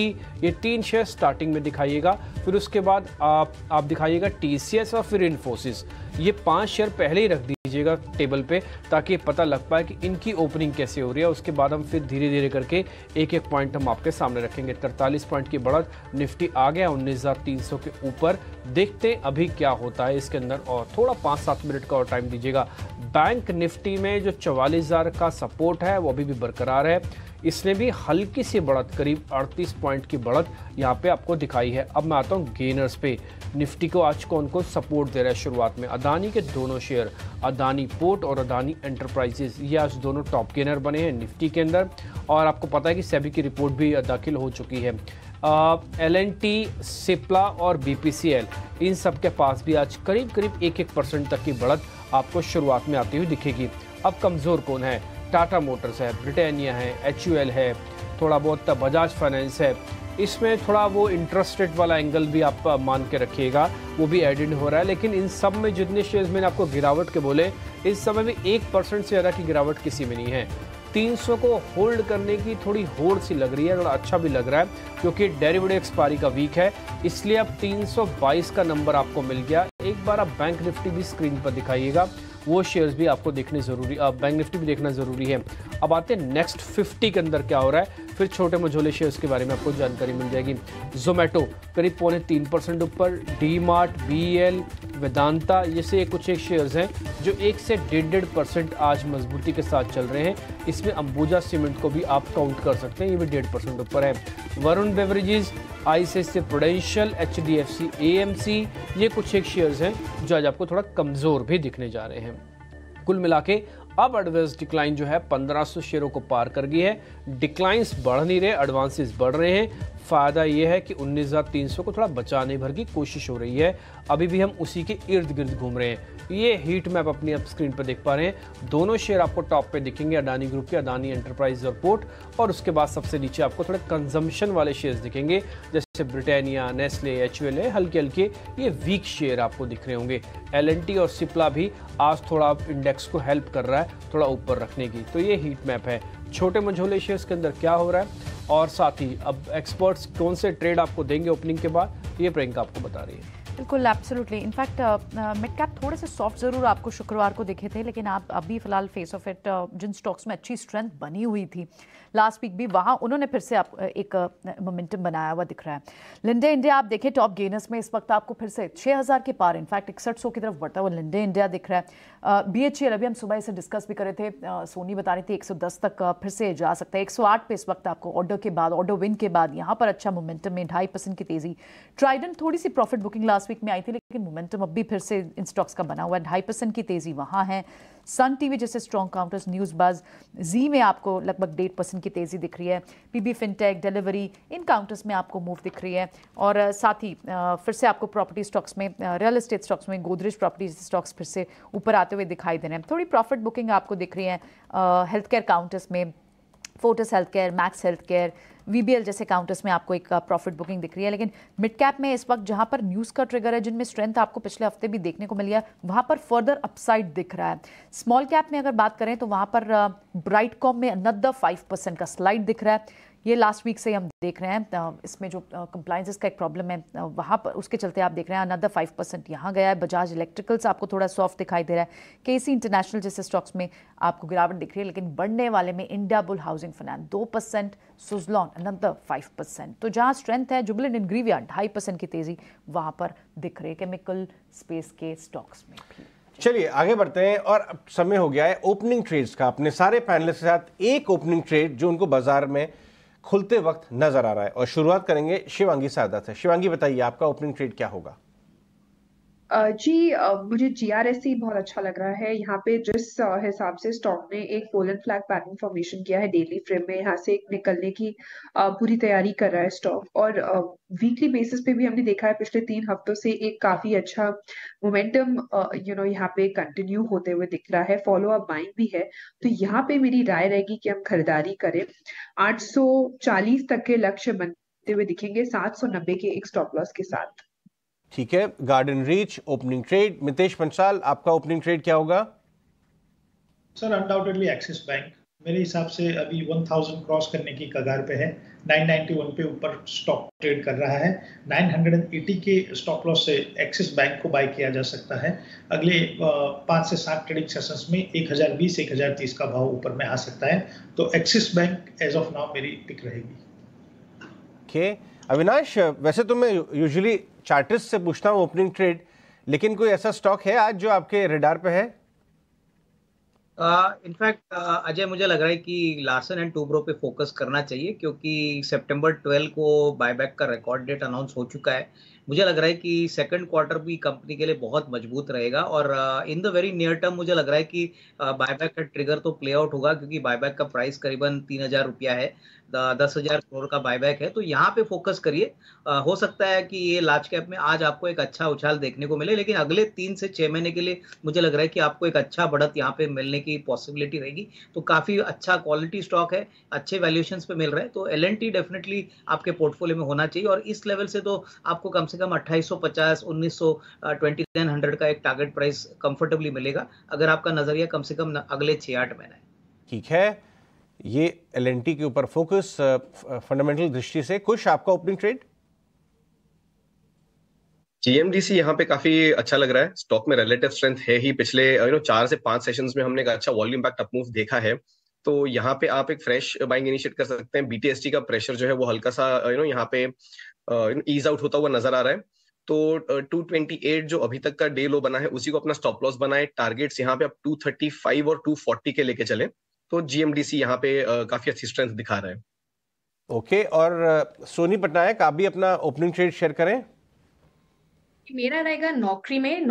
ये 3 शेयर स्टार्टिंग में दिखाइएगा, फिर उसके बाद आप दिखाइएगा TCS और फिर इन्फोसिस। ये 5 शेयर पहले ही रख दीजिएगा टेबल पे ताकि पता लग पाए कि इनकी ओपनिंग कैसे हो रही है। उसके बाद हम फिर धीरे धीरे करके एक एक पॉइंट हम आपके सामने रखेंगे। 43 पॉइंट की बढ़त, निफ्टी आ गया 19,300 के ऊपर। देखते हैं अभी क्या होता है इसके अंदर, और थोड़ा 5-7 मिनट का और टाइम दीजिएगा। बैंक निफ्टी में जो 44,000 का सपोर्ट है वो अभी भी बरकरार है, इसने भी हल्की सी बढ़त, करीब 38 पॉइंट की बढ़त यहाँ पे आपको दिखाई है। अब मैं आता हूँ गेनर्स पे। निफ्टी को आज कौन को सपोर्ट दे रहा है शुरुआत में? अदानी के दोनों शेयर, अदानी पोर्ट और अदानी एंटरप्राइजेस, ये आज दोनों टॉप गेनर बने हैं निफ्टी के अंदर। और आपको पता है कि सेबी की रिपोर्ट भी दाखिल हो चुकी है। L&T, सिप्ला और BPCL, इन सब के पास भी आज करीब 1% तक की बढ़त आपको शुरुआत में आती हुई दिखेगी। अब कमज़ोर कौन है? टाटा मोटर्स है, ब्रिटानिया है, HUL है, थोड़ा बहुत बजाज फाइनेंस है। इसमें थोड़ा वो इंटरेस्ट रेट वाला एंगल भी आप मान के रखिएगा, वो भी एडिड हो रहा है। लेकिन इन सब में जितने शेयर्स मैंने आपको गिरावट के बोले, इस समय भी 1% से ज़्यादा की गिरावट किसी में नहीं है। 300 को होल्ड करने की थोड़ी होड़ सी लग रही है, थोड़ा अच्छा भी लग रहा है क्योंकि डेरिवेटिव एक्सपायरी का वीक है, इसलिए अब 322 का नंबर आपको मिल गया। एक बार आप बैंक निफ्टी भी स्क्रीन पर दिखाइएगा, वो शेयर्स भी आपको देखने ज़रूरी, बैंक निफ्टी भी देखना ज़रूरी है। अब आते हैं नेक्स्ट 50 के अंदर क्या हो रहा है, फिर छोटे मझोले शेयर्स के बारे में आपको जानकारी मिल जाएगी। जोमेटो करीब 3.25% ऊपर, डी-मार्ट, BEL, वेदांता, जैसे कुछ एक शेयर्स हैं जो 1 से 1.5% आज मजबूती के साथ चल रहे हैं। इसमें अंबुजा सीमेंट को भी आप काउंट कर सकते हैं, ये भी 1.5% ऊपर है। Varun beverages, ICICI prudential, HDFC, AMC, ये कुछ एक शेयर्स हैं जो आज आपको थोड़ा कमज़ोर भी दिखने जा रहे हैं। कुल मिला के अब एडवांस डिक्लाइन जो है 1500 शेयरों को पार कर गई है। डिक्लाइंस बढ़ नहीं रहे, एडवांसेस बढ़ रहे हैं। फ़ायदा ये है कि 19,300 को थोड़ा बचाने भर की कोशिश हो रही है, अभी भी हम उसी के इर्द गिर्द घूम रहे हैं। ये हीट मैप अपनी आप स्क्रीन पर देख पा रहे हैं, दोनों शेयर आपको टॉप पे दिखेंगे, अडानी ग्रुप के, अडानी एंटरप्राइज और पोर्ट, और उसके बाद सबसे नीचे आपको थोड़े कंजम्पशन वाले शेयर्स दिखेंगे जैसे ब्रिटानिया, नेस्ले, HUL, हल्के हल्के ये वीक शेयर आपको दिख रहे होंगे। L&T और सिप्ला भी आज थोड़ा इंडेक्स को हेल्प कर रहा है थोड़ा ऊपर रखने की। तो ये हीट मैप है छोटे मझोले शेयर्स के अंदर क्या हो रहा है, और साथ ही अब एक्सपर्ट्स कौन से ट्रेड आपको देंगे ओपनिंग के बाद, ये प्रियंका आपको बता रही है। बिल्कुल, एब्सोल्युटली। इनफैक्ट मिड कैप थोड़े से सॉफ्ट ज़रूर आपको शुक्रवार को दिखे थे, लेकिन आप अभी फिलहाल फेस ऑफ इट जिन स्टॉक्स में अच्छी स्ट्रेंथ बनी हुई थी लास्ट वीक भी, वहाँ उन्होंने फिर से आप एक मोमेंटम बनाया हुआ दिख रहा है। लिंडे इंडिया आप देखें टॉप गेनर्स में इस वक्त आपको फिर से 6,000 के पार, इनफैक्ट 6100 की तरफ बढ़ता हुआ लिंडे इंडिया दिख रहा है। BHEL अभी हम सुबह इसे डिस्कस भी कर रहे थे, सोनी बता रही थी 110 तक फिर से जा सकता है। 108 पे इस वक्त आपको ऑर्डर के बाद, ऑर्डर विन के बाद यहाँ पर अच्छा मोमेंटम में 2.5% की तेजी। ट्राइडेंट थोड़ी सी प्रॉफिट बुकिंग लास्ट वीक में आई थी, लेकिन मोमेंटम अब भी फिर से इन स्टॉक्स का बना हुआ है, 2.5% की तेजी वहाँ है। सन टीवी जैसे स्ट्रॉन्ग काउंटर्स, न्यूज़ बज़, जी में आपको लगभग 1.5% की तेजी दिख रही है। PB फिनटेक, डिलीवरी, इन काउंटर्स में आपको मूव दिख रही है। और साथ ही फिर से आपको प्रॉपर्टी स्टॉक्स में, रियल एस्टेट स्टॉक्स में, गोदरेज प्रॉपर्टी स्टॉक्स फिर से ऊपर आते हुए दिखाई दे रहे हैं। थोड़ी प्रॉफिट बुकिंग आपको दिख रही है हेल्थ केयर काउंटर्स में, Fortis health care, max health care, VBL जैसे काउंटर्स में आपको एक प्रॉफिट बुकिंग दिख रही है, लेकिन मिड कैप में इस वक्त जहां पर न्यूज़ का ट्रिगर है, जिनमें स्ट्रेंथ आपको पिछले हफ्ते भी देखने को मिली है, वहां पर फर्दर अपसाइड दिख रहा है। स्मॉल कैप में अगर बात करें तो वहां पर ब्राइटकॉम में अनदर 5% का स्लाइड दिख रहा है। ये लास्ट वीक से हम देख रहे हैं, इसमें जो कंप्लायंसेस का एक प्रॉब्लम है वहाँ पर, उसके चलते आप देख रहे हैं अनदर 5% यहाँ गया है। बजाज इलेक्ट्रिकल्स आपको थोड़ा सॉफ्ट दिखाई दे रहा है। केसी इंटरनेशनल जैसे स्टॉक्स में आपको गिरावट दिख रही है, लेकिन बढ़ने वाले में India bull housing finance 2%, Suzlon another 5%। तो जहाँ स्ट्रेंथ है, जुबिलेंट इंग्रीविया 2.5% की तेजी वहाँ पर दिख रही है केमिकल स्पेस के स्टॉक्स में भी। चलिए आगे बढ़ते हैं, और अब समय हो गया है ओपनिंग ट्रेड्स का। अपने सारे पैनलिस्ट के साथ एक ओपनिंग ट्रेड जो उनको बाजार में खुलते वक्त नजर आ रहा है, और शुरुआत करेंगे शिवांगी सादा से। शिवांगी बताइए आपका ओपनिंग ट्रेड क्या होगा? जी मुझे GRSE बहुत अच्छा लग रहा है। यहाँ पे जिस हिसाब से स्टॉक ने एक पोलन फ्लैग पैटर्न फॉर्मेशन किया है डेली फ्रेम में, यहाँ से निकलने की पूरी तैयारी कर रहा है स्टॉक। और वीकली बेसिस पे भी हमने देखा है पिछले 3 हफ्तों से एक काफी अच्छा मोमेंटम यहाँ पे कंटिन्यू होते हुए दिख रहा है। फॉलो अप बाइंग भी है, तो यहाँ पे मेरी राय रहेगी कि हम खरीदारी करें। 840 तक के लक्ष्य बनते हुए दिखेंगे 790 के एक स्टॉप लॉस के साथ। ठीक है, Garden Reach opening trade. Mitesh Panchal आपका ओपनिंग ट्रेड क्या होगा? सर अनडाउटेडली एक्सिस बैंक मेरे हिसाब से अभी 1000 क्रॉस करने की कगार पे है। 991 पे ऊपर स्टॉक ट्रेड कर रहा है। 980 के स्टॉप लॉस से एक्सिस बैंक को बाय किया जा सकता है। अगले 5 से 7 ट्रेडिंग सेशंस में 1020 1030 का भाव ऊपर में आ सकता है। तो Axis Bank as of now मेरी पिक रहेगी। ओके अविनाश, वैसे तो मैं यूजुअली चार्टिस्ट से पूछता हूँ ओपनिंग ट्रेड, लेकिन कोई ऐसा स्टॉक है आज जो आपके रडार पे है? इनफैक्ट अजय, मुझे लग रहा है कि लार्सन एंड टूब्रो पे फोकस करना चाहिए, क्योंकि सितंबर 12 को बायबैक का रिकॉर्ड डेट अनाउंस हो चुका है। मुझे लग रहा है कि सेकंड क्वार्टर भी कंपनी के लिए बहुत मजबूत रहेगा, और in the very near term मुझे लग रहा है कि बायबैक का ट्रिगर तो प्ले आउट होगा, क्योंकि बायबैक का प्राइस करीबन 3000 रुपया है। 10,000 करोड़ का बायबैक है, तो यहाँ पे फोकस करिए। हो सकता है कि ये लार्ज कैप में आज आपको एक अच्छा उछाल देखने को मिले, लेकिन अगले 3 से 6 महीने के लिए मुझे लग रहा है कि आपको एक अच्छा बढ़त यहाँ पे मिलने की पॉसिबिलिटी रहेगी। तो काफी अच्छा क्वालिटी स्टॉक है, अच्छे वैल्यूएशंस पे मिल रहा है, तो L&T डेफिनेटली आपके पोर्टफोलियो में होना चाहिए। और इस लेवल से तो आपको कम से कम 2850, 1900, 2900 का एक टारगेट प्राइस कंफर्टेबली मिलेगा, अगर आपका नजरिया कम से कम अगले 6-8 महीने। ठीक है, ये L&T के ऊपर फोकस फंडामेंटल दृष्टि से। कुछ आपका ओपनिंग ट्रेड? GMDC यहाँ पे काफी अच्छा लग रहा है। स्टॉक में रिलेटिव स्ट्रेंथ है ही। पिछले 4 से 5 सेशंस में हमने एक अच्छा वॉल्यूम बैक अप मूव देखा है, तो यहाँ पे आप एक फ्रेश बाइंग इनिशिएट कर सकते हैं। BTST का प्रेशर जो है वो हल्का सा यहाँ पे ईज आउट होता हुआ नजर आ रहा है। तो 228 जो अभी तक का डे लो बना है, उसी को अपना स्टॉप लॉस बनाए। टारगेट्स यहाँ पे आप 235 और 240 के लेके चले, तो GMDC यहाँ पे काफी अच्छी स्ट्रेंथ दिखा रहा है। ओके, और सोनी पटनायक आप भी अपना ओपनिंग ट्रेड शेयर करें। मेरा रहेगा नौकरी में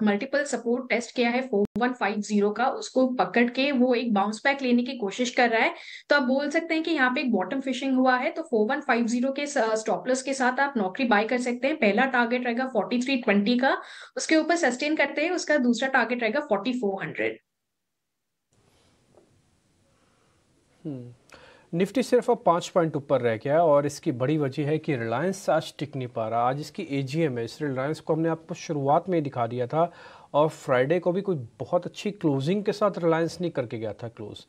मल्टीपल सपोर्ट टेस्ट किया है 4150 का, उसको पकड़ के वो एक बाउंस बैक लेने की कोशिश कर रहा है। तो आप बोल सकते हैं कि यहाँ पे एक बॉटम फिशिंग हुआ है, तो 4150 के स्टॉपलॉस के साथ आप नौकरी बाय कर सकते हैं। पहला टारगेट रहेगा 4320 का, उसके ऊपर सस्टेन करते हैं उसका दूसरा टारगेट रहेगा 4400। निफ्टी सिर्फ अब 5 पॉइंट ऊपर रह गया, और इसकी बड़ी वजह है कि रिलायंस आज टिक नहीं पा रहा। आज इसकी AGM है। इस रिलायंस को हमने आपको शुरुआत में दिखा दिया था, और फ्राइडे को भी कोई बहुत अच्छी क्लोजिंग के साथ रिलायंस नहीं करके गया था क्लोज।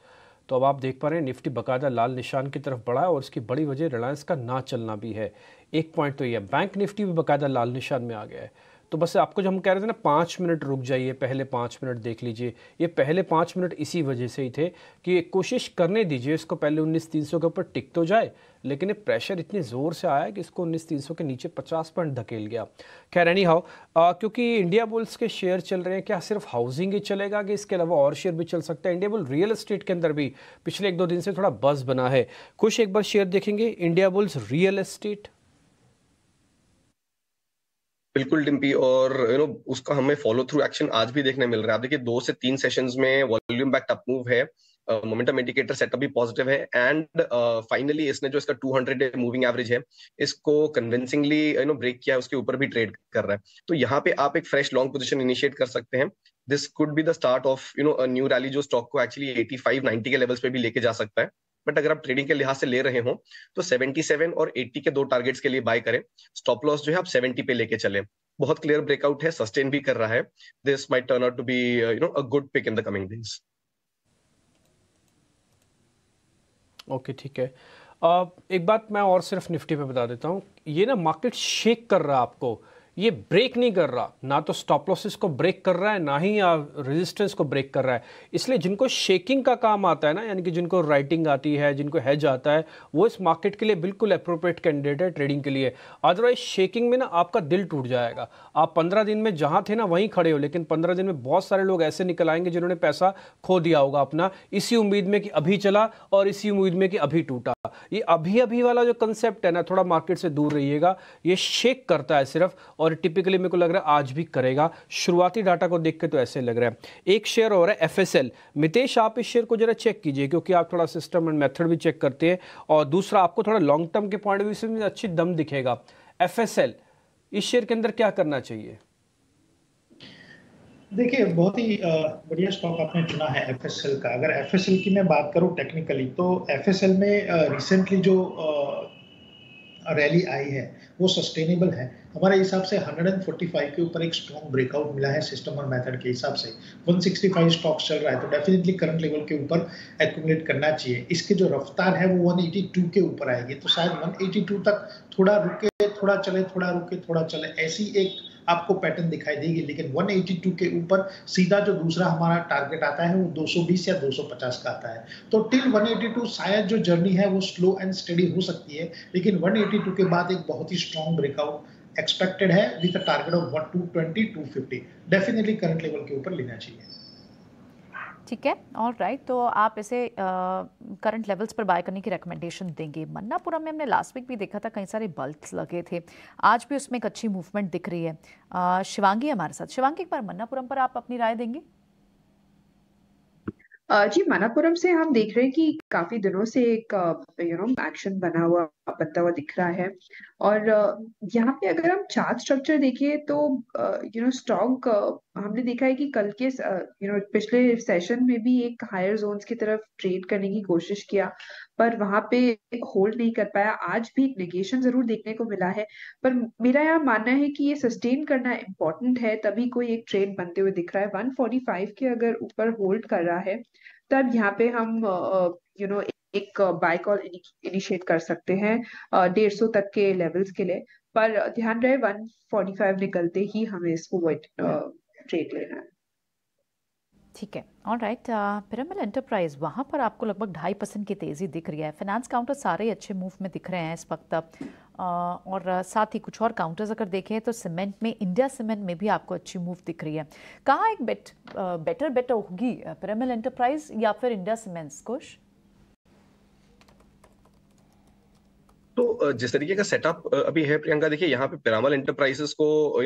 तो अब आप देख पा रहे हैं निफ्टी बाकायदा लाल निशान की तरफ बढ़ा है, और इसकी बड़ी वजह रिलायंस का ना चलना भी है। एक पॉइंट तो ये, बैंक निफ्टी भी बाकायदा लाल निशान में आ गया है। तो बस आपको जो हम कह रहे थे ना 5 मिनट रुक जाइए, पहले 5 मिनट देख लीजिए, ये पहले 5 मिनट इसी वजह से ही थे कि कोशिश करने दीजिए इसको पहले 19,300 के ऊपर टिक तो जाए, लेकिन ये प्रेशर इतनी ज़ोर से आया कि इसको 19,300 के नीचे 50 पॉइंट धकेल गया। खैर एनी हाउ, क्योंकि इंडिया बुल्स के शेयर चल रहे हैं, क्या सिर्फ हाउसिंग ही चलेगा कि इसके अलावा और शेयर भी चल सकता है? इंडिया बुल रियल एस्टेट के अंदर भी पिछले 1-2 दिन से थोड़ा बज़ बना है। कुछ एक बार शेयर देखेंगे इंडिया बुल्स रियल एस्टेट। बिल्कुल डिम्पी, और उसका हमें फॉलो थ्रू एक्शन आज भी देखने मिल रहा है। आप देखिए 2 से 3 सेशंस में वॉल्यूम बैक अप मूव है, मोमेंटम इंडिकेटर सेटअप भी पॉजिटिव है, एंड फाइनली इसने जो इसका 200 डे मूविंग एवरेज है इसको कन्विंसिंगली ब्रेक किया है, उसके ऊपर भी ट्रेड कर रहा है। तो यहाँ पे आप एक फ्रेश लॉन्ग पोजीशन इनिशिएट कर सकते हैं। This could be the start of new rally, जो स्टॉक को एक्चुअली 85-90 के लेवल्स पे भी लेके जा सकता है। बट अगर आप ट्रेडिंग के लिहाज से ले रहे हो तो 77 और 80 के 2 टारगेट्स के लिए बाय करें। स्टॉप लॉस जो है आप 70 पे लेके चले। बहुत क्लियर ब्रेकआउट है, सस्टेन भी कर रहा है। This might turn out to be a good pick in the coming days. Okay, ठीक है। एक बात मैं और सिर्फ निफ्टी पे बता देता हूँ, ये ना मार्केट शेक कर रहा है आपको, ये ब्रेक नहीं कर रहा, ना तो स्टॉप लॉसेस को ब्रेक कर रहा है ना ही रेजिस्टेंस को ब्रेक कर रहा है। इसलिए जिनको शेकिंग का काम आता है ना, यानी कि जिनको राइटिंग आती है, जिनको हेज आता है, वो इस मार्केट के लिए बिल्कुल अप्रोप्रिएट कैंडिडेट है ट्रेडिंग के लिए। अदरवाइज शेकिंग में ना आपका दिल टूट जाएगा। आप 15 दिन में जहाँ थे ना वहीं खड़े हो, लेकिन 15 दिन में बहुत सारे लोग ऐसे निकल आएंगे जिन्होंने पैसा खो दिया होगा अपना, इसी उम्मीद में कि अभी चला और इसी उम्मीद में कि अभी टूटा। ये अभी अभी वाला जो कंसेप्ट है ना, थोड़ा मार्केट से दूर रहिएगा। ये शेक करता है सिर्फ, और टिपिकली मेरे को लग रहा है आज भी करेगा। शुरुआती डाटा को देख के तो ऐसे लग रहा है। एक शेयर और है FSL। मितेश, आप इस शेयर को जरा चेक कीजिए, क्योंकि आप थोड़ा सिस्टम एंड मेथड भी चेक करते हैं, और दूसरा आपको थोड़ा लॉन्ग टर्म के पॉइंट ऑफ व्यू से भी अच्छी दम दिखेगा। FSL, इस शेयर के अंदर क्या करना चाहिए? देखिए, बहुत ही बढ़िया स्टॉक आपने चुना है FSL का। अगर FSL की मैं बात करूं टेक्निकली, तो FSL में रिसेंटली जो रैली आई है वो सस्टेनेबल है हमारे हिसाब से। 145 के ऊपर एक स्ट्रॉन्ग ब्रेकआउट मिला है सिस्टम और मेथड के हिसाब से। 165 स्टॉक चल रहा है, तो डेफिनेटली करंट लेवल के ऊपर एक्यूमुलेट करना चाहिए। इसकी जो रफ्तार है वो 182 के ऊपर आएगी, तो शायद 182 तक थोड़ा रुके, थोड़ा चले, थोड़ा रुके, थोड़ा चले, ऐसी एक आपको पैटर्न दिखाई देगी। लेकिन 182 के ऊपर सीधा जो दूसरा हमारा टारगेट आता है वो 220 या 250 का आता है। तो टिल 182 शायद जो जर्नी है वो स्लो एंड स्टडी हो सकती है, लेकिन 182 के बाद एक बहुत ही स्ट्रॉन्ग ब्रेकआउट एक्सपेक्टेड है with a target of 220 250। Definitely current level के ऊपर लेना चाहिए। ठीक है, ऑल राइट। तो आप इसे करंट लेवल्स पर बाय करने की रिकमेंडेशन देंगे। मन्नापुरम में हमने लास्ट वीक भी देखा था, कई सारे बल्ब्स लगे थे, आज भी उसमें एक अच्छी मूवमेंट दिख रही है। शिवांगी हमारे साथ। शिवांगी, एक बार मन्नापुरम पर आप अपनी राय देंगे? जी, मनापुरम से हम देख रहे हैं कि काफी दिनों से एक एक्शन बनता हुआ दिख रहा है। और यहाँ पे अगर हम चार्ट स्ट्रक्चर देखें तो स्टॉक हमने देखा है कि कल के पिछले सेशन में भी एक हायर जोन्स की तरफ ट्रेड करने की कोशिश किया, पर वहां पे होल्ड नहीं कर पाया। आज भी एक नेगेशन जरूर देखने को मिला है, पर मेरा यहाँ मानना है कि ये सस्टेन करना इम्पोर्टेंट है, तभी कोई एक ट्रेड बनते हुए दिख रहा है। 145 के अगर ऊपर होल्ड कर रहा है तब यहाँ पे हम एक बाय कॉल इनिशिएट कर सकते हैं 150 तक के लेवल्स के लिए। पर ध्यान रहे 145 निकलते ही हमें इसको ट्रेड लेना है। ठीक है, ऑल राइट। पिरामल एंटरप्राइज, वहाँ पर आपको लगभग 2.5% की तेज़ी दिख रही है। फाइनेंस काउंटर सारे ही अच्छे मूव में दिख रहे हैं इस वक्त, और साथ ही कुछ और काउंटर्स अगर देखें तो सीमेंट में, इंडिया सीमेंट में भी आपको अच्छी मूव दिख रही है। कहाँ एक बेटर होगी, पिरामल एंटरप्राइज या फिर इंडिया सीमेंट्स? कुछ तो जिस तरीके का सेटअप अभी है प्रियंका, देखिए यहाँ पे पिरामल एंटरप्राइजेस को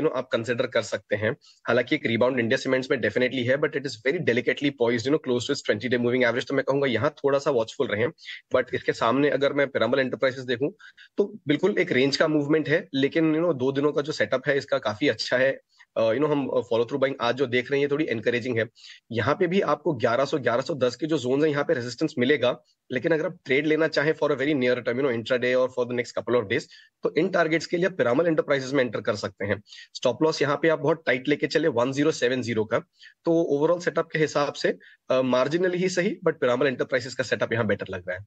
आप कंसिडर कर सकते हैं। हालांकि एक रिबाउंड इंडिया सीमेंट्स में डेफिनेटली है, but it is very delicately poised close to 20 day moving average. तो मैं कहूंगा यहाँ थोड़ा सा वॉचफुल रहें। बट इसके सामने अगर मैं पिरामल एंटरप्राइजेस देखूं तो बिल्कुल एक रेंज का मूवमेंट है, लेकिन 2 दिनों का जो सेटअप है इसका काफी अच्छा है। हम फॉलो थ्रू बाइंग आज जो देख रहे हैं थोड़ी एनकरेजिंग है। यहाँ पे भी आपको 1100-1110 के जो जोन है यहाँ पे रेजिस्टेंस मिलेगा, लेकिन अगर आप ट्रेड लेना चाहें for a very near term intraday और for the next couple of days, तो इन टारगेट्स के लिए आप पिरामल एंटरप्राइजेस में एंटर कर सकते हैं। स्टॉप लॉस यहाँ पे आप बहुत टाइट लेके चले 1070 का। तो ओवरऑल सेटअप के हिसाब से मार्जिनली ही सही, बट पिरामल एंटरप्राइजेस का सेटअप यहाँ बेटर लग रहा है।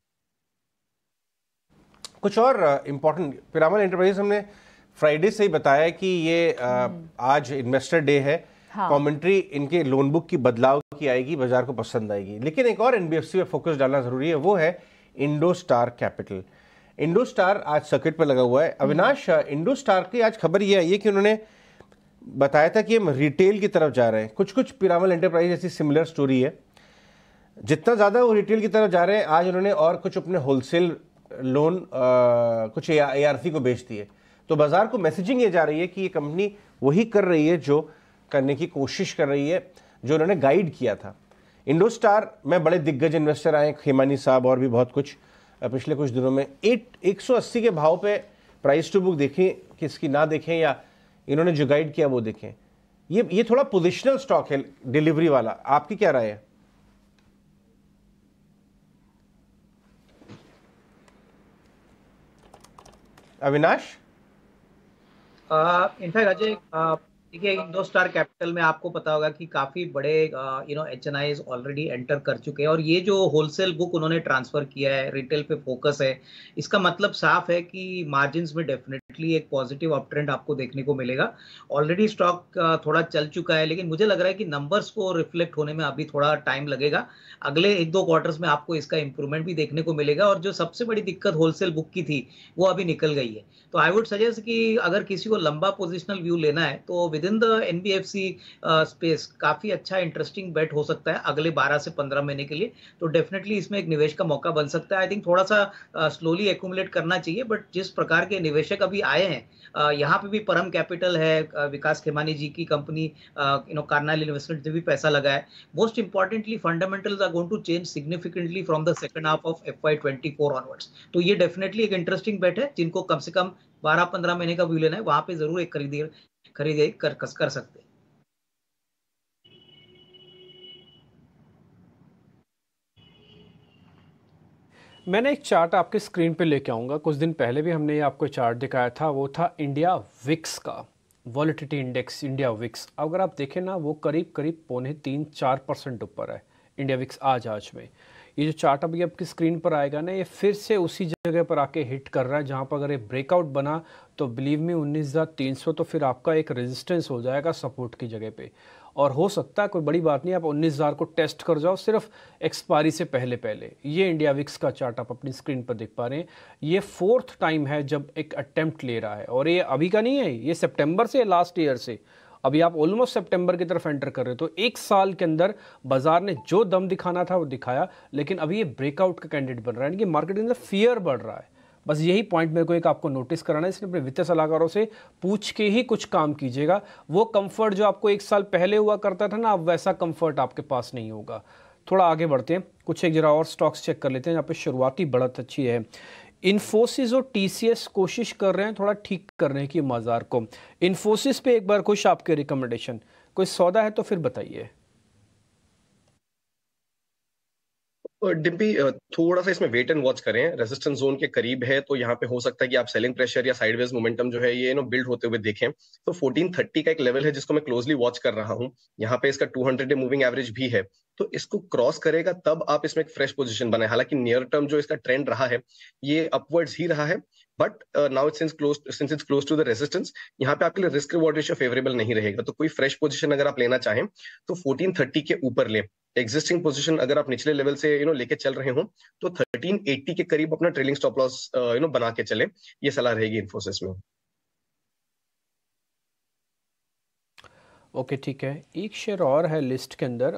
कुछ और इंपॉर्टेंट पिरामल एंटरप्राइजेस हमने फ्राइडे से ही बताया कि ये आज इन्वेस्टर डे है। कमेंट्री इनके लोन बुक की बदलाव की आएगी, बाजार को पसंद आएगी। लेकिन एक और एनबीएफसी पे फोकस डालना जरूरी है, वो है इंडोस्टार कैपिटल। इंडोस्टार आज सर्किट पर लगा हुआ है। अविनाश, इंडोस्टार की आज खबर ये आई है कि उन्होंने बताया था कि हम रिटेल की तरफ जा रहे हैं। कुछ पिरामल एंटरप्राइज ऐसी सिमिलर स्टोरी है। जितना ज़्यादा वो रिटेल की तरफ जा रहे हैं, आज उन्होंने और कुछ अपने होलसेल लोन कुछ ARC को बेच दिए। तो बाजार को मैसेजिंग ये जा रही है कि ये कंपनी वही कर रही है जो करने की कोशिश कर रही है, जो उन्होंने गाइड किया था। इंडोस्टार में बड़े दिग्गज इन्वेस्टर आए, खेमानी साहब और भी बहुत कुछ पिछले कुछ दिनों में 180 के भाव पे प्राइस टू बुक देखें, किसकी ना देखें, या इन्होंने जो गाइड किया वो देखें। ये थोड़ा पोजिशनल स्टॉक है, डिलीवरी वाला। आपकी क्या राय है? अविनाश? इनफैक्ट अजय, देखिए इंडोस्टार कैपिटल में आपको पता होगा कि काफी बड़े एचएनआईज ऑलरेडी एंटर कर चुके हैं, और ये जो होलसेल बुक उन्होंने ट्रांसफर किया है, रिटेल पे फोकस है, इसका मतलब साफ है कि मार्जिन्स में डेफिनेटली एक पॉजिटिव अप ट्रेंड आपको देखने को मिलेगा। ऑलरेडी स्टॉक थोड़ा चल चुका है, लेकिन मुझे लग रहा है कि नंबर्स को रिफ्लेक्ट होने में अभी थोड़ा टाइम लगेगा। अगले 1-2 क्वार्टर्स में आपको इसका इंप्रूवमेंट भी देखने को मिलेगा, और जो सबसे बड़ी दिक्कत होलसेल बुक की थी वो अभी निकल गई है। तो आई वुड सजेस्ट कि अगर किसी को लंबा पोजिशनल व्यू लेना है तो with in the NBFC space काफी अच्छा इंटरेस्टिंग बेट हो सकता है अगले 12 से 15 महीने के लिए। तो डेफिनेटली इसमें एक निवेश का मौका बन सकता है। आई थिंक थोड़ा सा स्लोली एक्यूमुलेट करना चाहिए, बट जिस प्रकार के निवेशक अभी आए हैं, यहाँ पे भी परम कैपिटल है, विकास खेमानी जी की कंपनी कार्नाइल इन्वेस्टमेंट ने भी पैसा लगाया है। Most importantly fundamentals are going to change significantly from the second half of FY24 onwards. तो ये डेफिनेटली एक इंटरेस्टिंग बेट है। जिनको कम से कम 12-15 महीने का व्यू लेना है, वहां पे जरूर एक खरीदे कर सकते हैं। मैंने एक चार्ट आपके स्क्रीन पे लेके आऊँगा। कुछ दिन पहले भी हमने ये आपको चार्ट दिखाया था, वो था इंडिया विक्स का, वॉलेटिलिटी इंडेक्स इंडिया विक्स। अगर आप देखें ना, वो करीब 3.5-4% ऊपर है इंडिया विक्स आज में। ये जो चार्ट अभी आपकी स्क्रीन पर आएगा ना, ये फिर से उसी जगह पर आके हिट कर रहा है जहाँ पर अगर ये ब्रेकआउट बना तो बिलीव मी 19,300 तो फिर आपका एक रेजिस्टेंस हो जाएगा सपोर्ट की जगह पे। और हो सकता है, कोई बड़ी बात नहीं, आप 19,000 को टेस्ट कर जाओ सिर्फ एक्सपायरी से पहले। ये इंडिया विक्स का चार्ट आप अपनी स्क्रीन पर देख पा रहे हैं। ये 4th टाइम है जब एक अटेम्प्ट ले रहा है, और ये अभी का नहीं है, ये सितंबर से, लास्ट ईयर से। अभी आप ऑलमोस्ट सितंबर की तरफ एंटर कर रहे हो, तो 1 साल के अंदर बाजार ने जो दम दिखाना था वो दिखाया, लेकिन अभी ये ब्रेकआउट का कैंडिडेट बन रहा है, यानी कि मार्केट के अंदर फियर बढ़ रहा है। बस यही पॉइंट मेरे को एक आपको नोटिस कराना है, इसलिए अपने वित्तीय सलाहकारों से पूछ के ही कुछ काम कीजिएगा। वो कंफर्ट जो आपको 1 साल पहले हुआ करता था ना, अब वैसा कंफर्ट आपके पास नहीं होगा। थोड़ा आगे बढ़ते हैं, कुछ एक जरा और स्टॉक्स चेक कर लेते हैं। यहाँ पे शुरुआती बढ़त अच्छी है। इन्फोसिस और टीसीएस कोशिश कर रहे हैं थोड़ा ठीक करने की बाजार को। इन्फोसिस पे एक बार कुछ आपके रिकमेंडेशन, कोई सौदा है तो फिर बताइए। डिम्पी, थोड़ा सा इसमें वेट एंड वॉच करें। रेजिस्टेंस जोन के करीब है, तो यहाँ पे हो सकता है कि आप सेलिंग प्रेशर या साइडवेज मोमेंटम जो है ये बिल्ड होते हुए देखें। तो 1430 का एक लेवल है जिसको मैं क्लोजली वॉच कर रहा हूँ। यहाँ पे इसका 200 डे मूविंग एवरेज भी है, तो इसको क्रॉस करेगा तब आप इसमें एक फ्रेश पोजीशन बनाए। हालांकि नियर टर्म जो इसका ट्रेंड रहा है ये अपवर्ड्स ही रहा है, but now since it's close to the resistance, यहाँ पे आपके लिए रिस्क रिवॉर्ड रेशियो फेवरेबल नहीं रहेगा। तो कोई फ्रेश पोजीशन अगर आप लेना चाहें तो 1430 के ऊपर ले। एग्जिस्टिंग पोजीशन अगर आप निचले लेवल से लेके चल रहे हो तो 1380 के करीब अपना ट्रेलिंग स्टॉप लॉस बना के चले, ये सलाह रहेगी इन्फोसिस में। ओके, ठीक है। एक शेयर और है लिस्ट के अंदर,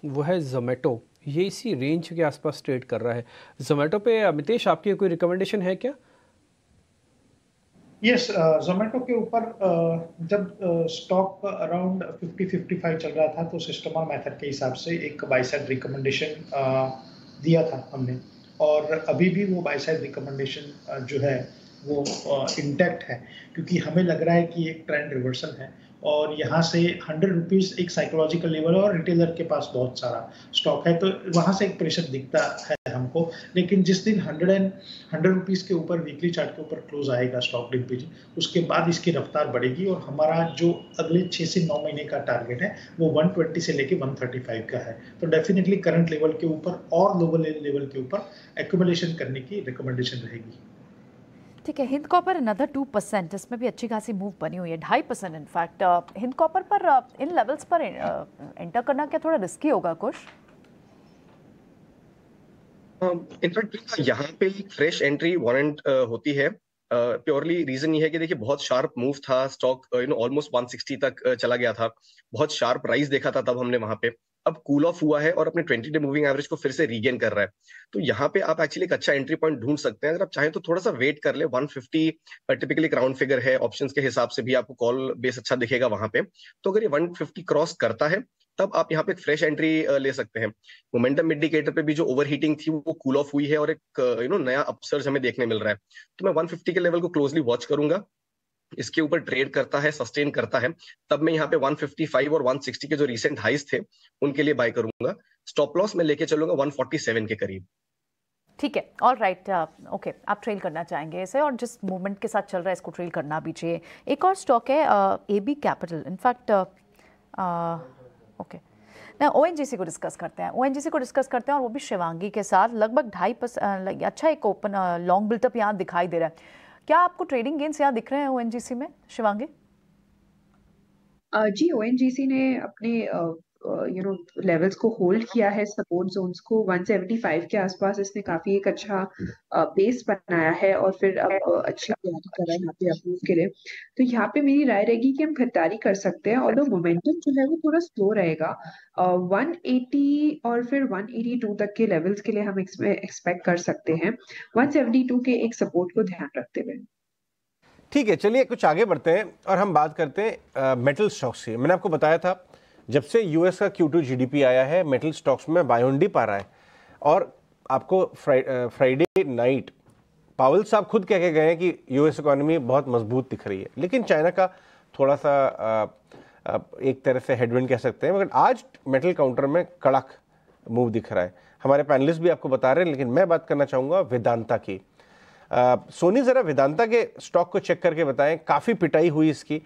वो है जोमेटो। ये इसी रेंज के आसपास ट्रेड कर रहा है। जोमेटो पे अमितेश आपकी कोई रिकमेंडेशन है क्या? यस, जोमेटो के ऊपर जब स्टॉक अराउंड 50-55 चल रहा था तो सिस्टम मेथड के हिसाब से एक बाय साइड रिकमेंडेशन दिया था हमने, और अभी भी वो बाय साइड रिकमेंडेशन जो है वो इंटैक्ट है, क्योंकि हमें लग रहा है कि एक ट्रेंड रिवर्सल है और यहाँ से 100 रुपीज़ एक साइकोलॉजिकल लेवल है और रिटेलर के पास बहुत सारा स्टॉक है, तो वहाँ से एक प्रेशर दिखता है हमको। लेकिन जिस दिन 100 रुपीज़ के ऊपर वीकली चार्ट के ऊपर क्लोज आएगा स्टॉक डिम्पी, उसके बाद इसकी रफ्तार बढ़ेगी और हमारा जो अगले 6 से 9 महीने का टारगेट है वो 120 से लेके 135 का है। तो डेफिनेटली करंट लेवल के ऊपर और लोअर लेवल के ऊपर एक्यूमुलेशन करने की रिकमेंडेशन रहेगी। ठीक है। हिंद कॉपर अनदर 2%, इसमें भी अच्छी खासी मूव बनी हुई है, 2.5% इनफैक्ट। हिंद कॉपर पर इन लेवल्स पर एंटर करना क्या थोड़ा रिस्की होगा कुछ? इनफैक्ट यहाँ पे फ्रेश एंट्री वारंट होती है। प्योरली रीजन ये है कि देखिए बहुत शार्प मूव था, स्टॉक ऑलमोस्ट 160 तक चला गया था, बहुत शार्प राइज देखा था तब हमने वहां पे। अब कूल ऑफ हुआ है और अपने 20 डे मूविंग एवरेज को फिर से रीगेन कर रहा है, तो यहाँ पे आप एक्चुअली एक अच्छा एंट्री पॉइंट ढूंढ सकते हैं। अगर आप चाहें तो थोड़ा सा वेट कर ले, 150 टिपिकली राउंड फिगर है, ऑप्शंस के हिसाब से भी आपको कॉल बेस अच्छा दिखेगा वहां पे। तो अगर ये 150 क्रॉस करता है तब आप यहाँ पे एक फ्रेश एंट्री ले सकते हैं। मोमेंटम इंडिकेटर पे भी जो ओवर हीटिंग थी वो कूल ऑफ हुई है और एक नया अपसर्ज हमें देखने मिल रहा है। तो मैं 150 के लेवल को क्लोजली वॉच करूंगा, इसके ऊपर ट्रेड करता है, सस्टेन करता है, तब मैं यहाँ पे 155 और 160 के जो रीसेंट हाइस थे उनके लिए बाय करूंगा। स्टॉप लॉस में लेके चलूंगा 147 के करीब। ठीक है, ऑल राइट, ओके, आप ट्रेल करना चाहेंगे इसे, और जिस मूवमेंट के साथ चल रहा है इसको ट्रेल करना भी चाहिए। एक और स्टॉक है AB कैपिटल, इनफैक्ट ओके ना, ONGC को डिस्कस करते हैं, और वो भी शिवांगी के साथ लगभग 2.5%, अच्छा एक ओपन लॉन्ग बिल्टअप यहाँ दिखाई दे रहा है। क्या आपको ट्रेडिंग गेन्स यहाँ दिख रहे हैं ONGC में, शिवांगी? जी, ONGC ने अपने लेवल्स को होल्ड किया है, सपोर्ट जोन्स को 175 के आसपास इसने काफी एक अच्छा बेस बनाया है, और फिर अब अच्छी तैयारी कर रहा है यहाँ पे अप्रूव के लिए। तो यहाँ पे मेरी राय रहेगी कि हम खरीदारी कर सकते हैं, और मोमेंटम जो है वो थोड़ा स्लो रहेगा। 180 और फिर 182 तक के लेवल्स के लिए हम एक्सपेक्ट कर सकते हैं, 172 के एक सपोर्ट को ध्यान रखते हुए। ठीक है, चलिए कुछ आगे बढ़ते हैं और हम बात करते हैं मेटल स्टॉक्स की। मैंने आपको बताया था जब से यूएस का Q2 GDP आया है, मेटल स्टॉक्स में बाय ऑन डिप आ रहा है, और आपको फ्राइडे नाइट पावेल साहब खुद कह के गए हैं कि यूएस इकोनॉमी बहुत मजबूत दिख रही है, लेकिन चाइना का थोड़ा सा एक तरह से हेडविंड कह सकते हैं, मगर आज मेटल काउंटर में कड़क मूव दिख रहा है। हमारे पैनलिस्ट भी आपको बता रहे हैं, लेकिन मैं बात करना चाहूँगा वेदांता की। सोनी ज़रा वेदांता के स्टॉक को चेक करके बताएं, काफ़ी पिटाई हुई इसकी,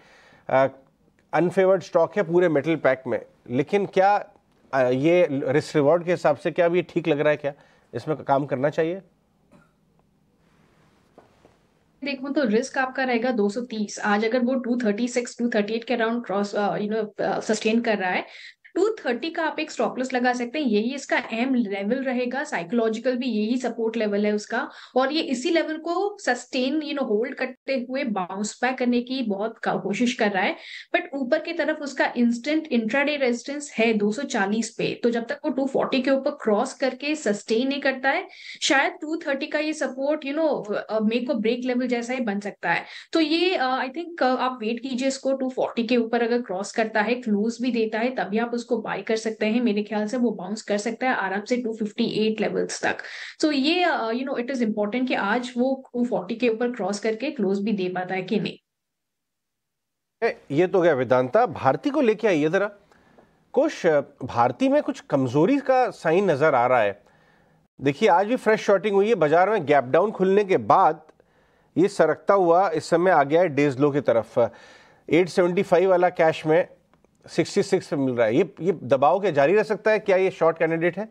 अनफेवर्ड स्टॉक है पूरे मेटल पैक में, लेकिन क्या ये रिस्क रिवॉर्ड के हिसाब से क्या भी ठीक लग रहा है, क्या इसमें काम करना चाहिए? देखो तो रिस्क आपका रहेगा 230। आज अगर वो 236 238 के अराउंड क्रॉस सस्टेन कर रहा है, 230 का आप एक स्टॉप लॉस लगा सकते हैं, यही इसका एम लेवल रहेगा। साइकोलॉजिकल भी यही सपोर्ट लेवल है उसका, और ये इसी लेवल को सस्टेन होल्ड करते हुए बाउंस बैक करने की बहुत कोशिश कर रहा है। बट ऊपर की तरफ उसका इंस्टेंट इंट्राडे रेजिस्टेंस है 240 पे, तो जब तक वो 240 के ऊपर क्रॉस करके सस्टेन नहीं करता है, शायद 230 का ये सपोर्ट मेक और ब्रेक लेवल जैसा ही बन सकता है। तो ये आई थिंक आप वेट कीजिए इसको, 240 के ऊपर अगर क्रॉस करता है, क्लोज भी देता है, तभी आप उसको बाय कर सकते हैं। मेरे ख्याल से वो बाउंस कर सकता है आराम से 258 लेवल्स तक। तो ये इट इज इंपॉर्टेंट कि आज वो 240 के ऊपर क्रॉस करके क्लोज भी दे पाता है कि नहीं। ये तो गया वेदांता। भारती को लेके आइए जरा, कुछ भारती में कुछ कमजोरी का साइन नजर आ रहा है। देखिए आज भी फ्रेश शॉर्टिंग हुई है, बाजार में गैप डाउन खुलने के बाद ये सरकता हुआ इस समय आ गया है डेज लो की तरफ। 875 वाला कैश में 66 पे मिल रहा है। ये दबाव के जारी रह सकता है, क्या ये शॉर्ट कैंडिडेट है?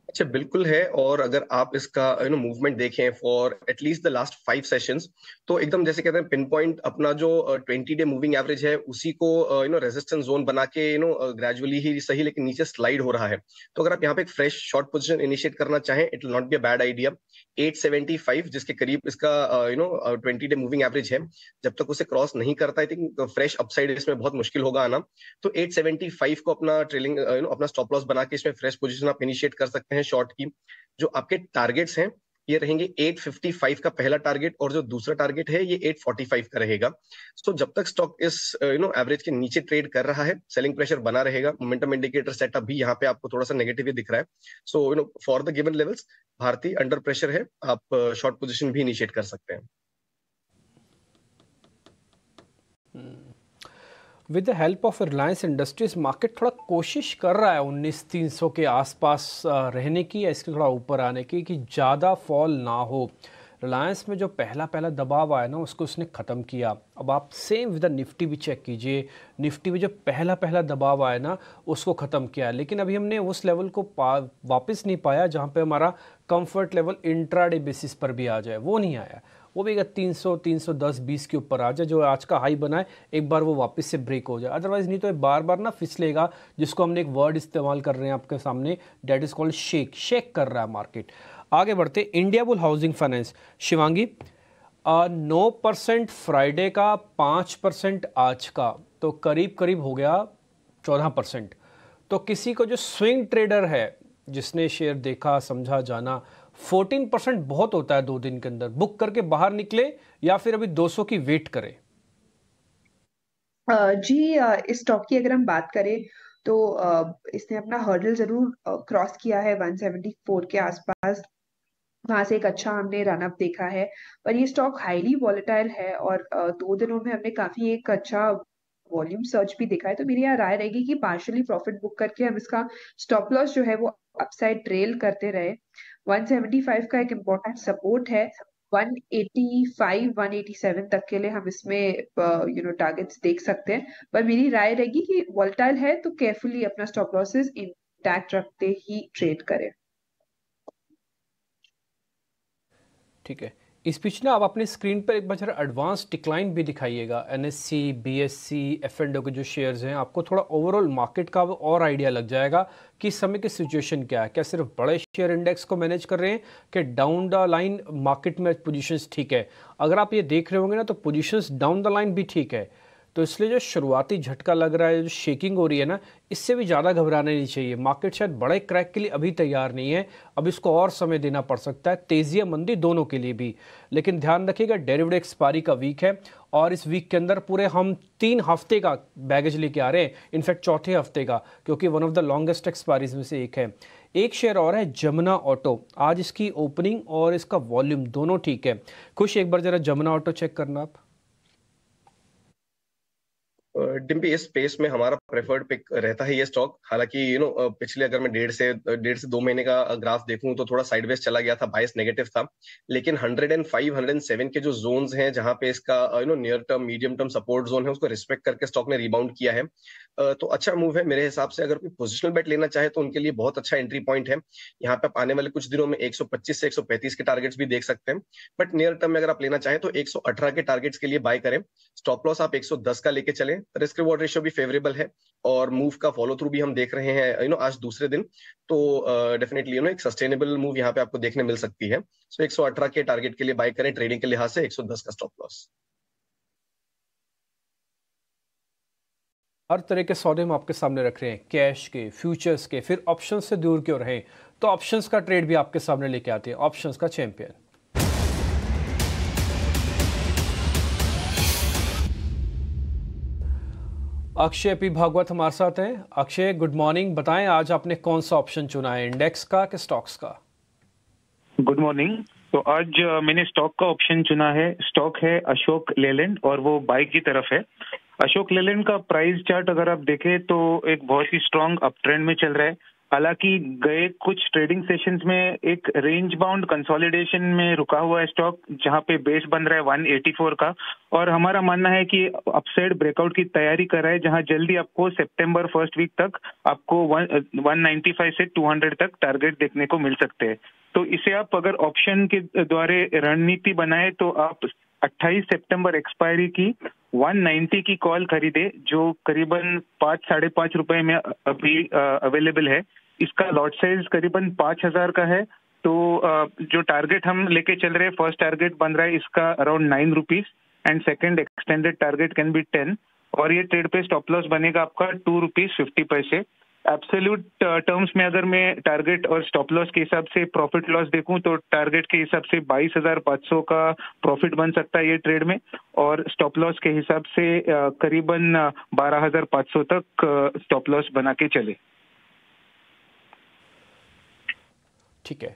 अच्छा, बिल्कुल है। और अगर आप इसका मूवमेंट देखें for at least the last 5 sessions, तो एकदम जैसे कहते हैं पिन पॉइंट अपना जो 20 डे मूविंग एवरेज है उसी को रेजिस्टेंस जोन बना के ग्रेजुअली ही सही लेकिन नीचे स्लाइड हो रहा है। तो अगर आप यहाँ पे एक फ्रेश शॉर्ट पोजीशन इनिशिएट करना चाहें, it will not be a bad idea. 875 जिसके करीब इसका 20 डे मूविंग एवरेज है, जब तक उसे क्रॉस नहीं करता आई थिंक फ्रेश अपसाइड इसमें बहुत मुश्किल होगा आना। तो 875 को अपना ट्रेलिंग अपना स्टॉप लॉस बना के इसमें फ्रेश पोजीशन आप इनिशिएट कर सकते हैं शॉर्ट की। जो आपके टारगेट्स हैं ये रहेंगे 855 का पहला टारगेट, और जो दूसरा टारगेट है ये 845 का रहेगा। सो जब तक स्टॉक इस एवरेज के नीचे ट्रेड कर रहा है, सेलिंग प्रेशर बना रहेगा। मोमेंटम इंडिकेटर सेटअप भी यहाँ पे आपको थोड़ा सा नेगेटिव ही दिख रहा है। So for the given levels भारतीय अंडर प्रेशर है, आप शॉर्ट पोजीशन भी इनिशिएट कर सकते हैं। With the help of Reliance industries market थोड़ा कोशिश कर रहा है 19,300 के आसपास रहने की, या इसके थोड़ा ऊपर आने की, कि ज़्यादा फॉल ना हो। रिलायंस में जो पहला दबाव आया ना उसको उसने ख़त्म किया। अब आप सेम विद द निफ्टी भी चेक कीजिए, निफ्टी में जो पहला दबाव आया ना उसको ख़त्म किया, लेकिन अभी हमने उस लेवल को वापस नहीं पाया जहाँ पे हमारा कंफर्ट लेवल इंट्राडे बेसिस पर भी आ जाए, वो नहीं आया। वो भी अगर 300 310 20 के ऊपर आ जाए, जो आज का हाई बना है, एक बार वो वापस से ब्रेक हो जाए, अदरवाइज नहीं तो ये बार बार ना फिसलेगा, जिसको हमने एक वर्ड इस्तेमाल कर रहे हैं आपके सामने, डेट इज़ कॉल्ड शेक कर रहा है मार्केट। आगे बढ़ते, India bull housing finance, Shivangi 9% Friday का, 5% आज का, तो करीब हो गया 14%। तो किसी को जो स्विंग ट्रेडर है, जिसने शेयर देखा समझा जाना, 14% बहुत होता है 2 दिन के अंदर, बुक करके बाहर निकले या फिर अभी 200 की वेट करें? जी, इस स्टॉक की अगर हम बात करें तो इसने अपना हर्डल जरूर क्रॉस किया है 174 के आसपास, वहां से एक अच्छा हमने रन अप देखा है, पर ये स्टॉक हाईली वॉलेटाइल है, और 2 दिनों में हमने काफी एक अच्छा वॉल्यूम सर्च भी देखा है। तो मेरी यहाँ राय रहेगी कि पार्शियली प्रॉफिट बुक करके हम इसका स्टॉप लॉस जो है वो अपसाइड ट्रेल करते रहे। 175 का एक इम्पोर्टेंट सपोर्ट है, 185 187 तक के लिए हम इसमें टारगेट्स देख सकते हैं। पर मेरी राय रहेगी कि वोलेटाइल है तो केयरफुली अपना स्टॉप लॉसेस इंटैक्ट रखते ही ट्रेड करें। ठीक है, इस बीच ना आप अपनी स्क्रीन पर एक बार जरा एडवांस डिक्लाइन भी दिखाइएगा। एनएससी, बीएससी, एफ&ओ के जो शेयर्स हैं, आपको थोड़ा ओवरऑल मार्केट का और आइडिया लग जाएगा कि इस समय की सिचुएशन क्या है। क्या सिर्फ बड़े शेयर इंडेक्स को मैनेज कर रहे हैं कि डाउन द लाइन मार्केट में पोजीशंस ठीक है। अगर आप ये देख रहे होंगे ना तो पोजीशंस डाउन द लाइन भी ठीक है। तो इसलिए जो शुरुआती झटका लग रहा है, जो शेकिंग हो रही है ना, इससे भी ज़्यादा घबराना नहीं चाहिए। मार्केट शायद बड़े क्रैक के लिए अभी तैयार नहीं है, अब इसको और समय देना पड़ सकता है, तेज़ी या मंदी दोनों के लिए भी। लेकिन ध्यान रखिएगा डेरिवेटिव एक्सपायरी का वीक है और इस वीक के अंदर पूरे हम 3 हफ्ते का बैगेज लेके आ रहे हैं, इनफैक्ट चौथे हफ्ते का, क्योंकि one of the longest expiries में से एक है। एक शेयर और है जमुना ऑटो, आज इसकी ओपनिंग और इसका वॉल्यूम दोनों ठीक है। खुश, एक बार जरा जमुना ऑटो चेक करना आप। डिम्पी, इस स्पेस में हमारा प्रेफर्ड पिक रहता है ये स्टॉक। हालांकि पिछले अगर मैं 1.5 से 2 महीने का ग्राफ देखूं तो थोड़ा साइडवेज चला गया था, बायस नेगेटिव था। लेकिन 105 107 के जो जोन्स हैं जहां पे इसका near term medium term support zone है, उसको रिस्पेक्ट करके स्टॉक ने रिबाउंड किया है। तो अच्छा मूव है मेरे हिसाब से। अगर कोई पोजिशनल बेट लेना चाहे तो उनके लिए बहुत अच्छा एंट्री पॉइंट है। यहाँ पे आप आने वाले कुछ दिनों में 125 से 135 के टारगेट्स भी देख सकते हैं। बट नियर टर्म में अगर आप लेना चाहें तो 118 के टारगेट्स के लिए बाय करें। स्टॉप लॉस आप 110 का लेके चलें। रिस्क रिवॉर्ड रेशियो भी फेवरेबल है और मूव का फॉलो थ्रू भी हम देख रहे हैं आज दूसरे दिन। तो डेफिनेटली एक सस्टेनेबल मूव यहाँ पे आपको देखने मिल सकती है। सो 118 के टारगेट के लिए बाय करें। ट्रेडिंग के लिहाज से 110 का स्टॉप लॉस। हर तरह के सौदे हम आपके सामने रख रहे हैं, कैश के, फ्यूचर्स के, फिर ऑप्शंस से दूर क्यों रहें, तो ऑप्शंस का ट्रेड भी आपके सामने लेके आते हैं, ऑप्शंस का चैंपियन। अक्षय पी भागवत हमारे साथ हैं। Akshay, good morning. बताएं आज आपने कौन सा ऑप्शन चुना है, इंडेक्स का कि स्टॉक्स का? Good morning. तो आज मैंने स्टॉक का ऑप्शन चुना है। स्टॉक है अशोक लेलैंड और वो बाय की तरफ है। अशोक लेलैंड का प्राइस चार्ट अगर आप देखें तो एक बहुत ही स्ट्रांग अप ट्रेंड में चल रहा है। हालांकि गए कुछ ट्रेडिंग सेशंस में एक रेंज बाउंड कंसोलिडेशन में रुका हुआ है स्टॉक, जहां पे बेस बन रहा है 184 का। और हमारा मानना है कि अपसाइड ब्रेकआउट की तैयारी कर रहा है, जहां जल्दी आपको सितंबर फर्स्ट वीक तक आपको 195 से 200 तक टारगेट देखने को मिल सकते हैं। तो इसे आप अगर ऑप्शन के द्वारा रणनीति बनाए तो आप 28 सितंबर एक्सपायरी की 190 की कॉल खरीदे, जो करीबन 5-5.5 रुपए में अभी अवेलेबल है। इसका लॉट साइज करीबन 5000 का है। तो जो टारगेट हम लेके चल रहे हैं, फर्स्ट टारगेट बन रहा है इसका around 9 rupees and second extended target can be 10। और ये ट्रेड पे स्टॉप लॉस बनेगा आपका 2 रुपीज 50 पैसे। एब्सोल्यूट टर्म्स में अगर मैं टारगेट और स्टॉप लॉस के हिसाब से प्रॉफिट लॉस देखूं तो टारगेट के हिसाब से 22,500 का प्रॉफिट बन सकता है ये ट्रेड में, और स्टॉप लॉस के हिसाब से करीबन 12,500 तक स्टॉप लॉस बना के चले। ठीक है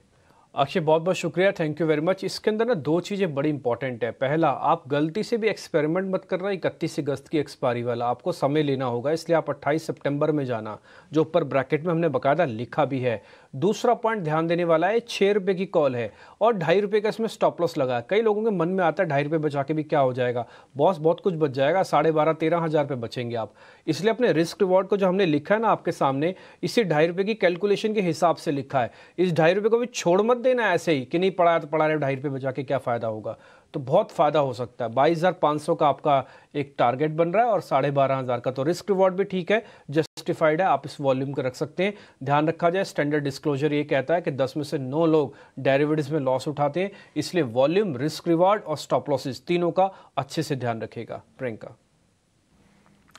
अक्षय, बहुत बहुत शुक्रिया, थैंक यू वेरी मच। इसके अंदर ना 2 चीज़ें बड़ी इंपॉर्टेंट है। पहला, आप गलती से भी एक्सपेरिमेंट मत करना 31 अगस्त की एक्सपायरी वाला, आपको समय लेना होगा, इसलिए आप 28 सितंबर में जाना, जो ऊपर ब्रैकेट में हमने बकायदा लिखा भी है। दूसरा पॉइंट ध्यान देने वाला है, 6 रुपये की कॉल है और 2.5 रुपये का इसमें स्टॉप लॉस लगा है। कई लोगों के मन में आता है 2.5 रुपये बचा के भी क्या हो जाएगा, बॉस बहुत कुछ बच जाएगा, 12,500-13 हज़ार रुपये बचेंगे आप। इसलिए अपने रिस्क रिवॉर्ड को जो हमने लिखा है ना आपके सामने, इसी 2.5 रुपये की कैलकुलेशन के हिसाब से लिखा है। इस 2.5 रुपये को भी छोड़ मत देना ऐसे ही कि नहीं पड़ा है तो पड़ा रहे, 2.5 रुपये बचा के क्या फ़ायदा होगा। तो बहुत फ़ायदा हो सकता है। 22,500 का आपका एक टारगेट बन रहा है और 12,500 का, तो रिस्क रिवॉर्ड भी ठीक है, जस्टिफाइड है, आप इस वॉल्यूम को रख सकते हैं। ध्यान रखा जाए, स्टैंडर्ड डिस्क्लोजर ये कहता है कि 10 में से 9 लोग डेरिवेटिव्स में लॉस उठाते हैं, इसलिए वॉल्यूम, रिस्क रिवॉर्ड और स्टॉप लॉसेस तीनों का अच्छे से ध्यान रखेगा। प्रियंका?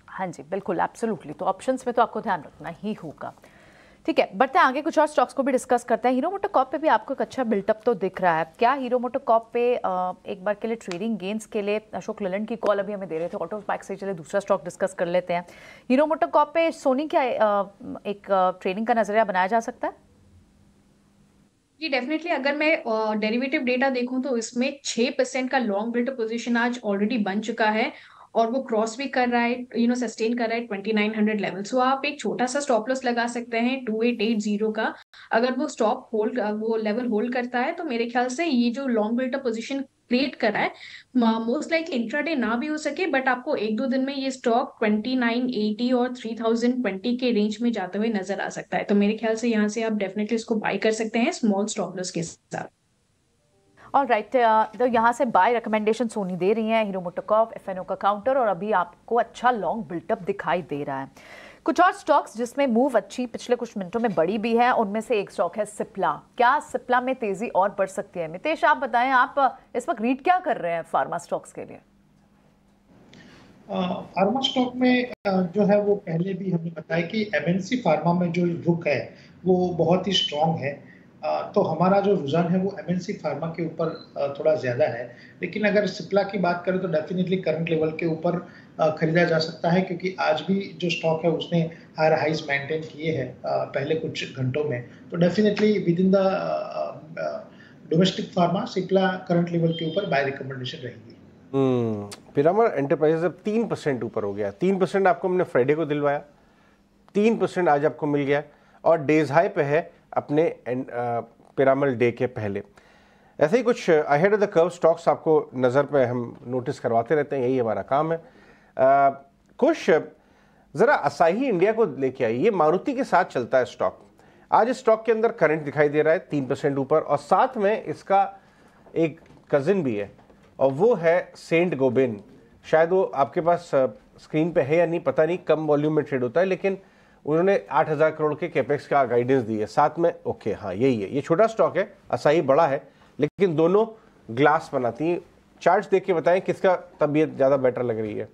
हाँ जी बिल्कुल, एब्सोल्युटली। तो ऑप्शंस में तो आपको ध्यान रखना ही होगा। ठीक है, बढ़ते हैं आगे, कुछ और स्टॉक्स को भी डिस्कस करते हैं। हीरो मोटोकॉर्प पे भी आपको एक अच्छा बिल्टअप तो दिख रहा है। क्या हीरो मोटोकॉर्प पे एक बार के लिए ट्रेडिंग गेंस के लिए अशोक लेलैंड की कॉल अभी हमें दे रहे थे, ऑटो स्पाइक से चले दूसरा स्टॉक डिस्कस कर लेते हैं। हीरो मोटोकॉर्प पे सोनी क्या एक ट्रेडिंग का नजरिया बनाया जा सकता है? जी डेफिनेटली, अगर मैं डेरिवेटिव डेटा देखूं तो इसमें 6% का लॉन्ग बिल्ट पोजीशन आज ऑलरेडी बन चुका है और वो क्रॉस भी कर रहा है, सस्टेन कर रहा है 2900 लेवल। सो आप एक छोटा सा स्टॉप लॉस लगा सकते हैं 2880 का। अगर वो लेवल होल्ड करता है तो मेरे ख्याल से ये जो लॉन्ग बिल्टअप पोजीशन क्रिएट करा है, मोस्ट लाइक इंट्राडे ना भी हो सके, बट आपको 1-2 दिन में ये स्टॉक 2980 और 3020 के रेंज में जाते हुए नजर आ सकता है। तो मेरे ख्याल से यहाँ से आप डेफिनेटली इसको बाय कर सकते हैं स्मॉल स्टॉप लॉस के साथ। ऑलराइट, तो यहाँ से बाय रिकमेंडेशन सोनी दे रही हैं, हीरो मोटोकॉर्प, एफएनओ का काउंटर, और अभी आपको अच्छा लॉन्ग बिल्टअप दिखाई दे रहा है। कुछ और स्टॉक्स जिसमें मूव अच्छी पिछले कुछ मिनटों में बढ़ी भी है, उनमें से एक स्टॉक है सिप्ला। क्या सिप्ला में तेजी और बढ़ सकती है? मितेश आप बताएं, आप इस वक्त रीड क्या कर रहे हैं फार्मा स्टॉक्स के लिए? फार्मा स्टॉक में जो है वो पहले भी हमने बताया कि एमएनसी फार्मा में जो रुख है वो बहुत ही स्ट्रांग है। तो हमारा जो रुझान है वो एमएनसी फार्मा के ऊपर थोड़ा ज्यादा है। लेकिन अगर सिप्ला की बात करें तो डेफिनेटली करंट लेवल के ऊपर खरीदा जा सकता है, क्योंकि आज भी जो स्टॉक है उसने हायर हाइज मेंटेन किए हैं पहले कुछ घंटों में। तो definitely with in the domestic pharma Cipla current level के ऊपर बाय रिकमेंडेशन रहेगी। पिरामल एंटरप्राइजेज अब 3% ऊपर हो गया। 3% आपको हमने फ्राइडे को दिलवाया, 3% आज आपको मिल गया और डेज हाई पे है अपने पिरामल डे के पहले। ऐसे ही कुछ ahead of the curve stocks आपको नज़र पे हम नोटिस करवाते रहते हैं, यही हमारा काम है। कुछ ज़रा असाही इंडिया को लेके आई, ये मारुति के साथ चलता है स्टॉक। आज इस स्टॉक के अंदर करंट दिखाई दे रहा है 3% ऊपर, और साथ में इसका एक कजिन भी है और वो है सेंट गोबेन। शायद वो आपके पास स्क्रीन पे है या नहीं पता नहीं, कम वॉल्यूम में ट्रेड होता है, लेकिन उन्होंने 8000 करोड़ के कैपेक्स का गाइडेंस दी है साथ में। ओके हाँ यही है, ये छोटा स्टॉक है, असाही बड़ा है, लेकिन दोनों ग्लास बनाती हैं। चार्ट्स देख के बताएं किसका तबीयत ज़्यादा बेटर लग रही है।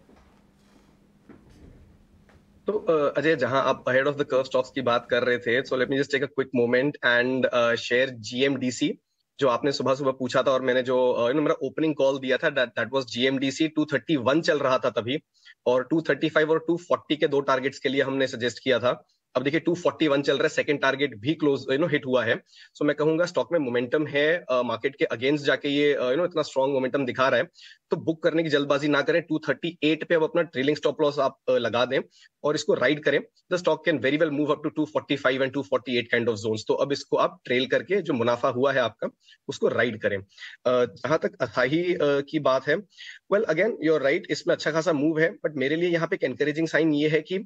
तो अजय, जहां आप ahead of the curve stocks की बात कर रहे थे, so let me just take a quick moment and share GMDC, जो आपने सुबह सुबह पूछा था और मैंने जो मेरा ओपनिंग कॉल दिया था, दैट वाज जीएमडीसी। 231 चल रहा था तभी, और 235 और 240 के दो टारगेट्स के लिए हमने सजेस्ट किया था। अब देखिए 241 चल रहा है, सेकंड टारगेट भी क्लोज हिट हुआ है। सो मैं कहूंगा स्टॉक में मोमेंटम है, मार्केट के अगेंस्ट जाके ये इतना स्ट्रॉन्ग मोमेंटम दिखा रहा है, तो बुक करने की जल्दबाजी ना करें। 238 पे अब अपना ट्रेलिंग स्टॉप लॉस आप लगा दें और इसको राइड करें। The stock can very well move up to 245 and 248 kind of zones. तो अब इसको आप ट्रेल करके जो मुनाफा हुआ है आपका उसको राइड करें। जहां तक असाही की बात है, well again you are right, इसमें अच्छा खासा मूव है, बट मेरे लिए यहाँ पे एक एनकरेजिंग साइन ये है कि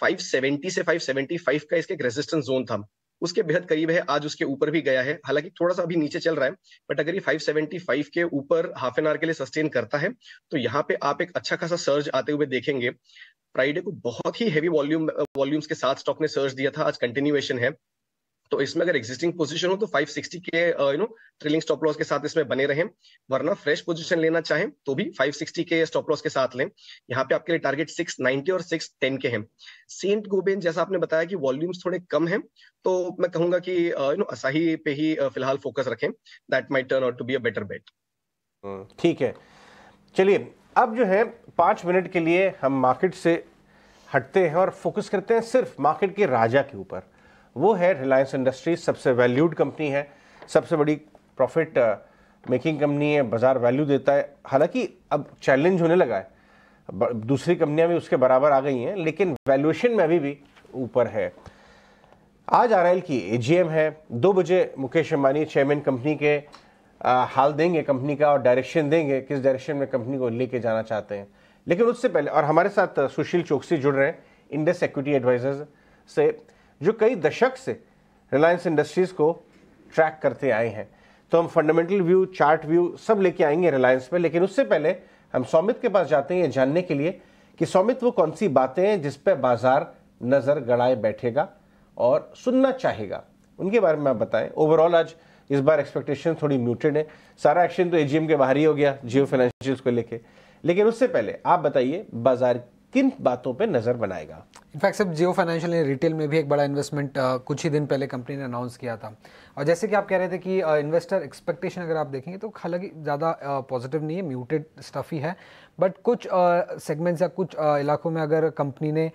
570 से 575 का इसका एक रेजिस्टेंस जोन था, उसके बेहद करीब है, आज उसके ऊपर भी गया है। हालांकि थोड़ा सा अभी नीचे चल रहा है, बट अगर ये 575 के ऊपर हाफ एन आवर के लिए सस्टेन करता है तो यहाँ पे आप एक अच्छा खासा सर्ज आते हुए देखेंगे। फ्राइडे को बहुत ही हैवी वॉल्यूम्स के साथ स्टॉक ने सर्ज दिया था, आज कंटिन्यूएशन है। तो इसमें अगर एग्जिस्टिंग पोजीशन हो तो 560 के ट्रेलिंग स्टॉप लॉस के साथ इसमें बने रहें, वरना फ्रेश पोजीशन लेना चाहें तो भी 560 के स्टॉप लॉस के साथ लें। यहाँ पे आपके लिए टारगेट 690 और 610 के हैं। सेंट गोबेन जैसा आपने बताया कि वॉल्यूम्स थोड़े कम हैं, तो मैं कहूंगा कि असाही पे ही फिलहाल फोकस रखें, that might turn out to be a better bet. ठीक है, चलिए अब जो है 5 मिनट के लिए हम मार्केट से हटते हैं और फोकस करते हैं सिर्फ मार्केट के राजा के ऊपर। वो है रिलायंस इंडस्ट्रीज, सबसे वैल्यूड कंपनी है, सबसे बड़ी प्रॉफिट मेकिंग कंपनी है, बाजार वैल्यू देता है। हालांकि अब चैलेंज होने लगा है, दूसरी कंपनियां भी उसके बराबर आ गई हैं, लेकिन वैल्यूएशन में अभी भी ऊपर है। आज आरआईएल की एजीएम है, 2 बजे मुकेश अंबानी चेयरमैन कंपनी के हाल देंगे कंपनी का और डायरेक्शन देंगे किस डायरेक्शन में कंपनी को लेके जाना चाहते हैं। लेकिन उससे पहले, और हमारे साथ सुशील चौकसी जुड़ रहे हैं इंडस इक्विटी एडवाइजर्स से, जो कई दशक से रिलायंस इंडस्ट्रीज को ट्रैक करते आए हैं। तो हम फंडामेंटल व्यू, चार्ट व्यू सब लेके आएंगे रिलायंस पे, लेकिन उससे पहले हम सौमित के पास जाते हैं ये जानने के लिए कि सौमित वो कौन सी बातें हैं जिस पे बाजार नजर गड़ाए बैठेगा और सुनना चाहेगा, उनके बारे में आप बताएं। ओवरऑल आज इस बार एक्सपेक्टेशन थोड़ी म्यूटेड है, सारा एक्शन तो एजीएम के बाहर ही हो गया जियो फाइनेंशियल्स को लेके, लेकिन उससे पहले आप बताइए बाजार किन बातों पे नजर बनाएगा। इनफैक्ट सब जियो फाइनेंशियल ने रिटेल में भी एक बड़ा इन्वेस्टमेंट कुछ ही दिन पहले कंपनी ने अनाउंस किया था। और जैसे कि आप कह रहे थे कि इन्वेस्टर एक्सपेक्टेशन अगर आप देखेंगे तो हालांकि ज़्यादा पॉजिटिव नहीं है, म्यूटेड स्टफ ही है, बट कुछ सेगमेंट्स या कुछ इलाकों में अगर कंपनी ने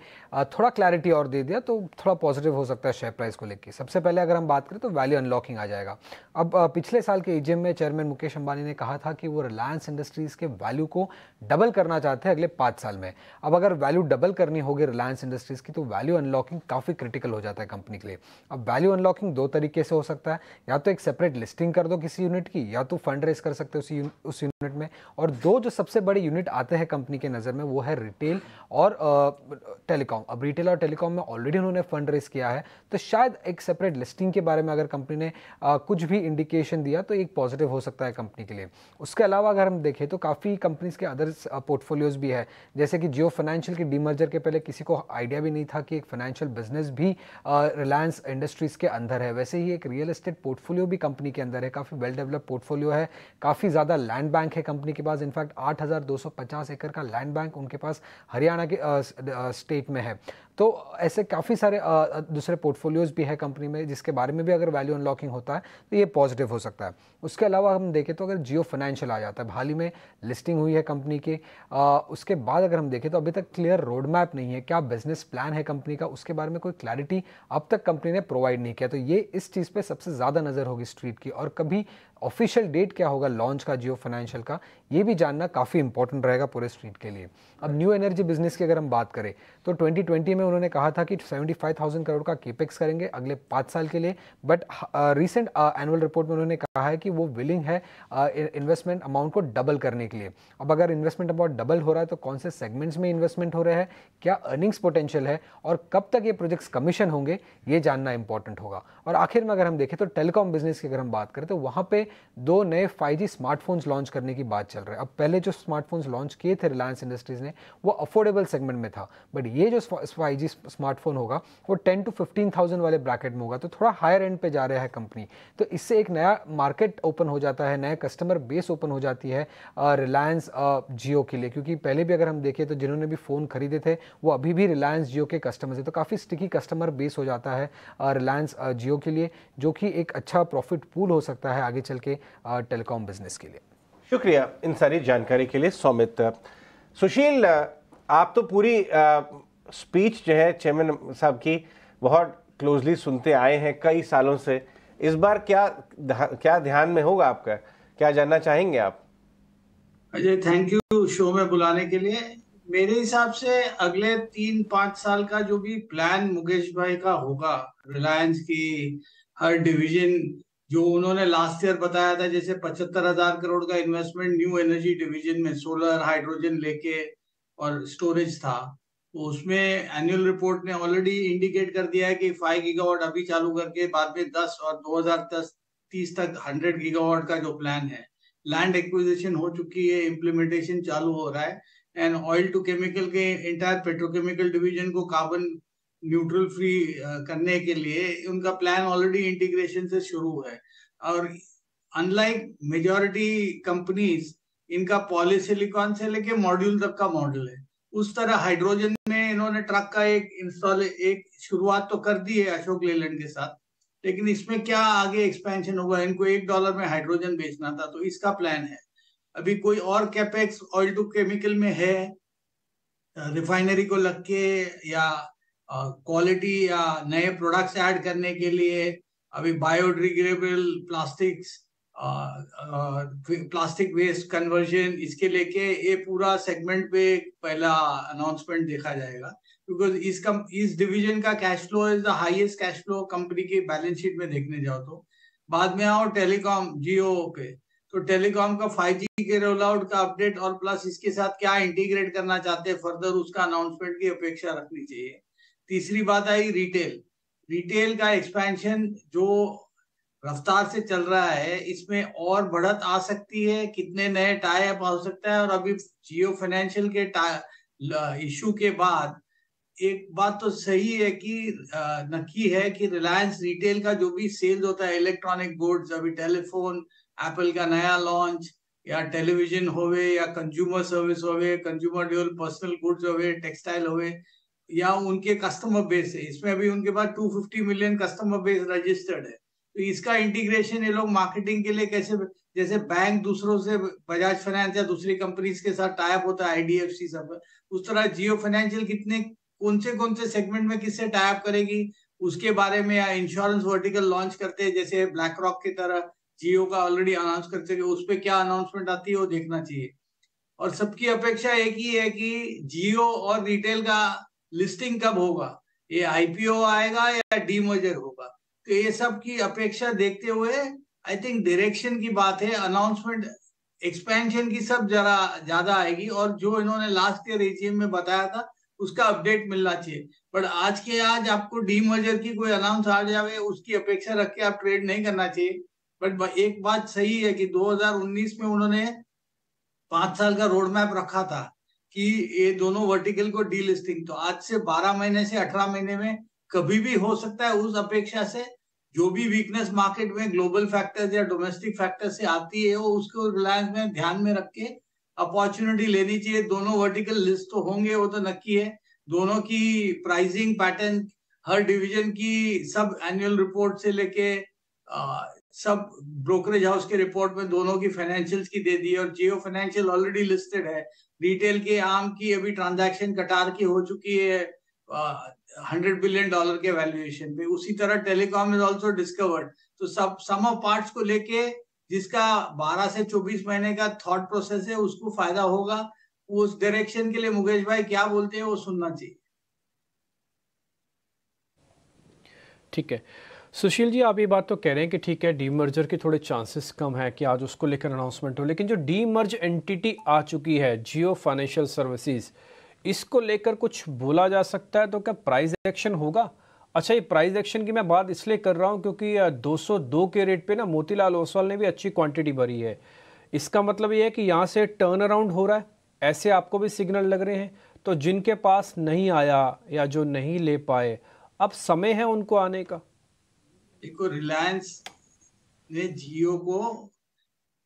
थोड़ा क्लैरिटी और दे दिया तो थोड़ा पॉजिटिव हो सकता है शेयर प्राइस को लेकर। सबसे पहले अगर हम बात करें तो वैल्यू अनलॉकिंग आ जाएगा। अब पिछले साल के एजीएम में चेयरमैन मुकेश अंबानी ने कहा था कि वो रिलायंस इंडस्ट्रीज़ के वैल्यू को डबल करना चाहते हैं अगले 5 साल में। अब अगर वैल्यू डबल करनी होगी रिलायंस इंडस्ट्रीज़ की तो वैल्यू अनलॉकिंग काफ़ी क्रिटिकल हो जाता है कंपनी के लिए। अब वैल्यू अनलॉकिंग 2 तरीके से हो सकता है, या तो एक सेपरेट लिस्टिंग कर दो किसी यूनिट की, या तो फंड रेस कर सकते हो उस यूनिट में। और 2 जो सबसे बड़े यूनिट आते हैं कंपनी के नज़र में वो है रिटेल और टेलीकॉम। अब रिटेल और टेलीकॉम में ऑलरेडी उन्होंने फंड रेस किया है, तो शायद एक सेपरेट लिस्टिंग के बारे में अगर कंपनी ने कुछ भी इंडिकेशन दिया तो एक पॉजिटिव हो सकता है कंपनी के लिए। उसके अलावा अगर हम देखें तो काफ़ी कंपनीज के अदर्स पोर्टफोलियोज भी है, जैसे कि जियो फाइनेंशियल की डीमर्जर के पहले किसी को आइडिया भी नहीं था कि एक फाइनेंशियल बिजनेस भी रिलायंस इंडस्ट्रीज़ के अंदर है। वैसे ही एक रियल एस्टेट पोर्टफोलियो भी कंपनी के अंदर है, काफ़ी वेल डेवलप पोर्टफोलियो है, काफ़ी ज़्यादा लैंड बैंक है कंपनी के पास। इनफैक्ट 8,250 एकड़ का लैंड बैंक उनके पास हरियाणा के स्टेट में है। तो ऐसे काफ़ी सारे दूसरे पोर्टफोलियोज भी है कंपनी में, जिसके बारे में भी अगर वैल्यू अनलॉकिंग होता है तो ये पॉजिटिव हो सकता है। उसके अलावा हम देखें तो अगर जियो फाइनेंशियल आ जाता है, हाल ही में लिस्टिंग हुई है कंपनी के, उसके बाद अगर हम देखें तो अभी तक क्लियर रोड मैप नहीं है, क्या बिजनेस प्लान है कंपनी का, उसके बारे में कोई क्लैरिटी अब तक कंपनी ने प्रोवाइड नहीं किया। तो ये इस चीज़ पे सबसे ज़्यादा नज़र होगी स्ट्रीट की, और कभी ऑफिशियल डेट क्या होगा लॉन्च का जियो फाइनेंशियल का, ये भी जानना काफ़ी इंपॉर्टेंट रहेगा पूरे स्ट्रीट के लिए। अब न्यू एनर्जी बिजनेस की अगर हम बात करें तो 2020 में उन्होंने कहा था कि 75,000 करोड़ का केपेक्स करेंगे अगले 5 साल के लिए, बट रिसेंट एनुअल रिपोर्ट में उन्होंने कहा है कि वो विलिंग है इन्वेस्टमेंट अमाउंट को डबल करने के लिए। अब अगर इन्वेस्टमेंट अमाउंट डबल हो रहा है तो कौन से सेगमेंट्स में इन्वेस्टमेंट हो रहे हैं, क्या अर्निंग्स पोटेंशियल है, और कब तक ये प्रोजेक्ट्स कमीशन होंगे, ये जानना इंपॉर्टेंट होगा। और आखिर में अगर हम देखें तो टेलीकॉम बिजनेस की अगर हम बात करें तो वहाँ पे 2 नए 5G स्मार्टफोन्स लॉन्च करने की बात चल रही है। अब पहले जो स्मार्टफोन्स लॉन्च किए थे रिलायंस इंडस्ट्रीज ने वो अफोर्डेबल सेगमेंट में था, बट ये जो 5G स्मार्टफोन होगा वो 10 to 15,000 वाले ब्रैकेट में होगा, तो थोड़ा हायर एंड पे जा रहा है कंपनी। तो इससे एक नया मार्केट ओपन हो जाता है, नया कस्टमर बेस ओपन हो जाती है रिलायंस जियो के लिए, क्योंकि पहले भी अगर हम देखें तो जिन्होंने भी फ़ोन खरीदे थे वो अभी भी रिलायंस जियो के कस्टमर्स है। तो काफ़ी स्टिकी कस्टमर बेस हो जाता है रिलायंस जियो के लिए, जो कि एक अच्छा प्रॉफिट पूल हो सकता है आगे चल के टेलीकॉम बिजनेस के लिए। शुक्रिया इन सारी जानकारी के लिए सौमित। सुशील, आप तो पूरी स्पीच जो है चेयरमैन साहब की बहुत क्लोजली सुनते आए हैं कई सालों से। इस बार क्या ध्यान में होगा आपका, क्या जानना चाहेंगे आप? अजय, थैंक यू शो में बुलाने के लिए। मेरे हिसाब से अगले 3-5 साल का जो भी प्लान मुकेश भाई का होगा, रिलायंस की हर डिवीजन जो उन्होंने लास्ट ईयर बताया था, जैसे 75,000 करोड़ का इन्वेस्टमेंट न्यू एनर्जी डिवीजन में सोलर हाइड्रोजन लेके और स्टोरेज था, तो उसमें एनुअल रिपोर्ट ने ऑलरेडी इंडिकेट कर दिया है कि 5 गीगावाट अभी चालू करके बाद में 10 और 2030 तक 100 गीगावाट का जो प्लान है। लैंड एक्विजिशन हो चुकी है, इम्प्लीमेंटेशन चालू हो रहा है, एंड ऑयल टू केमिकल के एंटायर पेट्रोकेमिकल डिवीजन को कार्बन न्यूट्रल फ्री करने के लिए उनका प्लान ऑलरेडी इंटीग्रेशन से शुरू है। और अनलाइक मेजॉरिटी कंपनीज, इनका पॉलीसिलिकॉन से लेके मॉड्यूल तक का मॉडल है। उस तरह हाइड्रोजन में इन्होंने ट्रक का एक शुरुआत तो कर दी है अशोक लेलैंड के साथ, लेकिन इसमें क्या आगे एक्सपेंशन होगा, इनको $1 में हाइड्रोजन बेचना था, तो इसका प्लान है। अभी कोई और कैपेक्स ऑयल टू केमिकल में है रिफाइनरी को लग के, या क्वालिटी या नए प्रोडक्ट्स ऐड करने के लिए? अभी biodegradable plastics, plastic waste conversion, इसके लेके ये पूरा सेगमेंट पे पहला अनाउंसमेंट देखा जाएगा, बिकॉज इस डिवीजन का cash flow is the highest cash flow company की बैलेंस शीट में देखने जाओ तो। बाद में आओ टेलीकॉम जियो पे, तो टेलीकॉम का 5G के रोल आउट का अपडेट और प्लस इसके साथ क्या इंटीग्रेट करना चाहते हैं फर्दर, उसका अनाउंसमेंट की अपेक्षा रखनी चाहिए। तीसरी बात आई रिटेल का एक्सपेंशन जो रफ्तार से चल रहा है, इसमें और बढ़त आ सकती है, कितने नए टाई अप हो सकता है। और अभी जियो फाइनेंशियल के इशू के बाद एक बात तो सही है कि नक्की है कि रिलायंस रिटेल का जो भी सेल्स होता है, इलेक्ट्रॉनिक गुड्स, अभी टेलीफोन एप्पल का नया लॉन्च, या टेलीविजन होवे, या कंज्यूमर सर्विस होवे, कंज्यूमर ड्यूरेबल पर्सनल गुड्स होवे, टेक्सटाइल होवे, या उनके कस्टमर बेस है, इसमें अभी उनके पास 250 मिलियन कस्टमर बेस रजिस्टर्ड है, तो इसका इंटीग्रेशन ये लोग मार्केटिंग के लिए कैसे, जैसे बैंक दूसरों से बजाज फाइनेंस या दूसरी कंपनीज के साथ टाइप होता है, IDFC सब, उस तरह जियो फाइनेंशियल कितने कौन से सेगमेंट में किससे टाइप करेगी उसके बारे में, या इंश्योरेंस वर्टिकल लॉन्च करते हैं जैसे ब्लैक रॉक की तरह जियो का ऑलरेडी अनाउंस कर सके, उस पर क्या अनाउंसमेंट आती है वो देखना चाहिए। और सबकी अपेक्षा एक ही है कि जियो और रिटेल का लिस्टिंग कब होगा, ये IPO आएगा या डीमर्जर होगा, तो ये सब की अपेक्षा देखते हुए आई थिंक डायरेक्शन की बात है, अनाउंसमेंट एक्सपेंशन की सब जरा ज्यादा आएगी, और जो इन्होंने लास्ट ईयर AGM में बताया था उसका अपडेट मिलना चाहिए। बट आज के आज आपको डीमर्जर की कोई अनाउंस आ जावे उसकी अपेक्षा रख के आप ट्रेड नहीं करना चाहिए। बट एक बात सही है कि 2019 में उन्होंने 5 साल का रोड मैप रखा था कि ये दोनों वर्टिकल को डीलिस्टिंग, तो आज से 12 महीने से 18 महीने में कभी भी हो सकता है। उस अपेक्षा से जो भी वीकनेस मार्केट में ग्लोबल फैक्टर्स या डोमेस्टिक फैक्टर्स से आती है वो उसको रिलायंस में ध्यान में रख के अपॉर्चुनिटी लेनी चाहिए। दोनों वर्टिकल लिस्ट तो होंगे, वो तो नक्की है, दोनों की प्राइसिंग पैटर्न हर डिवीजन की सब एनुअल रिपोर्ट से लेके सब ब्रोकरेज हाउस के रिपोर्ट में दोनों की फाइनेंशियल्स की दे दी है, और जियो फाइनेंशियल ऑलरेडी लिस्टेड है। रिटेल के आम की अभी ट्रांजैक्शन कटार की हो चुकी है $100 बिलियन के वैल्यूएशन पे। उसी तरह टेलीकॉम इज आल्सो डिस्कवर्ड। तो सब सम ऑफ पार्ट्स को लेके जिसका 12 से 24 महीने का थॉट प्रोसेस है उसको फायदा होगा। उस डायरेक्शन के लिए मुकेश भाई क्या बोलते हैं वो सुनना चाहिए। ठीक है सुशील जी, आप ये बात तो कह रहे हैं कि ठीक है डीमर्जर के थोड़े चांसेस कम है कि आज उसको लेकर अनाउंसमेंट हो, लेकिन जो डीमर्ज एंटिटी आ चुकी है जियो फाइनेंशियल सर्विसेज, इसको लेकर कुछ बोला जा सकता है? तो क्या प्राइस एक्शन होगा? अच्छा, ये प्राइस एक्शन की मैं बात इसलिए कर रहा हूँ क्योंकि 202 के रेट पे ना मोतीलाल ओसवाल ने भी अच्छी क्वांटिटी भरी है। इसका मतलब ये है कि यहाँ से टर्न अराउंड हो रहा है, ऐसे आपको भी सिग्नल लग रहे हैं। तो जिनके पास नहीं आया या जो नहीं ले पाए, अब समय है उनको आने का। देखो, रिलायंस ने जियो को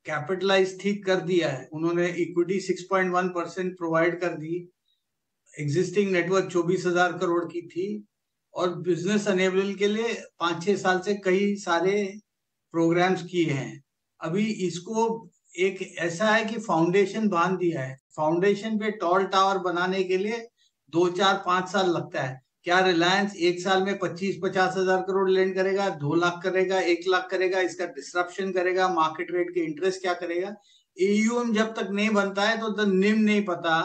कैपिटलाइज ठीक कर दिया है। उन्होंने इक्विटी 6.1% प्रोवाइड कर दी। एग्जिस्टिंग नेटवर्क 24,000 करोड़ की थी और बिजनेस अनेबल के लिए 5-6 साल से कई सारे प्रोग्राम्स किए हैं। अभी इसको एक ऐसा है कि फाउंडेशन बांध दिया है। फाउंडेशन पे टॉल टावर बनाने के लिए 2-4-5 साल लगता है। क्या रिलायंस एक साल में 25-50 हजार करोड़ लेंड करेगा, 2 लाख करेगा, 1 लाख करेगा? इसका डिस्ट्रप्शन करेगा, मार्केट रेट के इंटरेस्ट क्या करेगा? AUM जब तक नहीं बनता है तो निम नहीं पता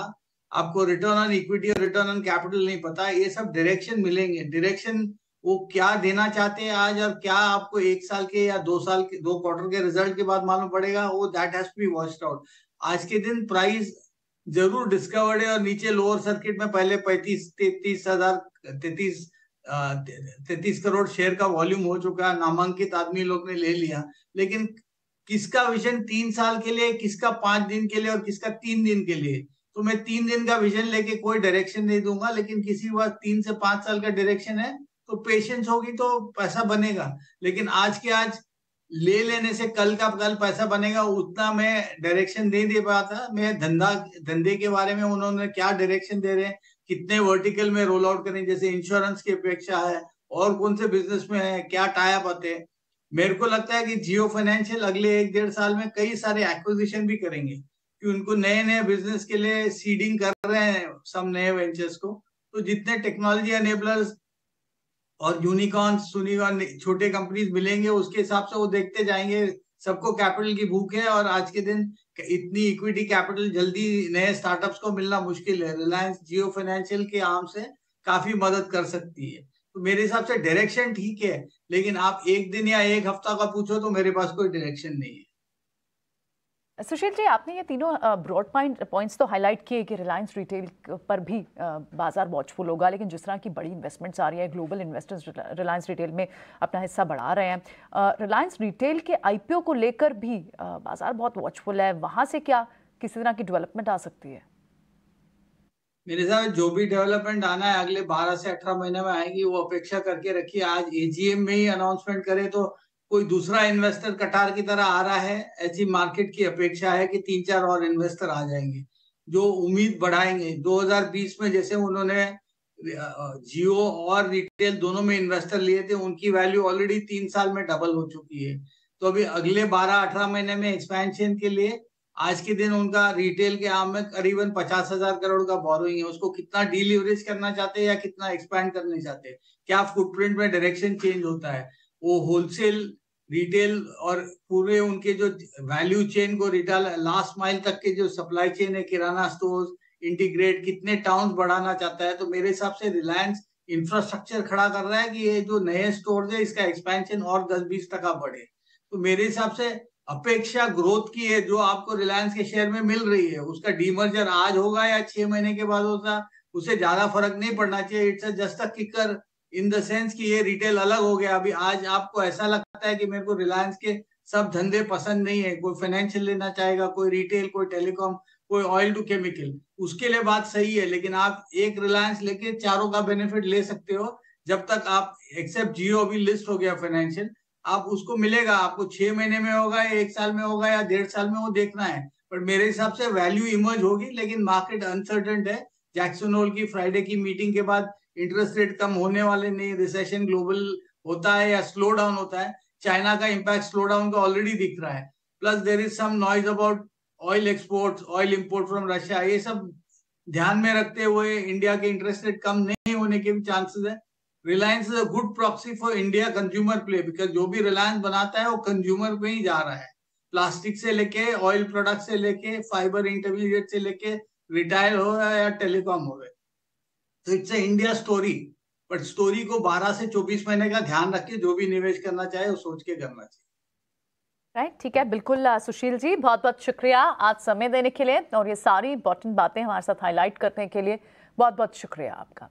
आपको, रिटर्न ऑन इक्विटी और रिटर्न ऑन कैपिटल नहीं पता। ये सब डायरेक्शन मिलेंगे। डायरेक्शन वो क्या देना चाहते हैं आज और क्या आपको 1 साल के या 2 साल के 2 क्वार्टर के रिजल्ट के बाद मालूम पड़ेगा, वो that has to be watched out. आज के दिन प्राइस जरूर डिस्कवर्ड है और नीचे लोअर सर्किट में पहले 33 करोड़ शेयर का वॉल्यूम हो चुका है, नामांकित आदमी लोग ने ले लिया। लेकिन किसका विजन 3 साल के लिए, किसका 5 दिन के लिए और किसका 3 दिन के लिए? तो मैं 3 दिन का विजन लेके कोई डायरेक्शन नहीं दूंगा, लेकिन किसी बात 3 से 5 साल का डायरेक्शन है तो पेशेंस होगी तो पैसा बनेगा। लेकिन आज के आज ले लेने से कल का कल पैसा बनेगा, उतना मैं डायरेक्शन नहीं दे पाता। मैं धंधे के बारे में उन्होंने क्या डायरेक्शन दे रहे हैं, कितने वर्टिकल में रोल आउट करें, जैसे इंश्योरेंस की अपेक्षा है और कौन से बिजनेस में है, क्या टाइप आते हैं। मेरे को लगता है कि जियो फाइनेंशियल अगले 1-1.5 साल में कई सारे एक्विजिशन भी करेंगे कि उनको नए नए बिजनेस के लिए सीडिंग कर रहे हैं सब नए वेंचर्स को। तो जितने टेक्नोलॉजी एनेबलर्स और यूनिकॉर्न छोटे कंपनीज मिलेंगे उसके हिसाब से वो देखते जाएंगे। सबको कैपिटल की भूख है और आज के दिन इतनी इक्विटी कैपिटल जल्दी नए स्टार्टअप्स को मिलना मुश्किल है। रिलायंस जियो फाइनेंशियल के आर्म से काफी मदद कर सकती है। तो मेरे हिसाब से डायरेक्शन ठीक है, लेकिन आप 1 दिन या 1 हफ्ता का पूछो तो मेरे पास कोई डायरेक्शन नहीं है। सुशील जी, आपने ये तीनों ब्रॉड पॉइंट्स तो हाईलाइट किए कि रिलायंस रिटेल पर भी बाजार वॉचफुल होगा, लेकिन जिस तरह की बड़ी इन्वेस्टमेंट्स आ रही है, ग्लोबल इन्वेस्टर्स रिलायंस रिटेल में अपना हिस्सा बढ़ा रहे हैं। रिलायंस रिटेल के IPO को लेकर भी बाजार बहुत वॉचफुल है। वहां से क्या किसी तरह की डेवलपमेंट आ सकती है? मेरे हिसाब जो भी डेवलपमेंट आना है अगले 12 से 18 महीने में आएगी, वो अपेक्षा करके रखिए। आज AGM में ही अनाउंसमेंट करे तो कोई दूसरा इन्वेस्टर कटार की तरह आ रहा है, ऐसी मार्केट की अपेक्षा है कि 3-4 और इन्वेस्टर आ जाएंगे जो उम्मीद बढ़ाएंगे। 2020 में जैसे उन्होंने जियो और रिटेल दोनों में इन्वेस्टर लिए थे, उनकी वैल्यू ऑलरेडी 3 साल में डबल हो चुकी है। तो अभी अगले 12-18 महीने में एक्सपेंशन के लिए आज के दिन उनका रिटेल के आम में करीबन 50,000 करोड़ का बोरोइंग है। उसको कितना डीलिवरेज करना चाहते हैं या कितना एक्सपैंड करना चाहते हैं, क्या फुटप्रिंट में डायरेक्शन चेंज होता है, वो होलसेल रिटेल और पूरे उनके जो वैल्यू चेन को रिटेल लास्ट माइल तक के जो सप्लाई चेन है, किराना स्टोर इंटीग्रेट कितने टाउन्स बढ़ाना चाहता है। तो मेरे हिसाब से रिलायंस इंफ्रास्ट्रक्चर खड़ा कर रहा है कि ये जो नए स्टोर है इसका एक्सपेंशन और 10-20% बढ़े। तो मेरे हिसाब से अपेक्षा ग्रोथ की है जो आपको रिलायंस के शेयर में मिल रही है, उसका डीमर्जर आज होगा या 6 महीने के बाद होगा उससे ज्यादा फर्क नहीं पड़ना चाहिए। It's just a kicker in the sense कि ये रिटेल अलग हो गया। अभी आज आपको ऐसा लगता है कि मेरे को रिलायंस के सब धंधे पसंद नहीं है, कोई फाइनेंशियल लेना चाहेगा, कोई रिटेल, कोई टेलीकॉम, कोई ऑयल टू केमिकल, उसके लिए बात सही है। लेकिन आप एक रिलायंस लेके चारों का बेनिफिट ले सकते हो जब तक आप, एक्सेप्ट जियो अभी लिस्ट हो गया फाइनेंशियल, आप उसको मिलेगा, आपको 6 महीने में होगा, 1 साल में होगा या 1.5 साल में, वो देखना है। पर मेरे हिसाब से वैल्यू इमर्ज होगी, लेकिन मार्केट अनसर्टेन है। जैक्सन होल की फ्राइडे की मीटिंग के बाद इंटरेस्ट रेट कम होने वाले नहीं, रिसेशन ग्लोबल होता है या स्लो डाउन होता है, चाइना का इम्पैक्ट स्लो डाउन का ऑलरेडी दिख रहा है। Plus there is some noise about oil exports, oil import from Russia, ये सब ध्यान में रखते हुए इंडिया के इंटरेस्ट रेट कम नहीं होने के भी चांसेस है। Reliance is a good proxy for India consumer play, because जो भी रिलायंस बनाता है वो कंज्यूमर पे ही जा रहा है, प्लास्टिक से लेके ऑयल प्रोडक्ट से लेके फाइबर इंटरमीडिएट से लेके रिटायर हो या टेलीकॉम हो गए। तो it's a India story, but story को 12 से 24 महीने का ध्यान रख के जो भी निवेश करना चाहे वो सोच के करना चाहिए। राइट, ठीक है, बिल्कुल सुशील जी, बहुत बहुत शुक्रिया आज समय देने के लिए और ये सारी इंपॉर्टेंट बातें हमारे साथ हाईलाइट करने के लिए बहुत बहुत शुक्रिया आपका।